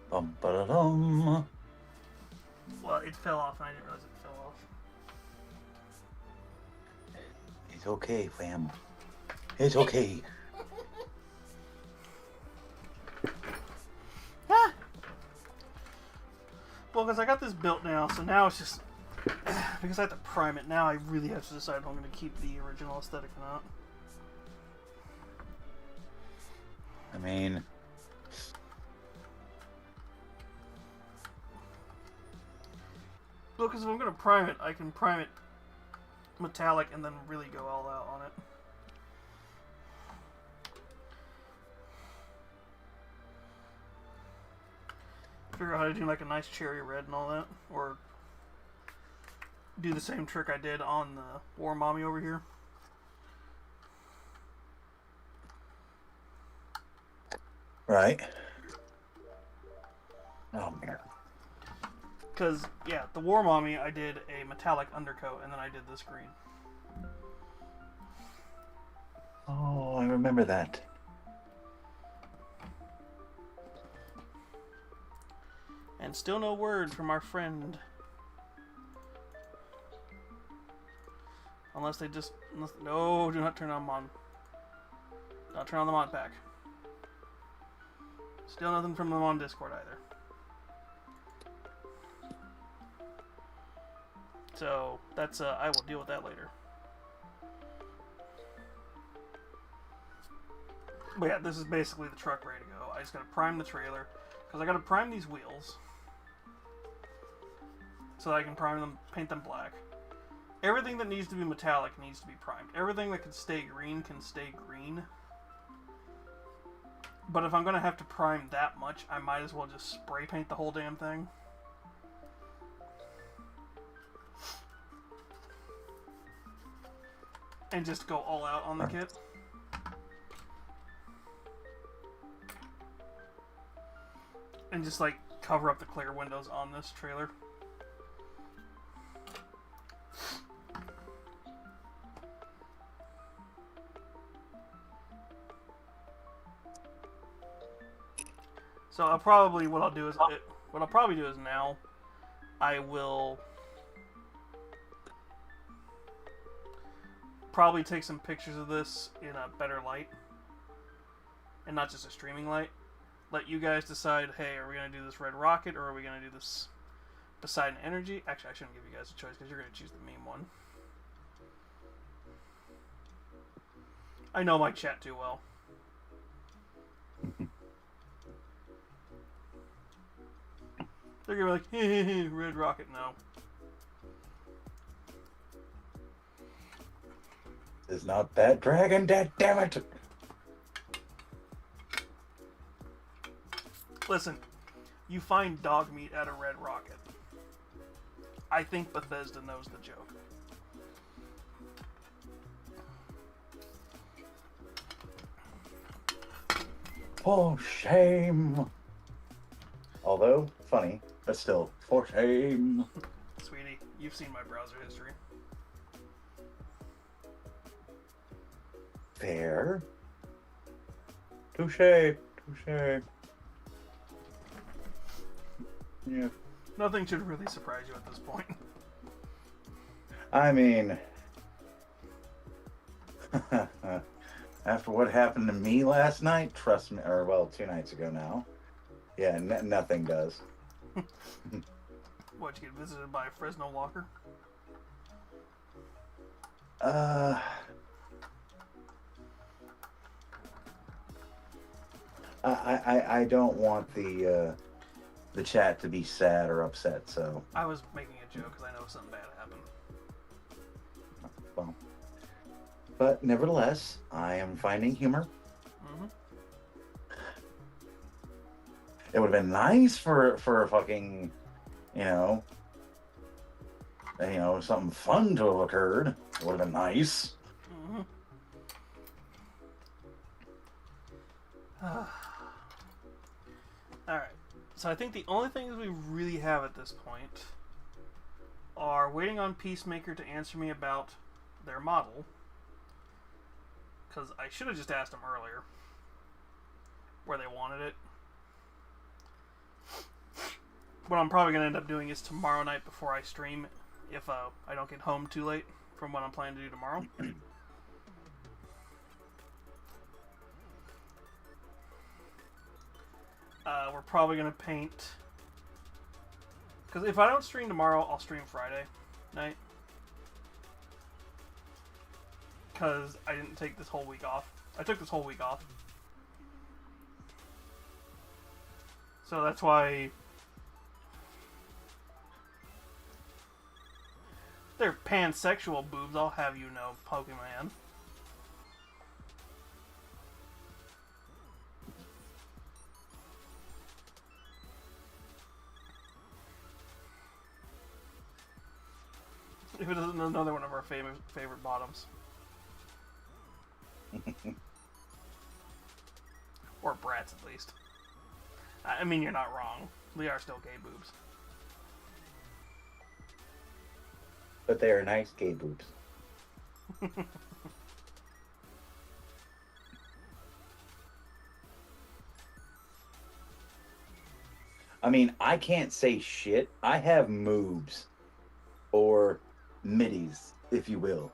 Bum-ba-da-dum. Well, it fell off and I didn't realize it fell off. It's okay, fam. It's okay. Ah! Well, because I got this built now, so now it's just... because I have to prime it now, I really have to decide if I'm going to keep the original aesthetic or not. I mean... Well, because if I'm going to prime it, I can prime it metallic and then really go all out on it. Figure out how to do like a nice cherry red and all that, or do the same trick I did on the War Mommy over here. Right. Oh, man. Because, yeah, the War Mommy, I did a metallic undercoat, and then I did this green. remember that. And still no word from our friend. Unless they just... No, do not turn on Mon. Don't turn on the Mon pack. Still nothing from them on Discord either. So, that's, I will deal with that later. But yeah, this is basically the truck ready to go. I just gotta prime the trailer. Because I gotta prime these wheels. So that I can prime them, paint them black. Everything that needs to be metallic needs to be primed. Everything that can stay green can stay green. But if I'm gonna have to prime that much, I might as well just spray paint the whole damn thing. And just go all out on the kit. And just like cover up the clear windows on this trailer. So I'll probably what I'll probably do is now I will probably take some pictures of this in a better light and not just a streaming light. Let you guys decide, hey, are we going to do this Red Rocket or are we going to do this Poseidon Energy? Actually, I shouldn't give you guys a choice because you're going to choose the meme one. I know my chat too well. They're going to be like, hey, Red Rocket, no. It's not that dragon, damn it! Listen, you find dog meat at a Red Rocket. I think Bethesda knows the joke. For shame. Although, funny, but still, for shame. Sweetie, you've seen my browser history. Fair. Touché. Yeah. Nothing should really surprise you at this point. I mean, after what happened to me last night, trust me, or well, 2 nights ago now, yeah, nothing does. What, you get visited by a Fresno walker? I don't want the chat to be sad or upset, so. I was making a joke because I know something bad happened. Well, but nevertheless, I am finding humor. Mm-hmm. It would have been nice for a fucking, something fun to have occurred. It would have been nice. Mm-hmm. Alright, so I think the only things we really have at this point are waiting on Peacemaker to answer me about their model. Because I should have just asked them earlier where they wanted it. What I'm probably going to end up doing is tomorrow night before I stream, if I don't get home too late from what I'm planning to do tomorrow. We're probably going to paint... Because if I don't stream tomorrow, I'll stream Friday night. Because I didn't take this whole week off. I took this whole week off. So that's why... They're pansexual boobs, I'll have you know, Pokemon. If it isn't another one of our favorite bottoms. Or brats, at least. I mean, you're not wrong. We are still gay boobs. But they are nice gay boobs. I mean, I can't say shit. I have moobs. Or middies, if you will.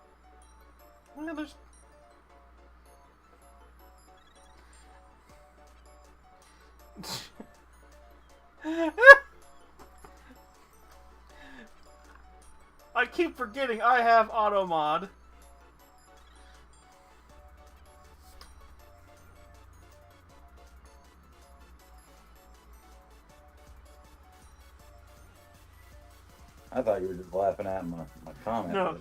Yeah, there's... I keep forgetting I have auto mod. I thought you were just laughing at my comment. No,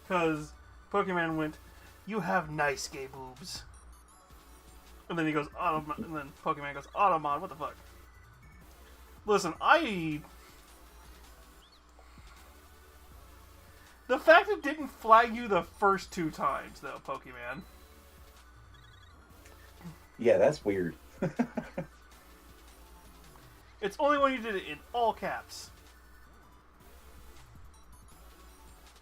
because Pokemon went, "You have nice gay boobs," and then he goes auto, and then Pokemon goes auto mod. What the fuck? Listen, the fact it didn't flag you the first 2 times, though, Pokemon. Yeah, that's weird. It's only when you did it in all caps.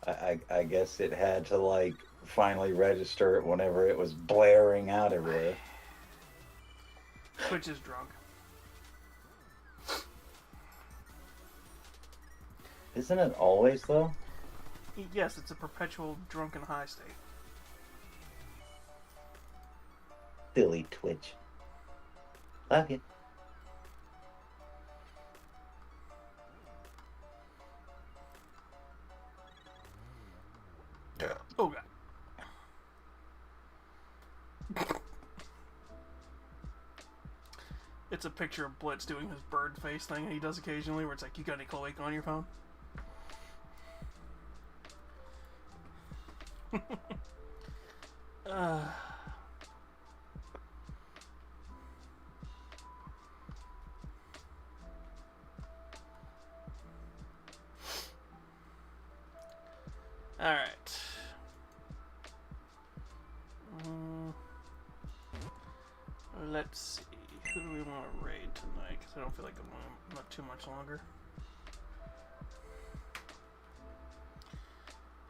I guess it had to, like, finally register it whenever it was blaring out everywhere. Twitch is drunk. Isn't it always, though? Yes, it's a perpetual drunken high state. Silly Twitch. Love you. Oh god. It's a picture of Blitz doing his bird face thing he does occasionally, where it's like, "You got any Cloak on your phone?" Alright. Let's see. Who do we want to raid tonight? Because I don't feel like I'm not too much longer.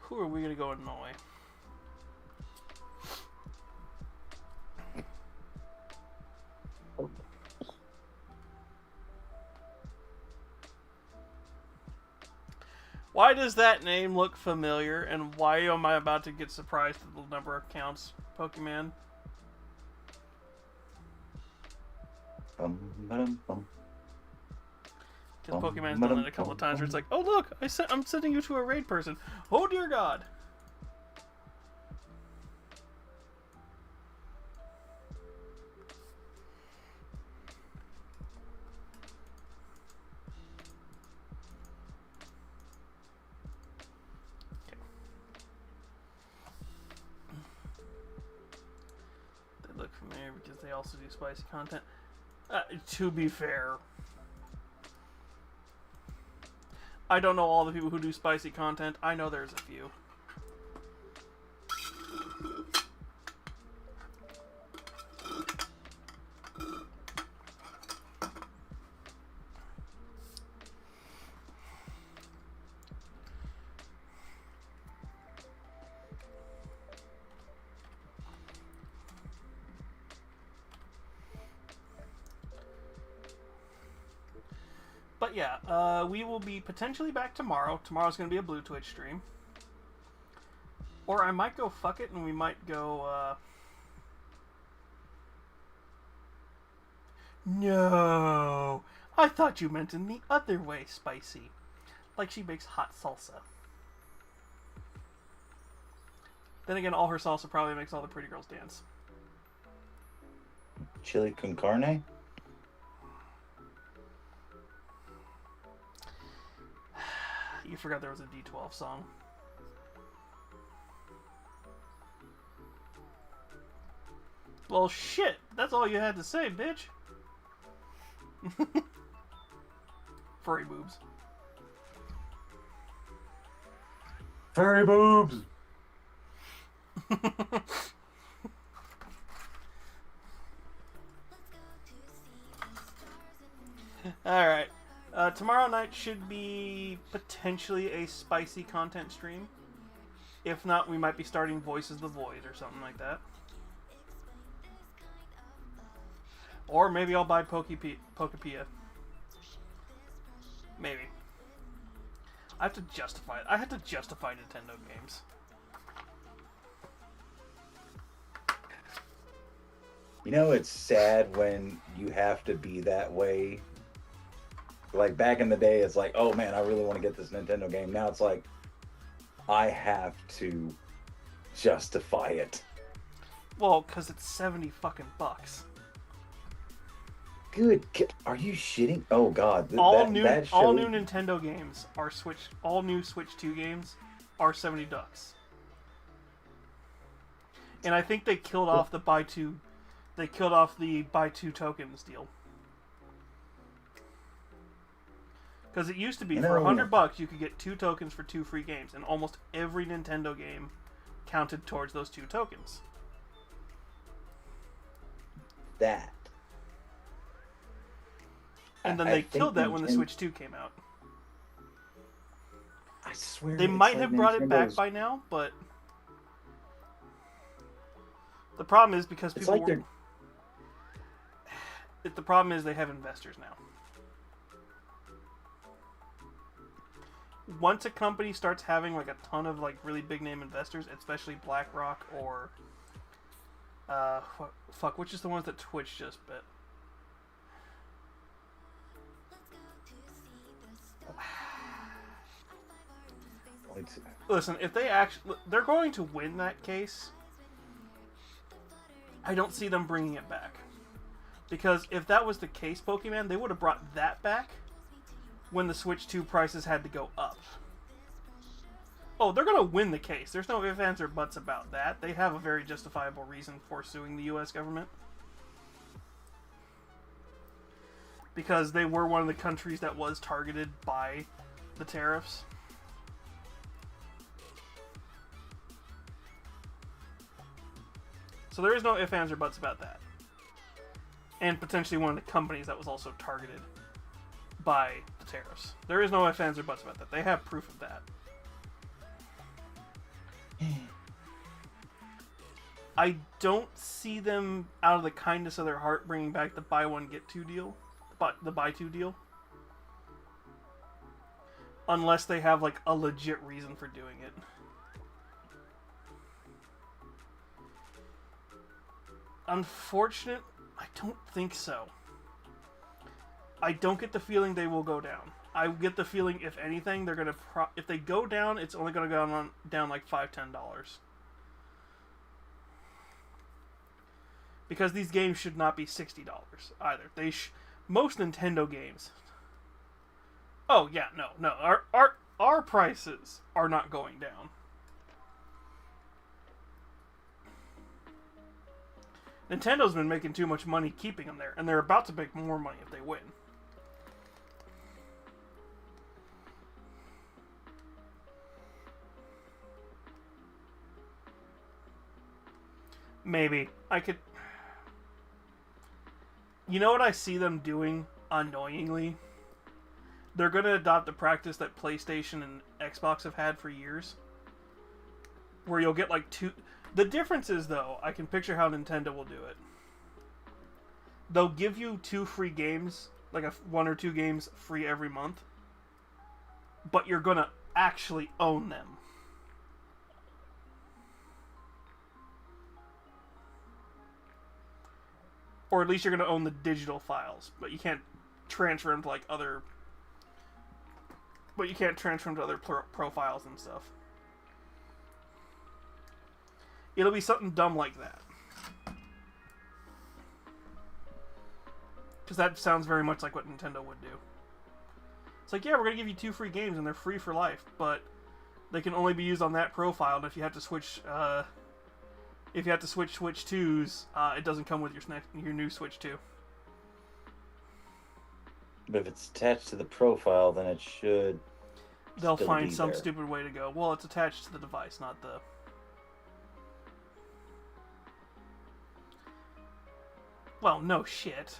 Who are we going to go annoy? Why does that name look familiar, and why am I about to get surprised at the number of accounts, Pokemon? Because Pokemon's done it a couple of times where it's like, "Oh look, I'm sending you to a raid person. Oh dear God." They look familiar because they also do spicy content. To be fair, I don't know all the people who do spicy content. I know there's a few. But yeah, we will be potentially back tomorrow. Tomorrow's going to be a Blue Twitch stream. Or I might go fuck it and we might go, No! I thought you meant in the other way, spicy. Like she makes hot salsa. Then again, all her salsa probably makes all the pretty girls dance. Chili con carne? You forgot there was a D12 song. Well, shit. That's all you had to say, bitch. Furry boobs. Furry boobs! Alright. Tomorrow night should be potentially a spicy content stream. If not, we might be starting Voices the Void or something like that. Or maybe I'll buy Pokepia. Maybe. I have to justify it. I have to justify Nintendo games. You know, it's sad when you have to be that way. Like back in the day, it's like, oh man, I really want to get this Nintendo game. Now it's like, I have to justify it. Well, because it's 70 fucking bucks. Good. Are you shitting? Oh god. All new Nintendo games are Switch. All new Switch 2 games are $70. And I think they killed off the buy two. They killed off the buy two tokens deal. Because it used to be for $100 you could get 2 tokens for 2 free games, and almost every Nintendo game counted towards those 2 tokens. That. And then they killed that when the Switch 2 came out. I swear they might have brought it back by now, but the problem is because people. The problem is they have investors now. Once a company starts having like a ton of like really big name investors, especially BlackRock or which is the ones that Twitch just bit? Listen, if they're going to win that case, I don't see them bringing it back. Because if that was the case, Pokemon, they would have brought that back when the Switch 2 prices had to go up. Oh, they're going to win the case. There's no ifs, ands, or buts about that. They have a very justifiable reason for suing the US government. Because they were one of the countries that was targeted by the tariffs. So there is no ifs, ands, or buts about that. And potentially one of the companies that was also targeted by the tariffs. There is no ifs, ands, or buts about that. They have proof of that. I don't see them, out of the kindness of their heart, bringing back the buy one get two deal, the buy two deal, unless they have like a legit reason for doing it. Unfortunate, I don't think so. I don't get the feeling they will go down. I get the feeling, if anything, they're gonna if they go down, it's only gonna go down like $5-10. Because these games should not be $60 either. Most Nintendo games. Oh yeah, no. Our prices are not going down. Nintendo's been making too much money keeping them there, and they're about to make more money if they win. Maybe. I could... You know what I see them doing, annoyingly? They're going to adopt the practice that PlayStation and Xbox have had for years. Where you'll get like 2... The difference is, though, I can picture how Nintendo will do it. They'll give you 2 free games, like 1 or 2 games free every month. But you're going to actually own them. Or at least you're going to own the digital files, but you can't transfer them to like other... But you can't transfer them to other profiles and stuff. It'll be something dumb like that. Because that sounds very much like what Nintendo would do. It's like, yeah, we're going to give you 2 free games and they're free for life, but they can only be used on that profile, and if you have to switch... If you have to switch Switch 2s, it doesn't come with your new Switch 2. But if it's attached to the profile, then it should. They'll find some stupid way to go. Well, it's attached to the device, not the. Well, no shit.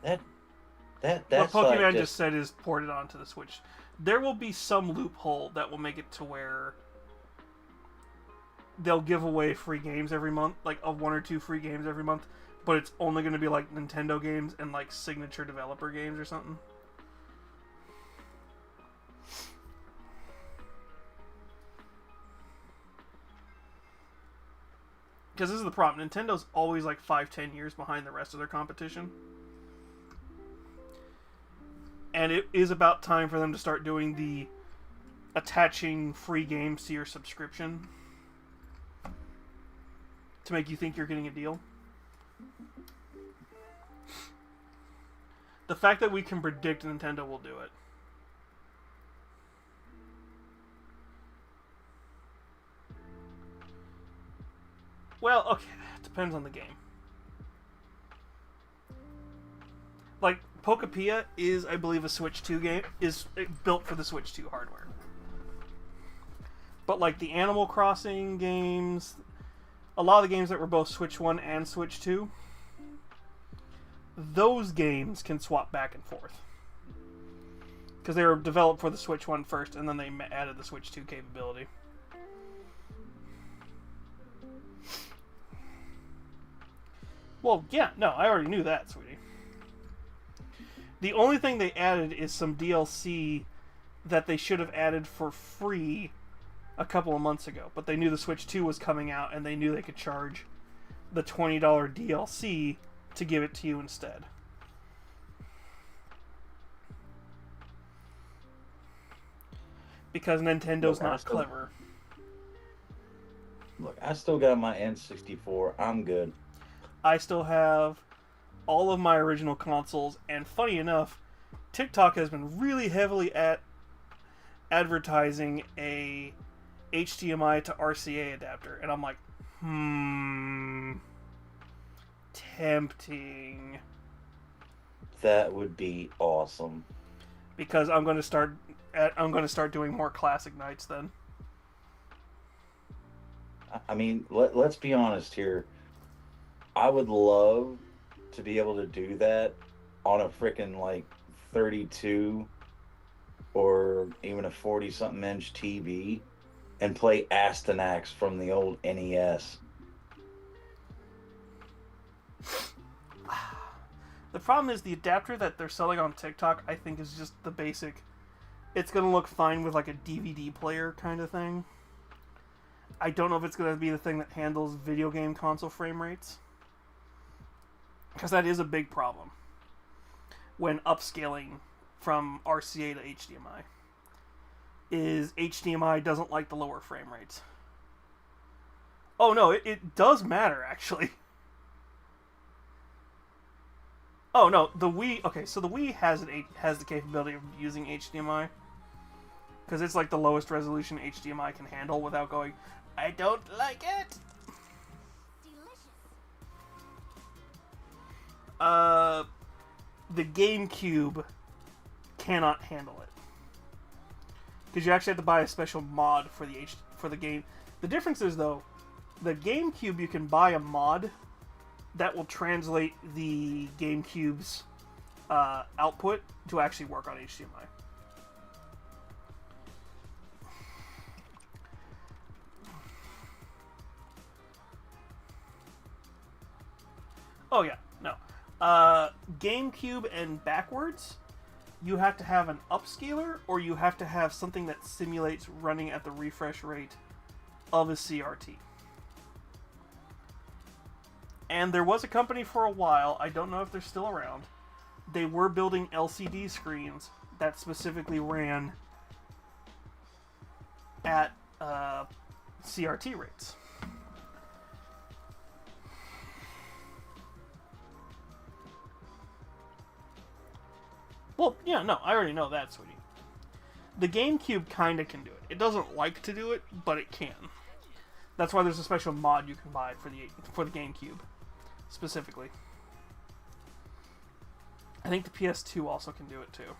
That's what Pokemon like just said is ported onto the Switch. There will be some loophole that will make it to where they'll give away free games every month, like 1 or 2 free games every month, but it's only going to be like Nintendo games and like signature developer games or something. Because this is the problem. Nintendo's always like 5-10 years behind the rest of their competition. And it is about time for them to start doing the attaching free games to your subscription to make you think you're getting a deal. The fact that we can predict Nintendo will do it. Well, okay, it depends on the game. Like, Pokepia is, I believe, a Switch 2 game, is built for the Switch 2 hardware. But like the Animal Crossing games, a lot of the games that were both Switch 1 and Switch 2, those games can swap back and forth. Because they were developed for the Switch 1 first, and then they added the Switch 2 capability. Well, yeah, no, I already knew that, sweetie. The only thing they added is some DLC that they should have added for free a couple of months ago. But they knew the Switch 2 was coming out, and they knew they could charge the $20 DLC to give it to you instead. Because Nintendo's not clever. Look, I still got my N64. I'm good. I still have all of my original consoles, and funny enough, TikTok has been really heavily advertising a HDMI to RCA adapter, and I'm like, tempting. That would be awesome. Because I'm going to start doing more classic nights then. I mean, let's be honest here. I would love to be able to do that on a freaking like 32 or even a 40-something inch TV and play Astyanax from the old NES. The problem is the adapter that they're selling on TikTok, I think, is just the basic. It's going to look fine with like a DVD player kind of thing. I don't know if it's going to be the thing that handles video game console frame rates. Because that is a big problem when upscaling from RCA to HDMI. Is HDMI doesn't like the lower frame rates. Oh no, it does matter actually. Oh no, the Wii. Okay, so the Wii has the capability of using HDMI because it's like the lowest resolution HDMI can handle without going, I don't like it. The GameCube cannot handle it because you actually have to buy a special mod for the game. The difference is though, the GameCube you can buy a mod that will translate the GameCube's output to actually work on HDMI. Oh yeah, no. GameCube and backwards, you have to have an upscaler, or you have to have something that simulates running at the refresh rate of a CRT. And there was a company for a while, I don't know if they're still around, they were building LCD screens that specifically ran at CRT rates. Well, yeah, no, I already know that, sweetie. The GameCube kinda can do it. It doesn't like to do it, but it can. That's why there's a special mod you can buy for the GameCube, specifically. I think the PS2 also can do it too.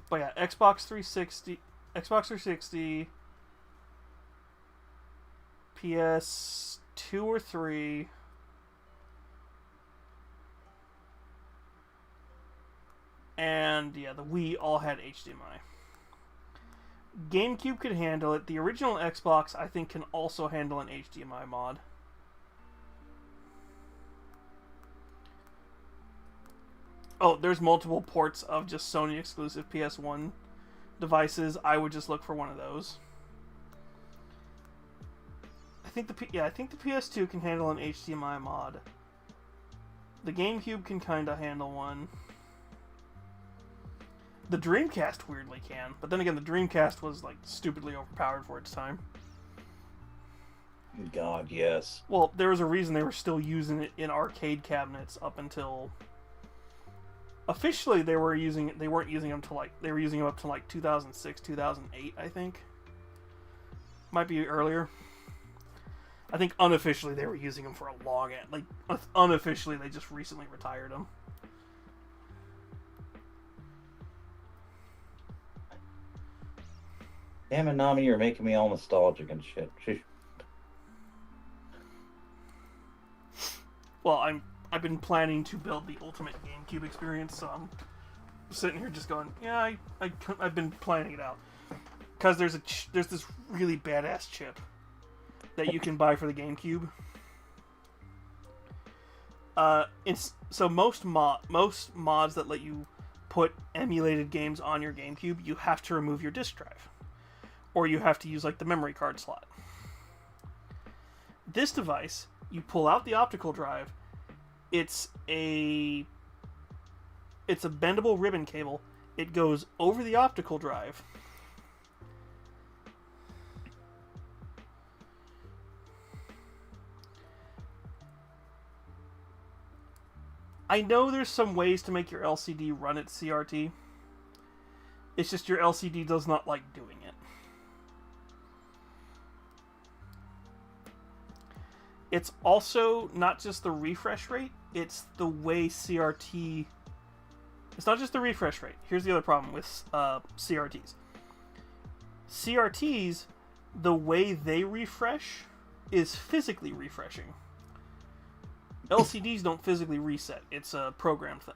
But yeah, Xbox 360, PS2 or 3, and yeah, the Wii all had HDMI. GameCube could handle it. The original Xbox, I think, can also handle an HDMI mod. Oh, there's multiple ports of just Sony exclusive PS1 devices. I would just look for one of those. I think the PS2 can handle an HDMI mod. The GameCube can kind of handle one. The Dreamcast weirdly can, but then again, the Dreamcast was like stupidly overpowered for its time. God, yes. Well, there was a reason they were still using it in arcade cabinets up until officially they weren't using them till like they were using them up to like 2006, 2008, I think. Might be earlier. I think unofficially they were using them for a long like unofficially they just recently retired them. Damn it, Nami, you're making me all nostalgic and shit. Sheesh. Well, I've been planning to build the ultimate GameCube experience, so I'm sitting here just going, yeah, I've been planning it out. Because there's this really badass chip that you can buy for the GameCube. So most mods that let you put emulated games on your GameCube, you have to remove your disk drive, or you have to use like the memory card slot. This device, you pull out the optical drive. It's a bendable ribbon cable. It goes over the optical drive. I know there's some ways to make your LCD run at CRT. It's just your LCD does not like doing it. It's also not just the refresh rate, it's the way CRT... It's not just the refresh rate. Here's the other problem with CRTs. CRTs, the way they refresh is physically refreshing. LCDs don't physically reset. It's a program thing.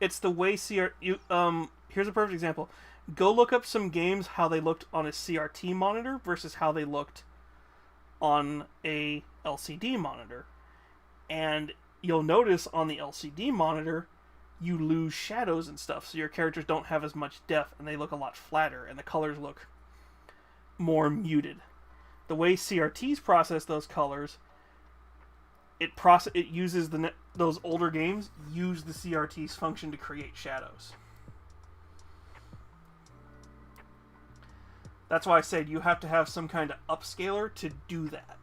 It's the way here's a perfect example. Go look up some games, how they looked on a CRT monitor versus how they looked on a LCD monitor. And you'll notice on the LCD monitor, you lose shadows and stuff, so your characters don't have as much depth, and they look a lot flatter, and the colors look more muted. The way CRTs process those colors, it uses those older games use the CRT's function to create shadows. That's why I said you have to have some kind of upscaler to do that.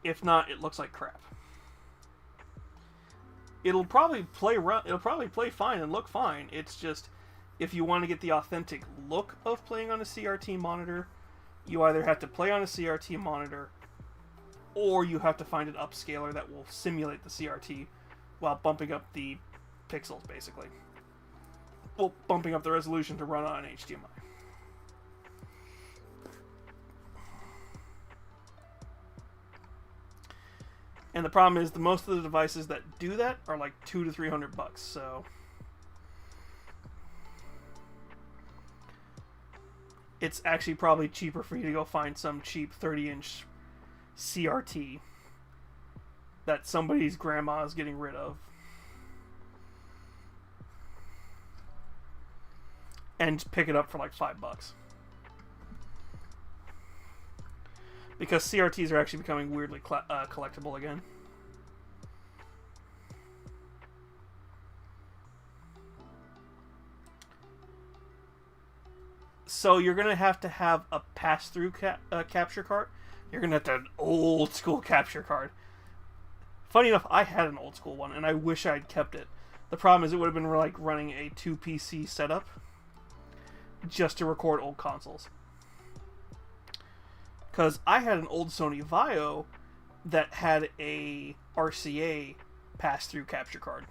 If not, it looks like crap. It'll probably play fine and look fine. It's just, if you want to get the authentic look of playing on a CRT monitor, you either have to play on a CRT monitor, or you have to find an upscaler that will simulate the CRT while bumping up the pixels, basically. Well, bumping up the resolution to run on HDMI. And the problem is, most of the devices that do that are like $200 to $300, so it's actually probably cheaper for you to go find some cheap 30-inch CRT that somebody's grandma is getting rid of, and pick it up for like $5, because CRTs are actually becoming weirdly collectible again. So you're gonna have to have a pass-through capture card. You're gonna have to have an old school capture card. Funny enough, I had an old school one, and I wish I'd kept it. The problem is, it would have been like running a 2 PC setup just to record old consoles. Because I had an old Sony Vaio that had a RCA pass-through capture card.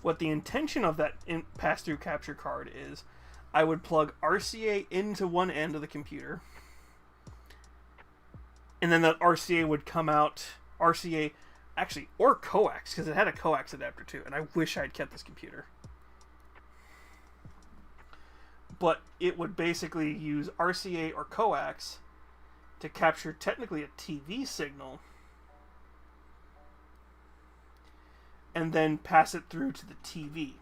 What the intention of that pass-through capture card is, I would plug RCA into one end of the computer, and then that RCA would come out, or coax, because it had a coax adapter too, and I wish I'd kept this computer. but it would basically use RCA or coax to capture technically a TV signal and then pass it through to the TV.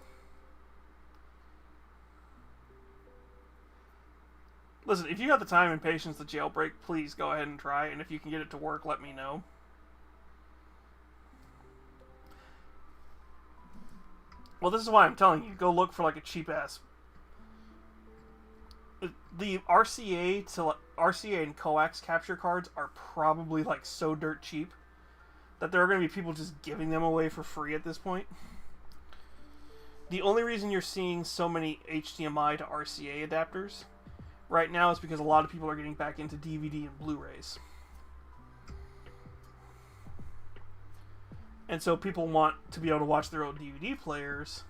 Listen, if you got the time and patience to jailbreak, please go ahead and try, and if you can get it to work, let me know. Well, this is why I'm telling you, go look for like a cheap ass. The RCA and coax capture cards are probably like so dirt cheap that there are going to be people just giving them away for free at this point. The only reason you're seeing so many HDMI to RCA adapters right now is because a lot of people are getting back into DVD and Blu-rays. And so people want to be able to watch their old DVD players,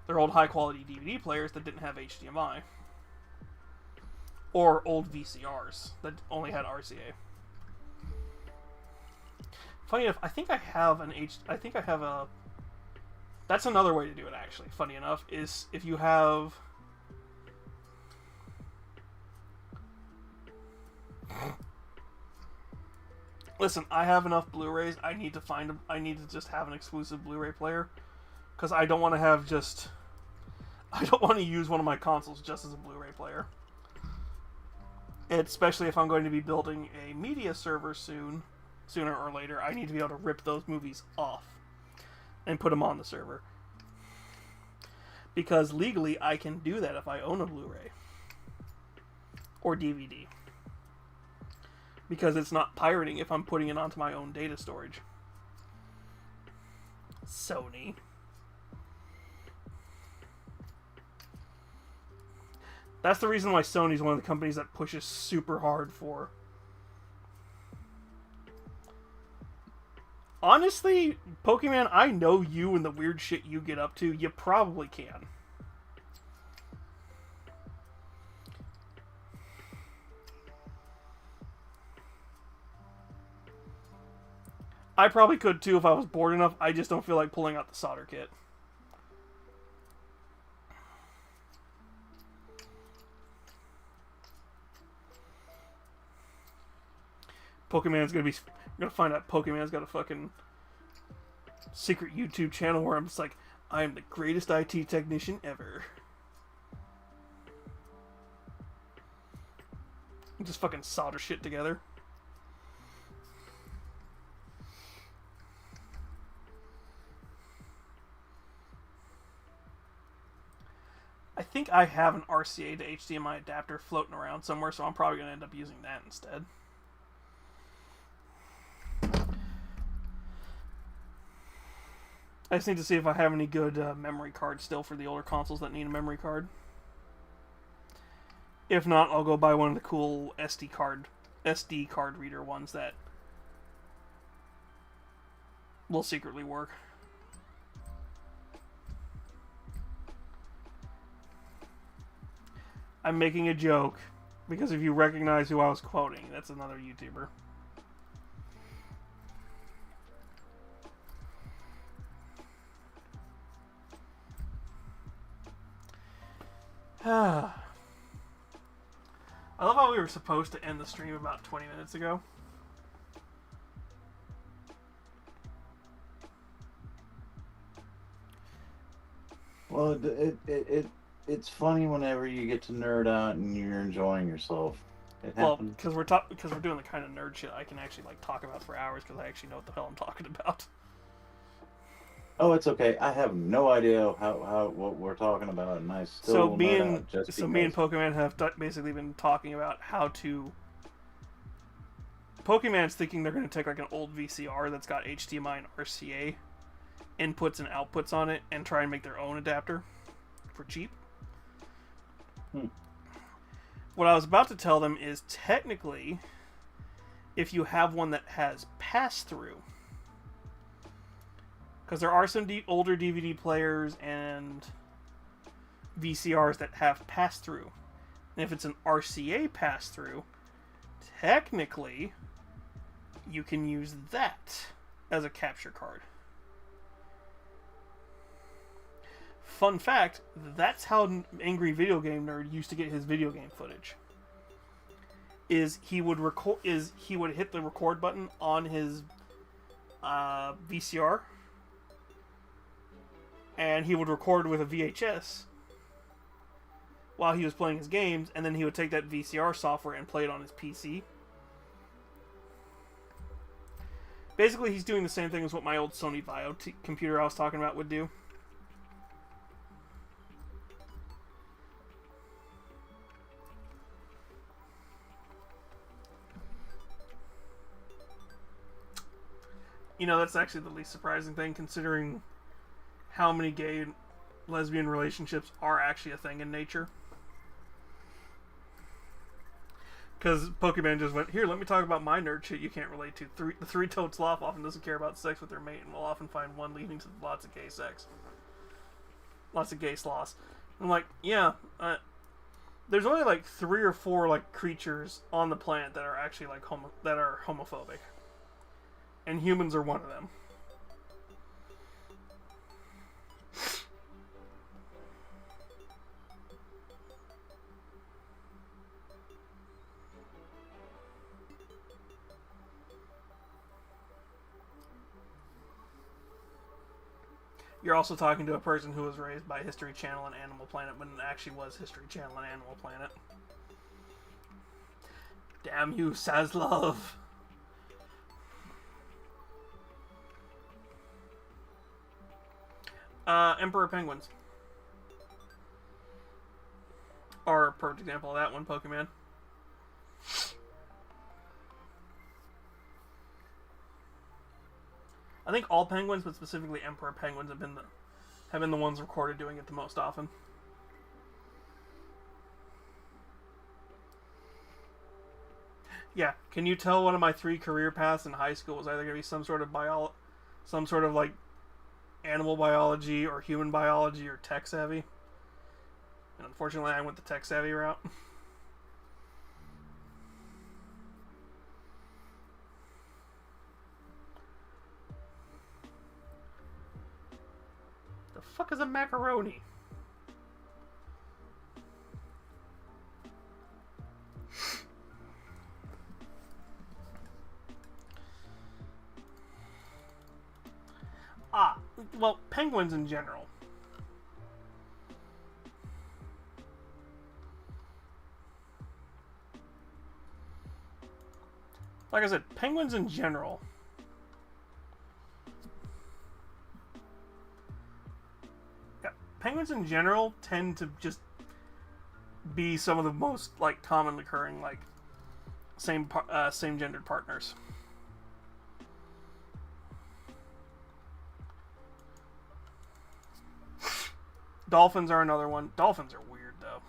their old high-quality DVD players that didn't have HDMI. Or old VCRs that only had RCA. Funny enough, I think I have a... That's another way to do it, actually, funny enough, is if you have... Listen, I have enough Blu-rays. I need to just have an exclusive Blu-ray player, because I don't want to have just... I don't want to use one of my consoles just as a Blu-ray player. Especially if I'm going to be building a media server sooner or later, I need to be able to rip those movies off and put them on the server. Because legally, I can do that if I own a Blu-ray or DVD. Because it's not pirating if I'm putting it onto my own data storage. Sony. That's the reason why Sony's one of the companies that pushes super hard for. Honestly, Pokemon, I know you and the weird shit you get up to. You probably can. I probably could too if I was bored enough. I just don't feel like pulling out the solder kit. Pokemon's gonna be... We're gonna find out Pokemon's got a fucking secret YouTube channel where I'm just like, I am the greatest IT technician ever. Just fucking solder shit together. I think I have an RCA to HDMI adapter floating around somewhere, so I'm probably gonna end up using that instead. I just need to see if I have any good memory cards still for the older consoles that need a memory card. If not, I'll go buy one of the cool SD card reader ones that will secretly work. I'm making a joke because if you recognize who I was quoting, that's another YouTuber. I love how we were supposed to end the stream about 20 minutes ago. Well, it's funny whenever you get to nerd out and you're enjoying yourself. It Well, happens. because we're doing the kind of nerd shit I can actually like talk about for hours because I actually know what the hell I'm talking about. Oh, it's okay. I have no idea what we're talking about, and I still So will me nerd and out just me and because. Pokemon have basically been talking about how to. Pokemon's thinking they're going to take like an old VCR that's got HDMI and RCA inputs and outputs on it and try and make their own adapter for cheap. What I was about to tell them is technically, if you have one that has pass-through, because there are some older DVD players and VCRs that have pass-through. And if it's an RCA pass-through, technically, you can use that as a capture card. fun fact, that's how Angry Video Game Nerd used to get his video game footage. He would hit the record button on his VCR, and he would record with a VHS while he was playing his games, and then he would take that VCR software and play it on his PC. Basically, he's doing the same thing as what my old Sony Vaio computer I was talking about would do. You know, that's actually the least surprising thing, considering how many gay and lesbian relationships are actually a thing in nature. Because Pokemon just went, here, let me talk about my nerd shit you can't relate to. The three-toed sloth often doesn't care about sex with their mate and will often find one leading to lots of gay sex. Lots of gay sloths. I'm like, yeah, there's only like 3 or 4 like creatures on the planet that are actually like that are homophobic. And humans are one of them. You're also talking to a person who was raised by History Channel and Animal Planet when it actually was History Channel and Animal Planet. Damn you, Saslov. Emperor Penguins are a perfect example of that one, Pokemon. I think all penguins, but specifically Emperor Penguins, have been the ones recorded doing it the most often. Yeah, can you tell one of my 3 career paths in high school was either going to be some sort of like animal biology or human biology or tech savvy? And unfortunately, I went the tech savvy route. The fuck is a macaroni? Well, penguins in general. Like I said, penguins in general. Yeah, penguins in general tend to just be some of the most like commonly occurring like same gendered partners. Dolphins are another one. Dolphins are weird, though.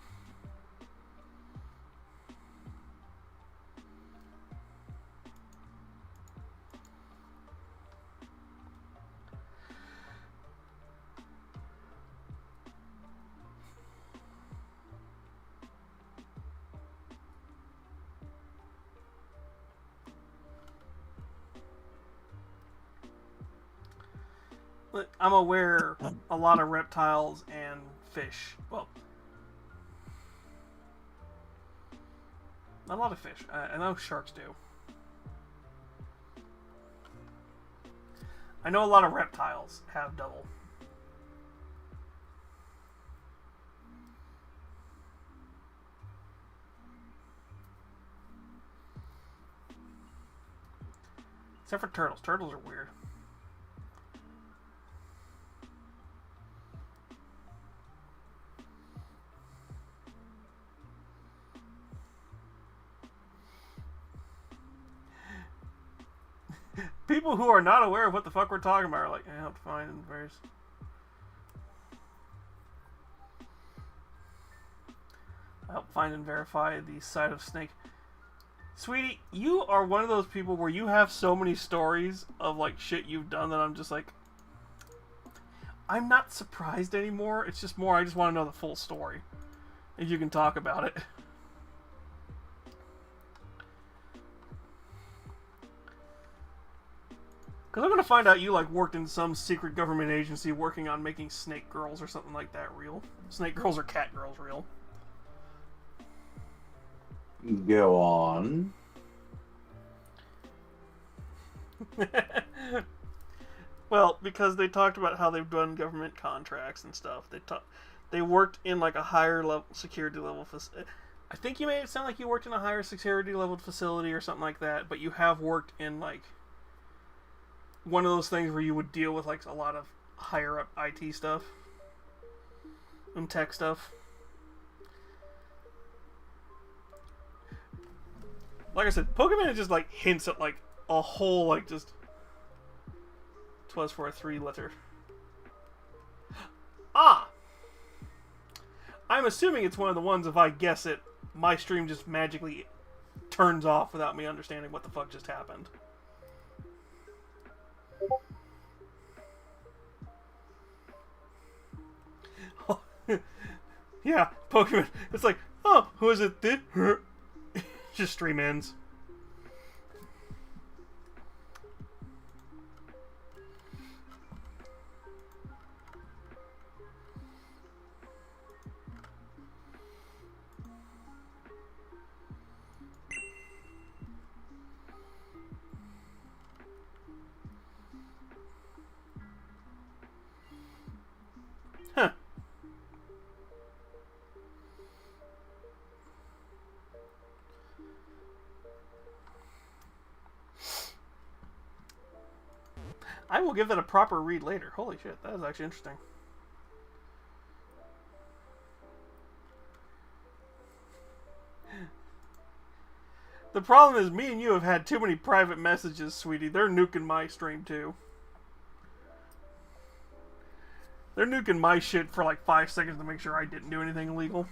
But I'm aware a lot of reptiles and fish. Well, a lot of fish. I know sharks do. I know a lot of reptiles have double. Except for turtles. Turtles are weird. People who are not aware of what the fuck we're talking about are like, I have to find and verse. I help find and verify the site of Snake. Sweetie, you are one of those people where you have so many stories of like shit you've done that I'm just like, I'm not surprised anymore. It's just more I just want to know the full story. If you can talk about it. Because I'm gonna find out you like worked in some secret government agency working on making snake girls or something like that real. Snake girls or cat girls real. Go on. Well, because they talked about how they've done government contracts and stuff. They worked in like a higher level security level facility. I think you made it sound like you worked in a higher security level facility or something like that, but you have worked in like one of those things where you would deal with like a lot of higher up IT stuff and tech stuff. Like I said, Pokemon just like hints at like a whole like just 'twas for a 3-letter. Ah! I'm assuming it's one of the ones if I guess it, my stream just magically turns off without me understanding what the fuck just happened. Yeah, Pokemon. It's like, oh, who is it? Just stream ends. Huh. I will give that a proper read later. Holy shit, that is actually interesting. The problem is me and you have had too many private messages, sweetie. They're nuking my stream too. They're nuking my shit for like 5 seconds to make sure I didn't do anything illegal.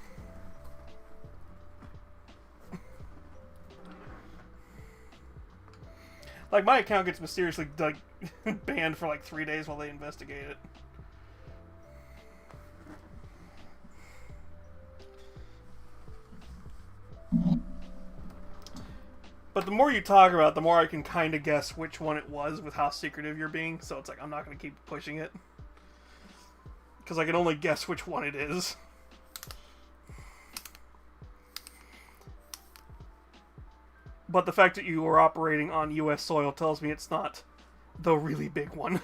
Like, my account gets mysteriously like, banned for like 3 days while they investigate it. But the more you talk about it, the more I can kind of guess which one it was with how secretive you're being. So it's like, I'm not going to keep pushing it. Because I can only guess which one it is. But the fact that you were operating on US soil tells me it's not the really big one.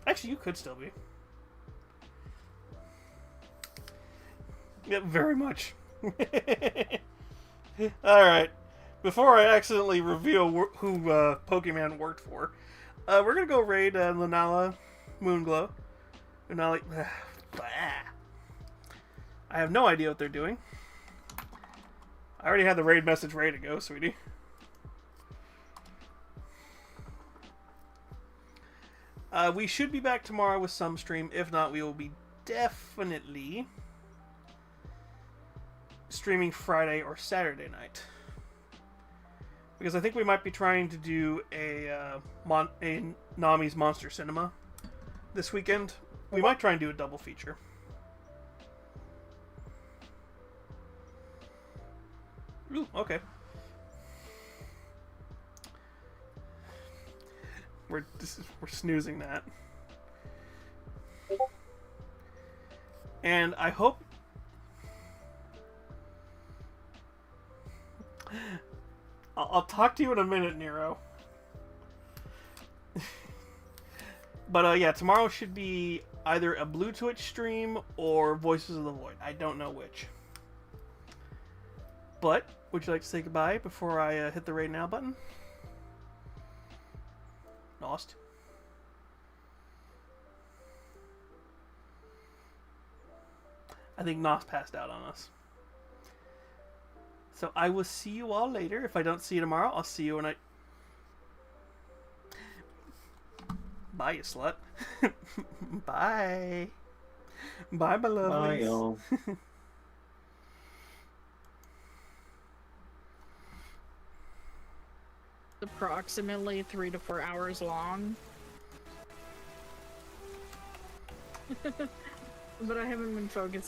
Actually, you could still be. Yep, very much. Alright. Before I accidentally reveal who Pokemon worked for, we're gonna go raid Lunala Moonglow. Lunala... I have no idea what they're doing. I already had the raid message ready to go, sweetie. We should be back tomorrow with some stream. If not, we will be definitely streaming Friday or Saturday night. Because I think we might be trying to do a Nami's Monster Cinema this weekend. We might try and do a double feature. Ooh, okay. We're snoozing that. And I hope... I'll talk to you in a minute, Nero. But yeah, tomorrow should be either a Blue Twitch stream or Voices of the Void. I don't know which. But, would you like to say goodbye before I hit the raid now button? Lost. I think Nos passed out on us. So I will see you all later. If I don't see you tomorrow, I'll see you when I... Bye, you slut. Bye. Bye, my lovelies. Bye, y'all. Approximately 3 to 4 hours long. But I haven't been focusing